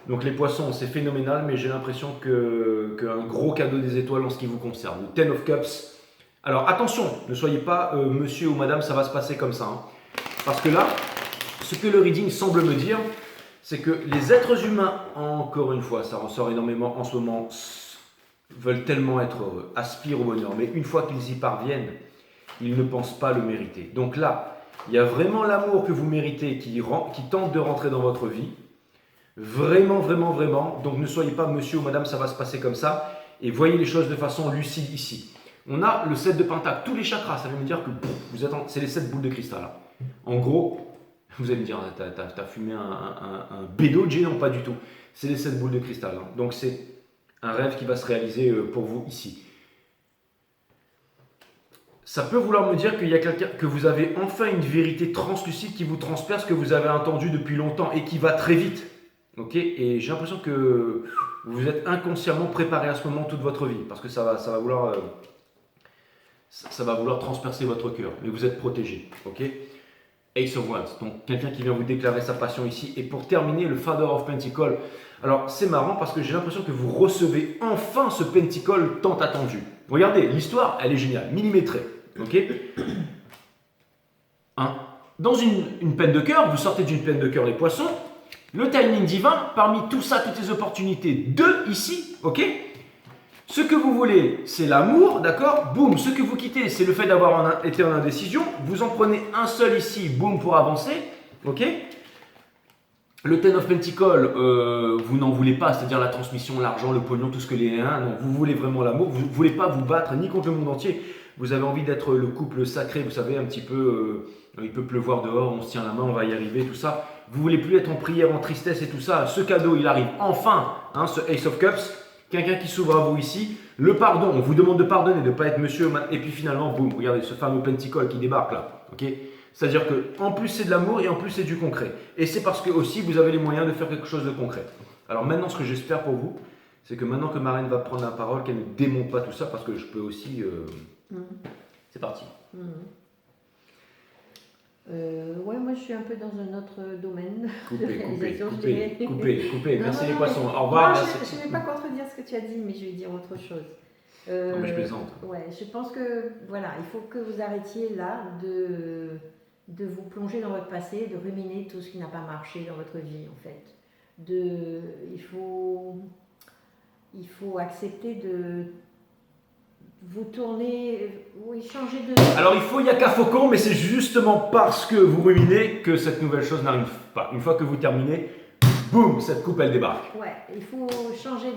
S1: Donc les poissons, c'est phénoménal, mais j'ai l'impression qu'un gros cadeau des étoiles en ce qui vous concerne. Le Ten of Cups. Alors attention, ne soyez pas monsieur ou madame, ça va se passer comme ça. Hein. Parce que là, ce que le reading semble me dire, c'est que les êtres humains, encore une fois, ça ressort énormément en ce moment, veulent tellement être heureux, aspirent au bonheur, mais une fois qu'ils y parviennent, ils ne pensent pas le mériter. Donc là, il y a vraiment l'amour que vous méritez qui tente de rentrer dans votre vie. Vraiment. Donc ne soyez pas monsieur ou madame, ça va se passer comme ça. Et voyez les choses de façon lucide ici. On a le 7 de Pentacle, tous les chakras, ça veut me dire que c'est les 7 boules de cristal. Là. En gros, vous allez me dire, t'as fumé un bédo de géant, pas du tout. C'est les 7 boules de cristal. Hein. Donc c'est un rêve qui va se réaliser pour vous ici. Ça peut vouloir me dire qu'il y a quelqu'un, que vous avez enfin une vérité translucide qui vous transperce, que vous avez entendu depuis longtemps et qui va très vite. Ok, et j'ai l'impression que vous êtes inconsciemment préparé à ce moment toute votre vie, parce que ça va vouloir transpercer votre cœur, mais vous êtes protégé. Ok, Ace of Wands, donc quelqu'un qui vient vous déclarer sa passion ici. Et pour terminer, le Father of Pentacles. Alors c'est marrant parce que j'ai l'impression que vous recevez enfin ce Pentacle tant attendu. Regardez, l'histoire, elle est géniale, millimétrée. Ok, hein? Dans une peine de cœur, vous sortez d'une peine de cœur les poissons. Le timing divin, parmi tout ça, toutes les opportunités, deux ici, ok? Ce que vous voulez, c'est l'amour, d'accord? Boum, ce que vous quittez, c'est le fait d'avoir été en indécision. Vous en prenez un seul ici, boum, pour avancer, ok? Le Ten of Pentacles, vous n'en voulez pas, c'est-à-dire la transmission, l'argent, le pognon, tout ce que les uns, non, vous voulez vraiment l'amour, vous ne voulez pas vous battre ni contre le monde entier. Vous avez envie d'être le couple sacré, vous savez, un petit peu, il peut pleuvoir dehors, on se tient la main, on va y arriver, tout ça. Vous voulez plus être en prière, en tristesse et tout ça. Ce cadeau, il arrive enfin, hein, ce Ace of Cups. Quelqu'un qui s'ouvre à vous ici. Le pardon, on vous demande de pardonner, de ne pas être monsieur. Et puis finalement, boum, regardez ce fameux Pentacle qui débarque là. Ok, c'est-à-dire que en plus c'est de l'amour et en plus c'est du concret. Et c'est parce que aussi vous avez les moyens de faire quelque chose de concret. Alors maintenant, ce que j'espère pour vous, c'est que maintenant que Marraine va prendre la parole, qu'elle ne démonte pas tout ça, parce que je peux aussi... C'est parti.
S2: Ouais, moi je suis un peu dans un autre domaine.
S1: Coupez. Merci les poissons. Au revoir.
S2: Je ne vais pas contredire ce que tu as dit, mais je vais dire autre chose.
S1: Non, mais je plaisante.
S2: Ouais, je pense que voilà, il faut que vous arrêtiez là de vous plonger dans votre passé, de ruminer tout ce qui n'a pas marché dans votre vie en fait. Il faut accepter de vous tournez, oui, changer de...
S1: Alors il faut Yaka Faucon, mais c'est justement parce que vous ruminez que cette nouvelle chose n'arrive pas. Une fois que vous terminez, boum, cette coupe elle débarque.
S2: Ouais, il faut changer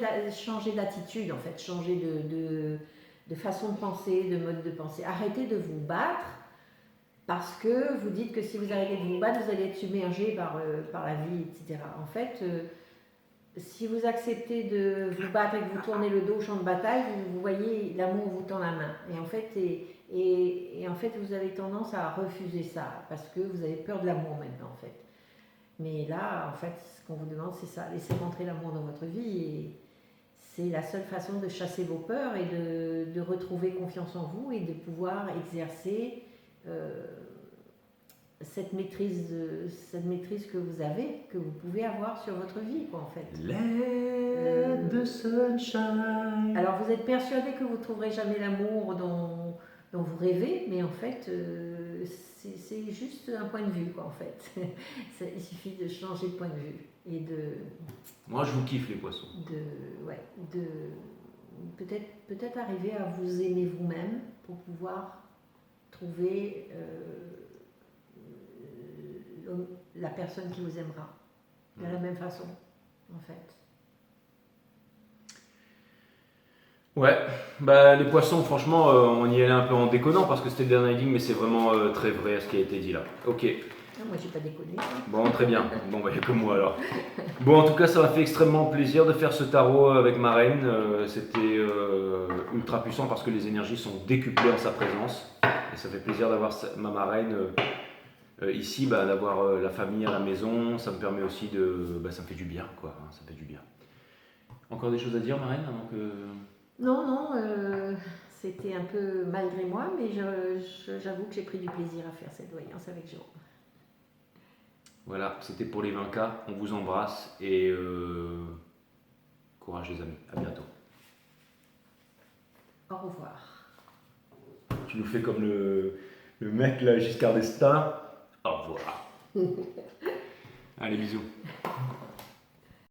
S2: d'attitude en fait, changer de façon de penser, de mode de pensée. Arrêtez de vous battre parce que vous dites que si vous arrêtez de vous battre, vous allez être submergé par la vie, etc. En fait... si vous acceptez de vous battre et que vous tournez le dos au champ de bataille, vous voyez l'amour vous tend la main. Et en fait, vous avez tendance à refuser ça parce que vous avez peur de l'amour maintenant, en fait. Mais là, en fait, ce qu'on vous demande, c'est ça. Laissez rentrer l'amour dans votre vie et c'est la seule façon de chasser vos peurs et de retrouver confiance en vous et de pouvoir exercer cette maîtrise que vous avez, que vous pouvez avoir sur votre vie, quoi, en fait.
S1: Let the sunshine.
S2: Alors, vous êtes persuadé que vous ne trouverez jamais l'amour dont vous rêvez, mais en fait, c'est juste un point de vue, quoi, en fait. Il suffit de changer de point de vue et
S1: Moi, je vous kiffe les poissons.
S2: de peut-être arriver à vous aimer vous-même pour pouvoir trouver la personne qui vous aimera de la même façon, en fait.
S1: Ouais, bah les poissons, franchement, on y allait un peu en déconnant parce que c'était le dernier ligne, mais c'est vraiment très vrai ce qui a été dit là. Ok,
S2: Ah, moi, j'ai pas déconné.
S1: bon, très bien. Bon, bah, il n'y a que moi alors. Bon, en tout cas, ça m'a fait extrêmement plaisir de faire ce tarot avec ma reine. C'était ultra puissant parce que les énergies sont décuplées en sa présence. Et ça fait plaisir d'avoir ma marraine ici, bah, d'avoir la famille à la maison. Ça me permet aussi de. Bah, ça me fait du bien, quoi. Hein, ça me fait du bien. Encore des choses à dire, marraine, avant que.
S2: Non, c'était un peu malgré moi, mais j'avoue que j'ai pris du plaisir à faire cette voyance avec Jean.
S1: Voilà, c'était pour les 20K. On vous embrasse et courage les amis. À bientôt.
S2: Au revoir.
S1: Tu nous fais comme le mec là, Giscard d'Estaing. Au revoir. Allez, bisous.